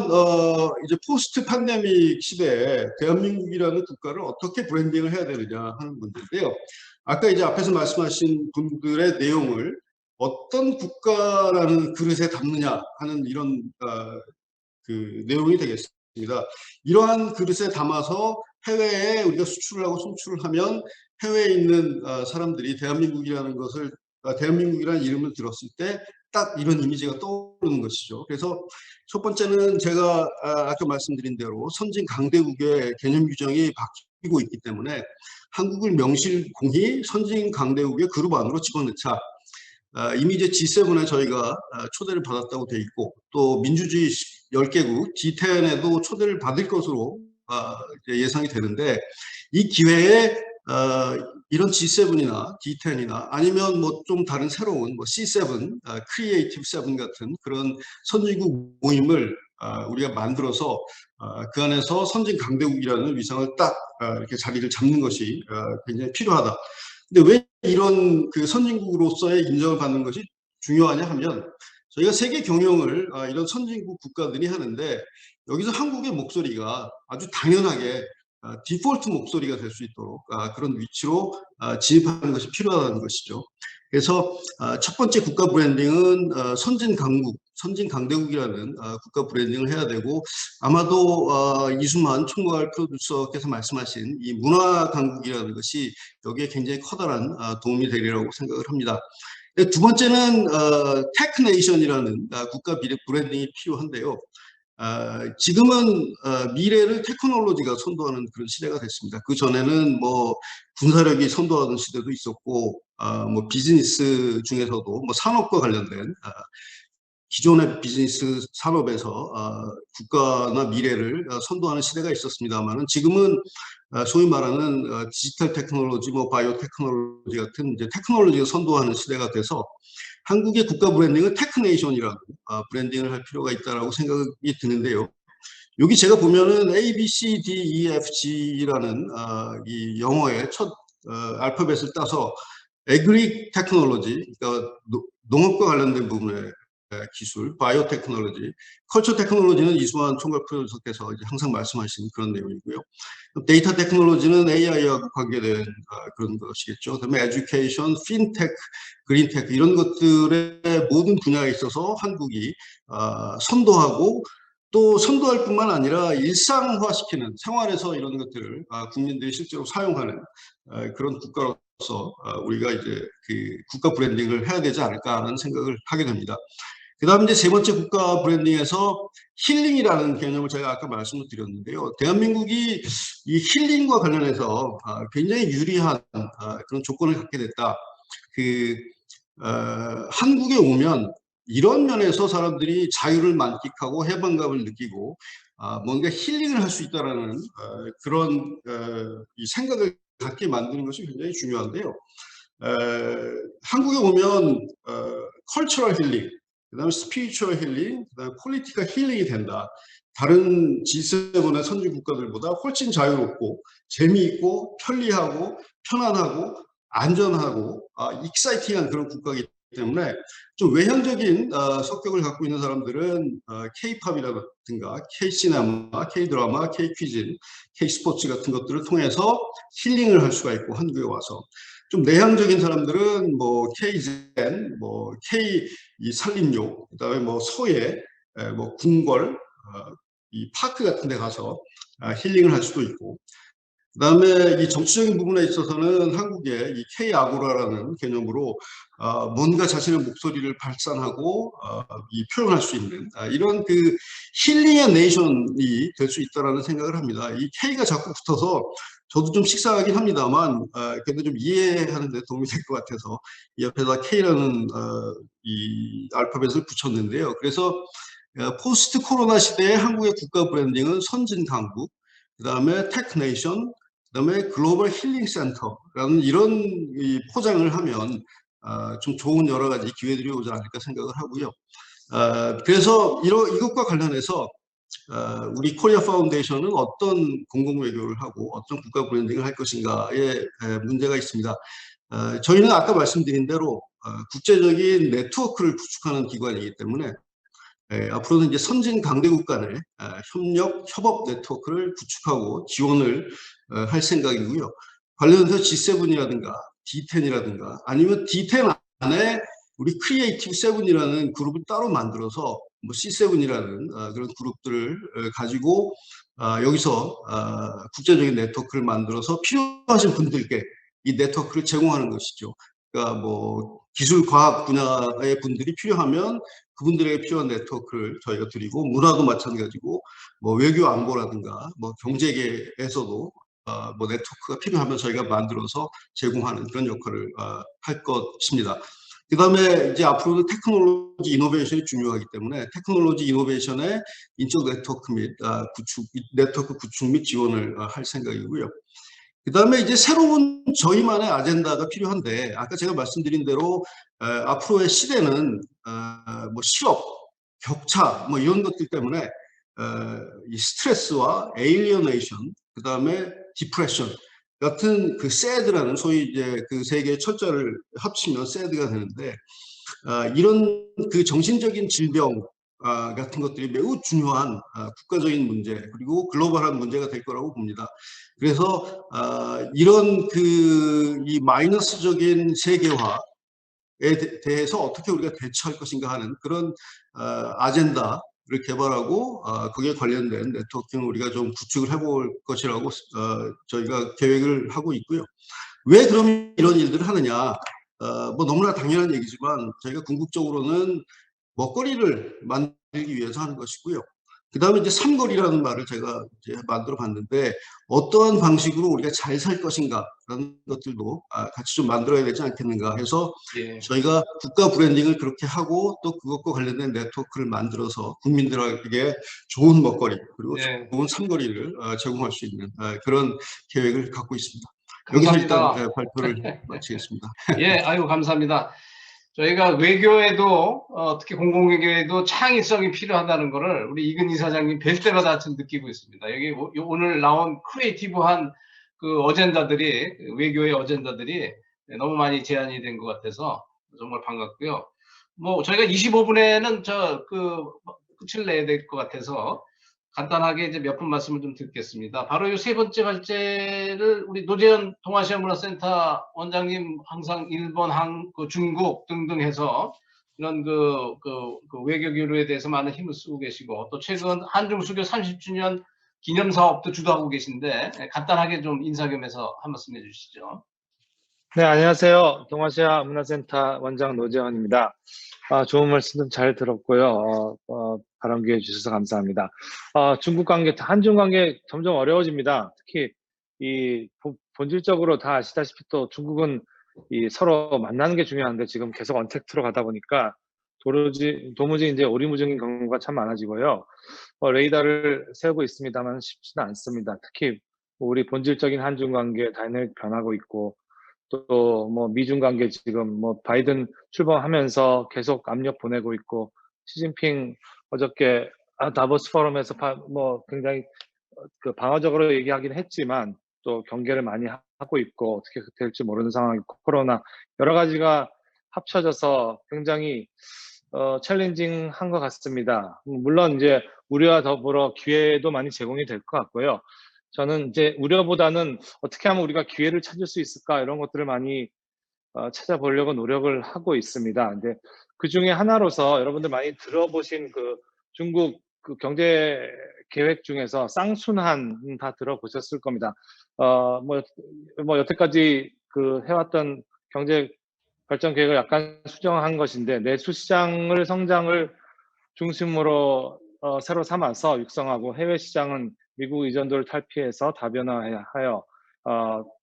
Speaker 9: 이제 포스트 팬데믹 시대에 대한민국이라는 국가를 어떻게 브랜딩을 해야 되느냐 하는 문제인데요. 아까 이제 앞에서 말씀하신 분들의 내용을 어떤 국가라는 그릇에 담느냐 하는 이런 그 내용이 되겠습니다. 이러한 그릇에 담아서 해외에 우리가 수출을 하고 송출을 하면 해외에 있는 사람들이 대한민국이라는 것을 대한민국이라는 이름을 들었을 때 딱 이런 이미지가 떠오르는 것이죠. 그래서 첫 번째는 제가 아까 말씀드린 대로 선진 강대국의 개념 규정이 바뀌고 있기 때문에 한국을 명실공히 선진 강대국의 그룹 안으로 집어넣자. 이미 이제 G7에 저희가 초대를 받았다고 돼 있고, 또 민주주의 10개국 G10에도 초대를 받을 것으로 예상이 되는데, 이 기회에 이런 G7이나 D10이나 아니면 뭐 좀 다른 새로운 뭐 C7, 크리에이티브 7 같은 그런 선진국 모임을 우리가 만들어서 그 안에서 선진 강대국이라는 위상을 딱 이렇게 자리를 잡는 것이 굉장히 필요하다. 근데 왜 이런 그 선진국으로서의 인정을 받는 것이 중요하냐 하면, 저희가 세계 경영을 이런 선진국 국가들이 하는데 여기서 한국의 목소리가 아주 당연하게 디폴트 목소리가 될 수 있도록 그런 위치로 진입하는 것이 필요하다는 것이죠. 그래서 첫 번째 국가 브랜딩은 선진 강국, 선진 강대국이라는 국가 브랜딩을 해야 되고, 아마도 이수만 총괄 프로듀서께서 말씀하신 이 문화 강국이라는 것이 여기에 굉장히 커다란 도움이 되리라고 생각을 합니다. 두 번째는 테크네이션이라는 국가 브랜딩이 필요한데요. 지금은 미래를 테크놀로지가 선도하는 그런 시대가 됐습니다. 그 전에는 뭐 군사력이 선도하는 시대도 있었고, 뭐 비즈니스 중에서도 뭐 산업과 관련된 기존의 비즈니스 산업에서 국가나 미래를 선도하는 시대가 있었습니다만은, 지금은 소위 말하는 디지털 테크놀로지, 뭐 바이오 테크놀로지 같은 이제 테크놀로지가 선도하는 시대가 돼서 한국의 국가 브랜딩은 테크네이션이라고 브랜딩을 할 필요가 있다라고 생각이 드는데요. 여기 제가 보면은 A, B, C, D, E, F, G라는 이 영어의 첫 알파벳을 따서 에그리 테크놀로지, 그러니까 농업과 관련된 부분의 기술, 바이오 테크놀로지, 컬처 테크놀로지는 이수만 총괄 프로듀서께서 항상 말씀하시는 그런 내용이고요. 데이터 테크놀로지는 AI하고 관계된 그런 것이겠죠. 그다음에 에듀케이션, 핀테크, 그린테크 이런 것들의 모든 분야에 있어서 한국이 선도하고, 또 선도할 뿐만 아니라 일상화시키는, 생활에서 이런 것들을 국민들이 실제로 사용하는 그런 국가로서 우리가 이제 그 국가 브랜딩을 해야 되지 않을까 하는 생각을 하게 됩니다. 그 다음 이제 세 번째 국가 브랜딩에서 힐링이라는 개념을 제가 아까 말씀을 드렸는데요. 대한민국이 이 힐링과 관련해서 굉장히 유리한 그런 조건을 갖게 됐다. 한국에 오면 이런 면에서 사람들이 자유를 만끽하고 해방감을 느끼고 뭔가 힐링을 할 수 있다라는 그런 이 생각을 갖게 만드는 것이 굉장히 중요한데요. 한국에 오면 컬처럴 힐링, 그다음에 스피리추얼 힐링, 그다음에 폴리티컬 힐링이 된다. 다른 G7의 선진 국가들보다 훨씬 자유롭고 재미있고 편리하고 편안하고 안전하고 익사이팅한 그런 국가이기 때문에 좀 외향적인 성격을 갖고 있는 사람들은 K-팝이라든가 K-시네마, K-드라마, K-퀴즈, K-스포츠 같은 것들을 통해서 힐링을 할 수가 있고, 한국에 와서 좀 내향적인 사람들은 뭐 K-젠, 뭐 K 이 산림욕, 그다음에 뭐 서예, 뭐 궁궐, 이 파크 같은 데 가서 힐링을 할 수도 있고, 그다음에 이 정치적인 부분에 있어서는 한국의 이 K-아고라라는 개념으로 뭔가 자신의 목소리를 발산하고 이 표현할 수 있는 이런 그 힐링의 네이션이 될 수 있다라는 생각을 합니다. 이 K가 자꾸 붙어서 저도 좀 식상하긴 합니다만 그래도 좀 이해하는 데 도움이 될 것 같아서 이 옆에다 K라는 이 알파벳을 붙였는데요. 그래서 포스트 코로나 시대의 한국의 국가 브랜딩은 선진 강국, 그다음에 테크네이션, 그다음에 글로벌 힐링 센터라는 이런 이 포장을 하면 좀 좋은 여러 가지 기회들이 오지 않을까 생각을 하고요. 그래서 이것과 관련해서 우리 코리아 파운데이션은 어떤 공공외교를 하고 어떤 국가 브랜딩을 할 것인가에 문제가 있습니다. 저희는 아까 말씀드린 대로 국제적인 네트워크를 구축하는 기관이기 때문에 앞으로는 이제 선진 강대국 간의 협력, 협업 네트워크를 구축하고 지원을 할 생각이고요. 관련해서 G7이라든가 D10이라든가 아니면 D10 안에 우리 크리에이티브 세븐이라는 그룹을 따로 만들어서 뭐 C7이라는 그런 그룹들을 가지고 여기서 국제적인 네트워크를 만들어서 필요하신 분들께 이 네트워크를 제공하는 것이죠. 그러니까 뭐 기술 과학 분야의 분들이 필요하면 그분들에게 필요한 네트워크를 저희가 드리고, 문화도 마찬가지고 뭐 외교 안보라든가 뭐 경제계에서도 뭐 네트워크가 필요하면 저희가 만들어서 제공하는 그런 역할을 할 것입니다. 그 다음에 이제 앞으로는 테크놀로지 이노베이션이 중요하기 때문에 테크놀로지 이노베이션의 인적 네트워크 및 네트워크 구축 및 지원을 할 생각이고요. 그 다음에 이제 새로운 저희만의 아젠다가 필요한데, 아까 제가 말씀드린 대로 앞으로의 시대는 뭐 실업, 격차 뭐 이런 것들 때문에 이 스트레스와 에일리어네이션, 그 다음에 디프레션 같은 그 새드라는 소위 이제 그 세 개의 철자를 합치면 새드가 되는데, 이런 그 정신적인 질병 같은 것들이 매우 중요한 국가적인 문제 그리고 글로벌한 문제가 될 거라고 봅니다. 그래서 이런 그 이 마이너스적인 세계화에 대해서 어떻게 우리가 대처할 것인가 하는 그런 아젠다를 개발하고 거기에 관련된 네트워킹을 우리가 좀 구축을 해볼 것이라고 저희가 계획을 하고 있고요. 왜 그럼 이런 일들을 하느냐? 뭐 너무나 당연한 얘기지만 저희가 궁극적으로는 먹거리를 만들기 위해서 하는 것이고요. 그 다음에 이제 삼거리라는 말을 제가 이제 만들어 봤는데, 어떠한 방식으로 우리가 잘 살 것인가라는 것들도 같이 좀 만들어야 되지 않겠는가 해서 저희가 국가 브랜딩을 그렇게 하고 또 그것과 관련된 네트워크를 만들어서 국민들에게 좋은 먹거리 그리고 좋은 삼거리를 제공할 수 있는 그런 계획을 갖고 있습니다. 여기서 일단 발표를 마치겠습니다.
Speaker 2: 예, 아유, 감사합니다. 저희가 외교에도 특히 공공외교에도 창의성이 필요하다는 것을 우리 이근 이사장님 뵐 때마다 좀 느끼고 있습니다. 여기 오늘 나온 크리에이티브한 그 어젠다들이, 외교의 어젠다들이 너무 많이 제안이 된 것 같아서 정말 반갑고요. 뭐 저희가 25분에는 끝을 내야 될 것 같아서 간단하게 이제 몇 분 말씀을 좀 듣겠습니다. 바로 이 세 번째 발제를 우리 노재현 동아시아문화센터 원장님 항상 일본, 중국 등등 해서 이런 그 외교 교류에 대해서 많은 힘을 쓰고 계시고, 또 최근 한중수교 30주년 기념 사업도 주도하고 계신데 간단하게 좀 인사 겸해서 한 말씀 해주시죠.
Speaker 10: 네, 안녕하세요. 동아시아 문화센터 원장 노재현입니다. 좋은 말씀 잘 들었고요. 발언 기회 주셔서 감사합니다. 중국 관계, 한중 관계 점점 어려워집니다. 특히 이 본질적으로 다 아시다시피 또 중국은 이 서로 만나는 게 중요한데 지금 계속 언택트로 가다 보니까 도무지 이제 오리무중인 경우가 참 많아지고요. 레이더를 세우고 있습니다만 쉽지는 않습니다. 특히 우리 본질적인 한중 관계 다이내믹 변하고 있고, 또 뭐 미중 관계 지금 뭐 바이든 출범하면서 계속 압력 보내고 있고, 시진핑 어저께 다보스 포럼에서 뭐 굉장히 그 방어적으로 얘기하긴 했지만 또 경계를 많이 하고 있고, 어떻게 될지 모르는 상황이고, 코로나 여러 가지가 합쳐져서 굉장히 챌린징한 것 같습니다. 물론 이제 우려와 더불어 기회도 많이 제공이 될 것 같고요. 저는 이제 우려보다는 어떻게 하면 우리가 기회를 찾을 수 있을까, 이런 것들을 많이 찾아보려고 노력을 하고 있습니다. 근데 그 중에 하나로서 여러분들 많이 들어보신 그 중국 그 경제 계획 중에서 쌍순환 다 들어보셨을 겁니다. 뭐 여태까지 그 해왔던 경제 발전 계획을 약간 수정한 것인데 내수 시장을 성장을 중심으로 새로 삼아서 육성하고 해외 시장은 미국 의존도를 탈피해서 다변화하여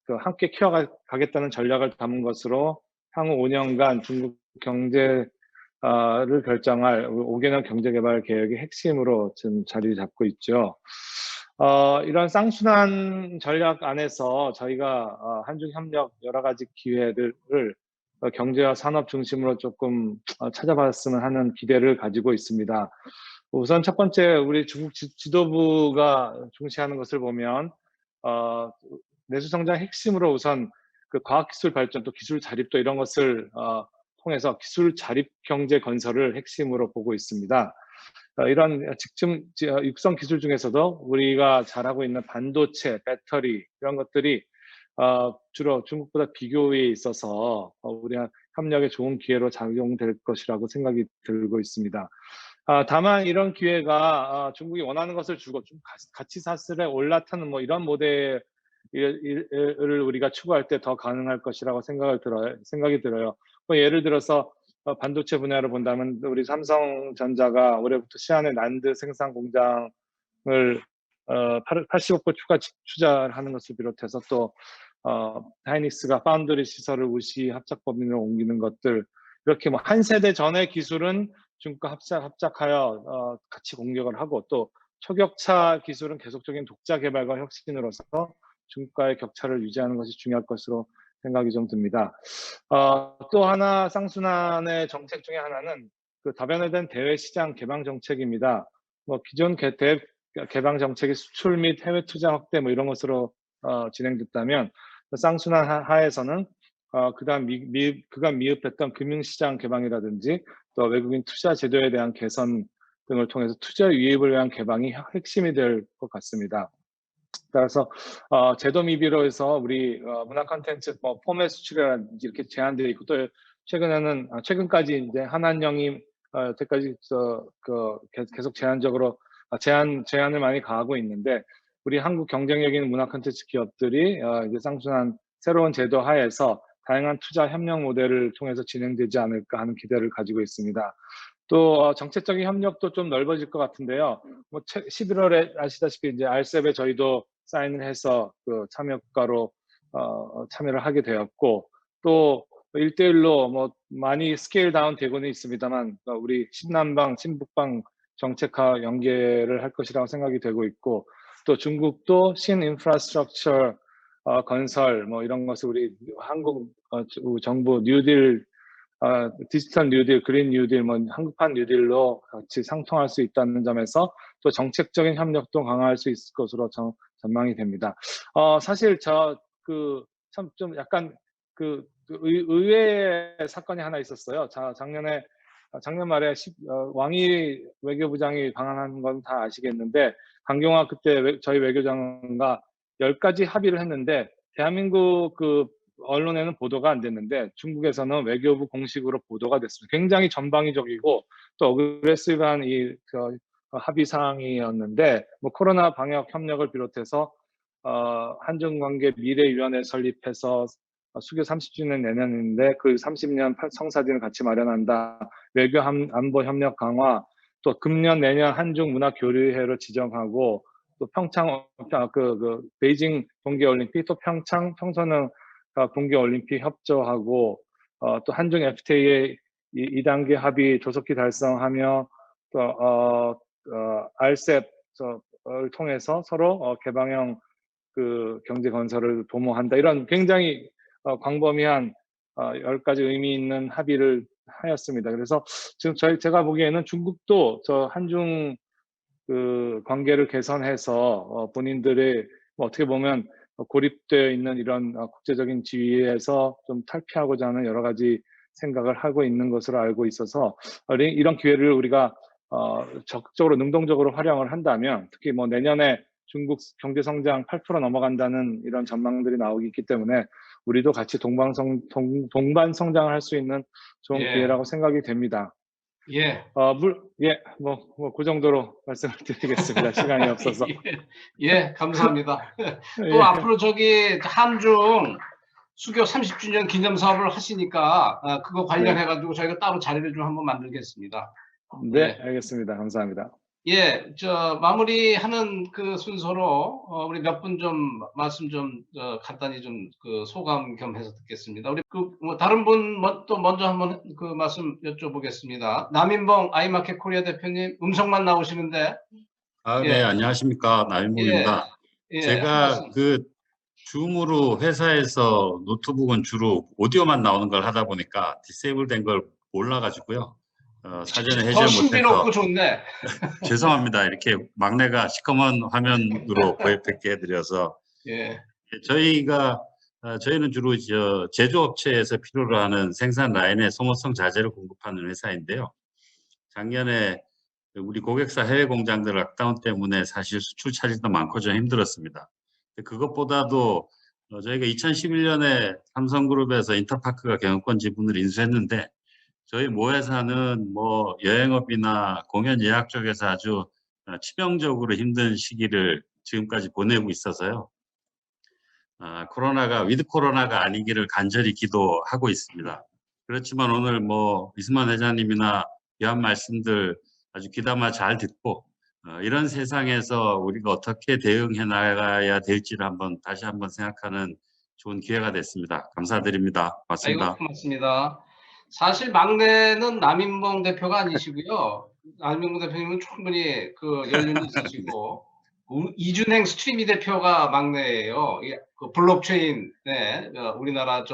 Speaker 10: 그 함께 키워가겠다는 전략을 담은 것으로 향후 5년간 중국 경제를 결정할 5개년 경제개발 계획의 핵심으로 지금 자리 잡고 있죠. 이런 쌍순환 전략 안에서 저희가 한중협력 여러 가지 기회들을 경제와 산업 중심으로 조금 찾아봤으면 하는 기대를 가지고 있습니다. 우선 첫 번째 우리 중국 지도부가 중시하는 것을 보면 내수성장 핵심으로 우선 그 과학기술 발전 또 기술 자립도 이런 것을 통해서 기술 자립 경제 건설을 핵심으로 보고 있습니다. 이런 육성 기술 중에서도 우리가 잘하고 있는 반도체, 배터리 이런 것들이 주로 중국보다 비교에 있어서 우리가 협력에 좋은 기회로 작용될 것이라고 생각이 들고 있습니다. 다만 이런 기회가 중국이 원하는 것을 주고 좀 가치 사슬에 올라타는 뭐 이런 모델을 우리가 추구할 때 더 가능할 것이라고 생각이 들어요. 뭐 예를 들어서 반도체 분야를 본다면 우리 삼성전자가 올해부터 시안에 난드 생산 공장을 80억 추가 투자하는 것을 비롯해서 또 하이닉스가 파운드리 시설을 우시 합작법인으로 옮기는 것들 이렇게 뭐 한 세대 전의 기술은 중국과 합작하여 같이 공격을 하고 또 초격차 기술은 계속적인 독자 개발과 혁신으로서 중국과의 격차를 유지하는 것이 중요할 것으로 생각이 좀 듭니다. 또 하나 쌍순환의 정책 중에 하나는 그 다변화된 대외 시장 개방 정책입니다. 뭐 기존 개방 정책이 수출 및 해외 투자 확대 뭐 이런 것으로 진행됐다면 쌍순환 하에서는 그간 미흡했던 금융시장 개방이라든지 또 외국인 투자 제도에 대한 개선 등을 통해서 투자 유입을 위한 개방이 핵심이 될 것 같습니다. 따라서 제도 미비로 해서 우리 문화 콘텐츠 뭐 포맷 수출이라든지 이렇게 제한되어 있고 또 최근까지 이제 한한령이 여태까지 계속 제한적으로 제한을 많이 가하고 있는데 우리 한국 경쟁력 있는 문화 콘텐츠 기업들이 이제 쌍순환 새로운 제도 하에서 다양한 투자 협력 모델을 통해서 진행되지 않을까 하는 기대를 가지고 있습니다. 또 정책적인 협력도 좀 넓어질 것 같은데요. 뭐 11월에 아시다시피 이제 RCEP에 저희도 사인을 해서 그 참여국가로 참여를 하게 되었고 또 1대1로 뭐 많이 스케일 다운 되고는 있습니다만 우리 신남방, 신북방 정책화 연계를 할 것이라고 생각이 되고 있고 또 중국도 신인프라스트럭처 건설 뭐 이런 것을 우리 한국 정부 뉴딜 디지털 뉴딜, 그린 뉴딜, 뭐 한국판 뉴딜로 같이 상통할 수 있다는 점에서 또 정책적인 협력도 강화할 수 있을 것으로 전망이 됩니다. 사실 참 좀 약간 의외의 사건이 하나 있었어요. 작년 말에 왕이 외교부장이 방한한 건 다 아시겠는데 강경화 그때 저희 외교장관과 10가지 합의를 했는데 대한민국 언론에는 보도가 안 됐는데 중국에서는 외교부 공식으로 보도가 됐습니다. 굉장히 전방위적이고 또 어그레시브한 합의 사항이었는데 뭐 코로나 방역 협력을 비롯해서 한중관계 미래위원회 설립해서 수교 30주년 내년인데 그 30년 성사진을 같이 마련한다. 외교 안보 협력 강화, 또 금년 내년 한중 문화 교류회로 지정하고 또 평창 베이징 동계올림픽 또 평창 청소년 동계올림픽 협조하고 또 한중 FTA의 2단계 합의 조속히 달성하며 또 RCEP을 통해서 서로 개방형 경제 건설을 도모한다. 이런 굉장히 광범위한 10가지 의미 있는 합의를 하였습니다. 그래서 지금 제가 보기에는 중국도 한중 관계를 개선해서 본인들의 어떻게 보면 고립되어 있는 이런 국제적인 지위에서 좀 탈피하고자 하는 여러 가지 생각을 하고 있는 것으로 알고 있어서 이런 기회를 우리가 적극적으로 능동적으로 활용을 한다면 특히 뭐 내년에 중국 경제 성장 8% 넘어간다는 이런 전망들이 나오기 있기 때문에 우리도 같이 동반 성장을 할 수 있는 좋은 기회라고 생각이 됩니다.
Speaker 2: 예.
Speaker 10: 그 정도로 말씀을 드리겠습니다. 시간이 없어서.
Speaker 2: 예, 감사합니다. 또
Speaker 10: 예.
Speaker 2: 앞으로 저기 한중 수교 30주년 기념 사업을 하시니까 그거 관련해 가지고 저희가 따로 자리를 좀 한번 만들겠습니다.
Speaker 10: 네, 알겠습니다. 감사합니다.
Speaker 2: 예, 마무리하는 그 순서로 우리 몇 분 좀 말씀 좀 간단히 좀 그 소감 겸해서 듣겠습니다. 우리 뭐 다른 분 또 먼저 한번 그 말씀 여쭤보겠습니다. 남인봉 아이마켓 코리아 대표님 음성만 나오시는데.
Speaker 11: 네, 안녕하십니까. 남인봉입니다.
Speaker 2: 예,
Speaker 11: 제가 그 줌으로 회사에서 노트북은 주로 오디오만 나오는 걸 하다 보니까 디세이블 된 걸 몰라가지고요. 사전에 해제
Speaker 2: 더 신비롭고
Speaker 11: 못해서
Speaker 2: 좋네.
Speaker 11: 죄송합니다. 이렇게 막내가 시커먼 화면으로 뵙게 해드려서.
Speaker 2: 예.
Speaker 11: 저희는 주로 제조업체에서 필요로 하는 생산 라인에 소모성 자재를 공급하는 회사인데요. 작년에 우리 고객사 해외 공장들 락다운 때문에 사실 수출 차질도 많고 좀 힘들었습니다. 그것보다도 저희가 2011년에 삼성그룹에서 인터파크가 경영권 지분을 인수했는데 저희 모회사는 뭐 여행업이나 공연 예약 쪽에서 아주 치명적으로 힘든 시기를 지금까지 보내고 있어서요. 코로나가 위드 코로나가 아니기를 간절히 기도하고 있습니다. 그렇지만 오늘 뭐 이승만 회장님이나 귀한 말씀들 아주 귀담아 잘 듣고 이런 세상에서 우리가 어떻게 대응해 나가야 될지를 다시 한번 생각하는 좋은 기회가 됐습니다. 감사드립니다. 고맙습니다.
Speaker 2: 아이고, 고맙습니다. 사실 막내는 남인봉 대표가 아니시고요. 남인봉 대표님은 충분히 그 연륜이 있으시고 이준행 스트리미 대표가 막내예요. 그 블록체인, 우리나라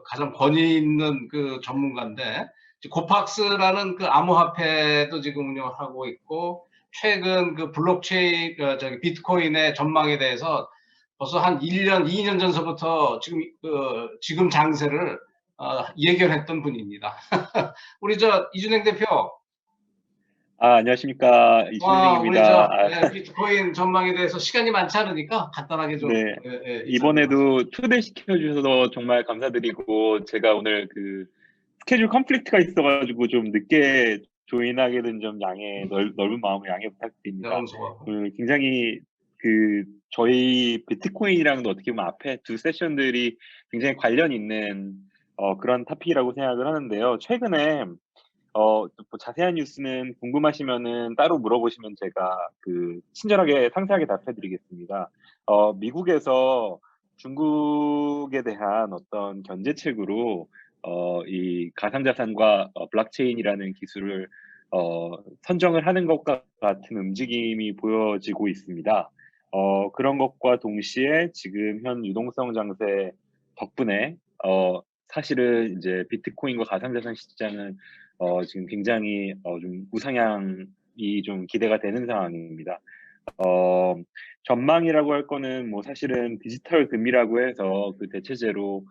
Speaker 2: 가장 권위 있는 그 전문가인데 고팍스라는 그 암호화폐도 지금 운영하고 있고 최근 그 블록체인 비트코인의 전망에 대해서 벌써 한 1년, 2년 전서부터 지금 장세를 예견했던 분입니다. 우리 이준행 대표.
Speaker 12: 안녕하십니까. 이준행입니다.
Speaker 2: 우리 비트코인 전망에 대해서 시간이 많지 않으니까 간단하게 좀.
Speaker 12: 네. 이번에도 초대시켜 주셔서 정말 감사드리고 제가 오늘 그 스케줄 컨플릭트가 있어가지고 좀 늦게 조인하게 된 점 넓은 마음을 양해 부탁드립니다. 굉장히 저희 비트코인이랑도 어떻게 보면 앞에 두 세션들이 굉장히 관련 있는 그런 토픽이라고 생각을 하는데요. 최근에 뭐 자세한 뉴스는 궁금하시면은 따로 물어보시면 제가 친절하게 상세하게 답해드리겠습니다. 미국에서 중국에 대한 어떤 견제책으로 이 가상자산과 블록체인이라는 기술을 선정을 하는 것과 같은 움직임이 보여지고 있습니다. 그런 것과 동시에 지금 현 유동성 장세 덕분에 사실은 이제 비트코인과 가상자산 시장은 지금 굉장히 좀 우상향이 좀 기대가 되는 상황입니다. 전망이라고 할 거는 뭐 사실은 디지털 금이라고 해서 그 대체제로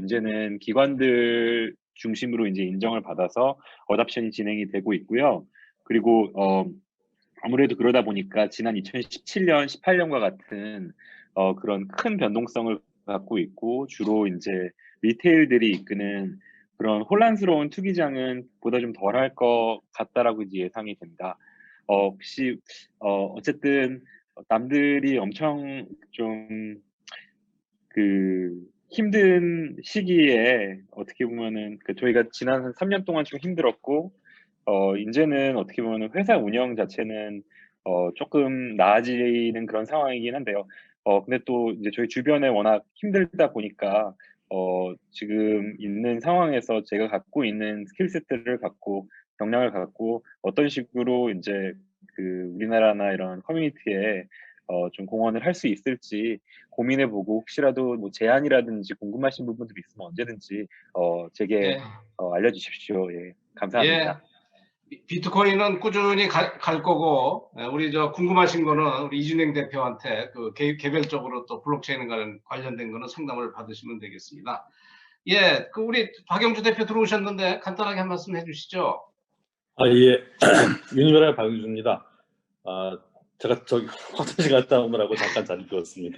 Speaker 12: 이제는 기관들 중심으로 이제 인정을 받아서 어답션이 진행이 되고 있고요. 그리고 아무래도 그러다 보니까 지난 2017년, 18년과 같은 그런 큰 변동성을 갖고 있고 주로 이제 리테일들이 이끄는 그런 혼란스러운 투기장은 보다 좀 덜할 것 같다라고 이제 예상이 됩니다. 혹시 어쨌든 남들이 엄청 좀 힘든 시기에 어떻게 보면은 저희가 지난 한 3년 동안 좀 힘들었고 이제는 어떻게 보면은 회사 운영 자체는 조금 나아지는 그런 상황이긴 한데요. 근데 또 이제 저희 주변에 워낙 힘들다 보니까 지금 있는 상황에서 제가 갖고 있는 스킬셋들을 갖고 역량을 갖고 어떤 식으로 이제 우리나라나 이런 커뮤니티에 좀 공헌을 할 수 있을지 고민해보고 혹시라도 뭐 제안이라든지 궁금하신 부분들이 있으면 언제든지 제게 알려주십시오. 예, 감사합니다.
Speaker 2: 비트코인은 꾸준히 갈 거고 우리 궁금하신 거는 우리 이준행 대표한테 개별적으로 또 블록체인 관련된 거는 상담을 받으시면 되겠습니다. 예, 우리 박영주 대표 들어오셨는데 간단하게 한 말씀 해주시죠.
Speaker 13: 예, 유니버럴 박영주입니다. 제가 화장실 갔다 오느라고 잠깐 자리 비웠습니다.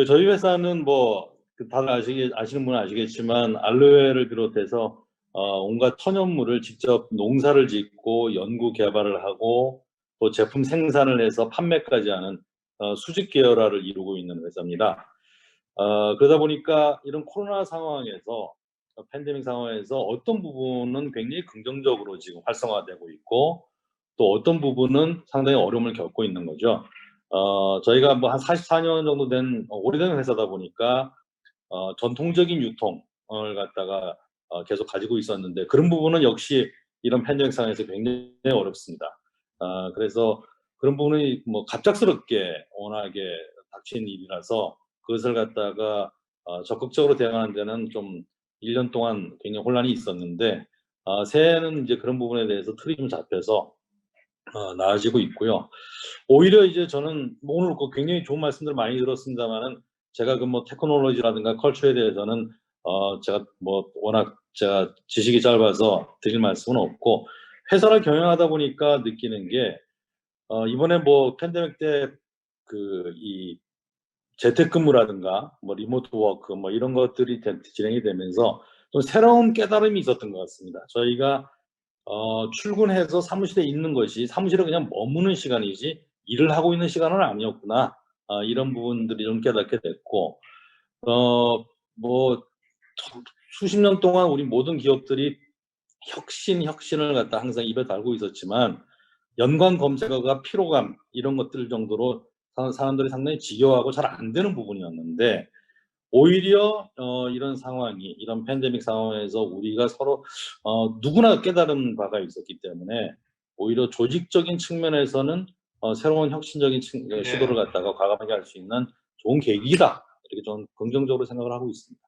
Speaker 13: 저희 회사는 뭐 다들 아시는 분은 아시겠지만 알로에를 비롯해서 온갖 천연물을 직접 농사를 짓고 연구 개발을 하고 또 제품 생산을 해서 판매까지 하는 수직 계열화를 이루고 있는 회사입니다. 그러다 보니까 이런 코로나 상황에서 팬데믹 상황에서 어떤 부분은 굉장히 긍정적으로 지금 활성화되고 있고 또 어떤 부분은 상당히 어려움을 겪고 있는 거죠. 저희가 뭐 한 44년 정도 된 오래된 회사다 보니까 전통적인 유통을 갖다가 계속 가지고 있었는데 그런 부분은 역시 이런 팬데믹 상황에서 굉장히 어렵습니다. 그래서 그런 부분이 뭐 갑작스럽게 워낙에 닥친 일이라서 그것을 갖다가 적극적으로 대응하는 데는 좀 1년 동안 굉장히 혼란이 있었는데 새해에는 이제 그런 부분에 대해서 틀이 좀 잡혀서 나아지고 있고요. 오히려 이제 저는 오늘 굉장히 좋은 말씀들 많이 들었습니다만은 제가 그 뭐 테크놀로지라든가 컬처에 대해서는 제가 뭐 워낙 제가 지식이 짧아서 드릴 말씀은 없고 회사를 경영하다 보니까 느끼는 게 이번에 뭐 팬데믹 때 그 이 재택근무라든가 뭐 리모트 워크 뭐 이런 것들이 진행이 되면서 좀 새로운 깨달음이 있었던 것 같습니다. 저희가 출근해서 사무실에 있는 것이 사무실에 그냥 머무는 시간이지 일을 하고 있는 시간은 아니었구나. 이런 부분들이 좀 깨닫게 됐고 뭐 수십 년 동안 우리 모든 기업들이 혁신을 갖다 항상 입에 달고 있었지만 연관 검색어가 피로감 이런 것들 정도로 사람들이 상당히 지겨워하고 잘 안 되는 부분이었는데 오히려 이런 상황이 이런 팬데믹 상황에서 우리가 서로 누구나 깨달은 바가 있었기 때문에 오히려 조직적인 측면에서는 새로운 혁신적인 시도를 갖다가 과감하게 할 수 있는 좋은 계기다 이렇게 저는 긍정적으로 생각을 하고 있습니다.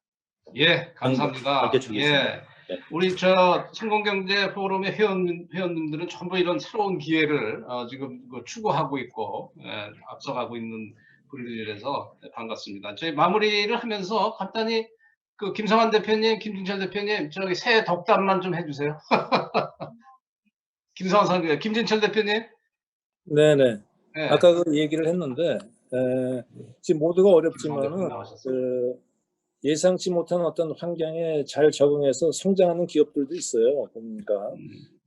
Speaker 2: 예, 감사합니다. 예,
Speaker 13: 네.
Speaker 2: 우리 저 성공경제 포럼의 회원님들은 전부 이런 새로운 기회를 지금 추구하고 있고 앞서가고 있는 분들이라서 반갑습니다. 저희 마무리를 하면서 간단히 그 김성환 대표님, 김진철 대표님 저기 새해 덕담만 좀 해주세요. 김성환 상대, 김진철 대표님.
Speaker 14: 네네.
Speaker 2: 네.
Speaker 14: 아까 그 얘기를 했는데 지금 모두가 어렵지만은 예상치 못한 어떤 환경에 잘 적응해서 성장하는 기업들도 있어요. 보니까.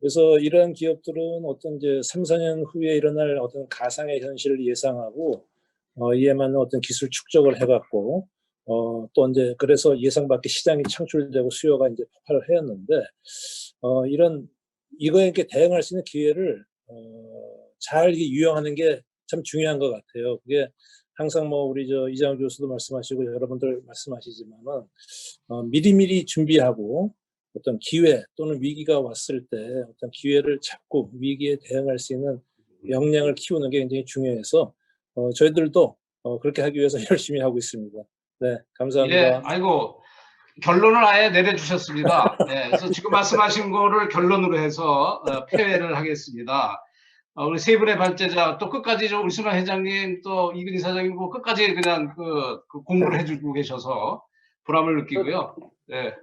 Speaker 14: 그래서 이러한 기업들은 어떤 이제 3, 4년 후에 일어날 어떤 가상의 현실을 예상하고 이에 맞는 어떤 기술 축적을 해갖고 또 이제 그래서 예상 밖의 시장이 창출되고 수요가 이제 폭발을 했는데 이거에 대응할 수 있는 기회를 잘 유용하는 게 참 중요한 것 같아요. 그게 항상 뭐 우리 이장우 교수도 말씀하시고 여러분들 말씀하시지만은 미리미리 준비하고 어떤 기회 또는 위기가 왔을 때 어떤 기회를 잡고 위기에 대응할 수 있는 역량을 키우는 게 굉장히 중요해서 저희들도 그렇게 하기 위해서 열심히 하고 있습니다. 네, 감사합니다.
Speaker 2: 예, 아이고 결론을 아예 내려주셨습니다. 네, 그래서 지금 말씀하신 거를 결론으로 해서 폐회를 하겠습니다. 우리 세 분의 발제자 또 끝까지 우리 수만 회장님 또 이근희 사장님 끝까지 그냥 그 공부를 해주고 계셔서 보람을 느끼고요. 네.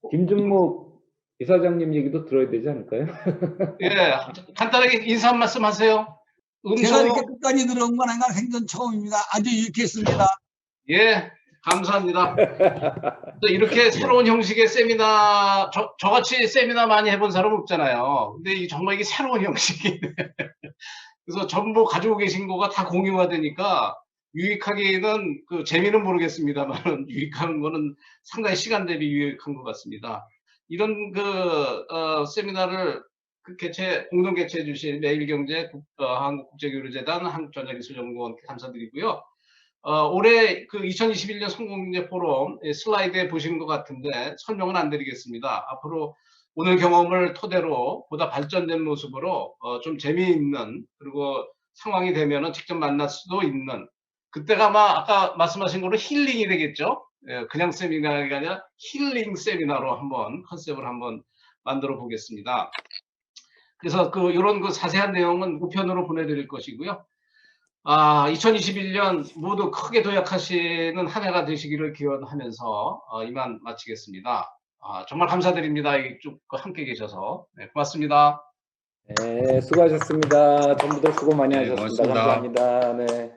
Speaker 4: 김준목 이사장님 얘기도 들어야 되지 않을까요?
Speaker 2: 예, 간단하게 인사 한 말씀 하세요.
Speaker 15: 제가 이렇게 끝까지 들어온 건 아니라 생전 처음입니다. 아주 유익했습니다.
Speaker 2: 예, 감사합니다. 이렇게 새로운 형식의 세미나, 저같이 세미나 많이 해본 사람 없잖아요. 근데 정말 이게 새로운 형식이네. 그래서 전부 가지고 계신 거가 다 공유화되니까 유익하기는 재미는 모르겠습니다만 유익한 거는 상당히 시간 대비 유익한 것 같습니다. 이런 세미나를 공동 개최해 주신 매일경제 한국국제교류재단 한국전자기술연구원께 감사드리고요. 올해 2021년 성공경제 포럼 슬라이드에 보시는 것 같은데 설명은 안 드리겠습니다. 앞으로 오늘 경험을 토대로 보다 발전된 모습으로 좀 재미있는 그리고 상황이 되면은 직접 만날 수도 있는 그때가 아마 아까 말씀하신 거로 힐링이 되겠죠. 그냥 세미나가 아니라 힐링 세미나로 한번 컨셉을 한번 만들어 보겠습니다. 그래서 이런 자세한 내용은 우편으로 보내드릴 것이고요. 2021년 모두 크게 도약하시는 한 해가 되시기를 기원하면서 이만 마치겠습니다. 정말 감사드립니다. 쭉 함께 계셔서. 네, 고맙습니다.
Speaker 4: 네, 수고하셨습니다. 전부들 수고 많이
Speaker 11: 네,
Speaker 4: 하셨습니다.
Speaker 11: 고맙습니다.
Speaker 4: 감사합니다. 네.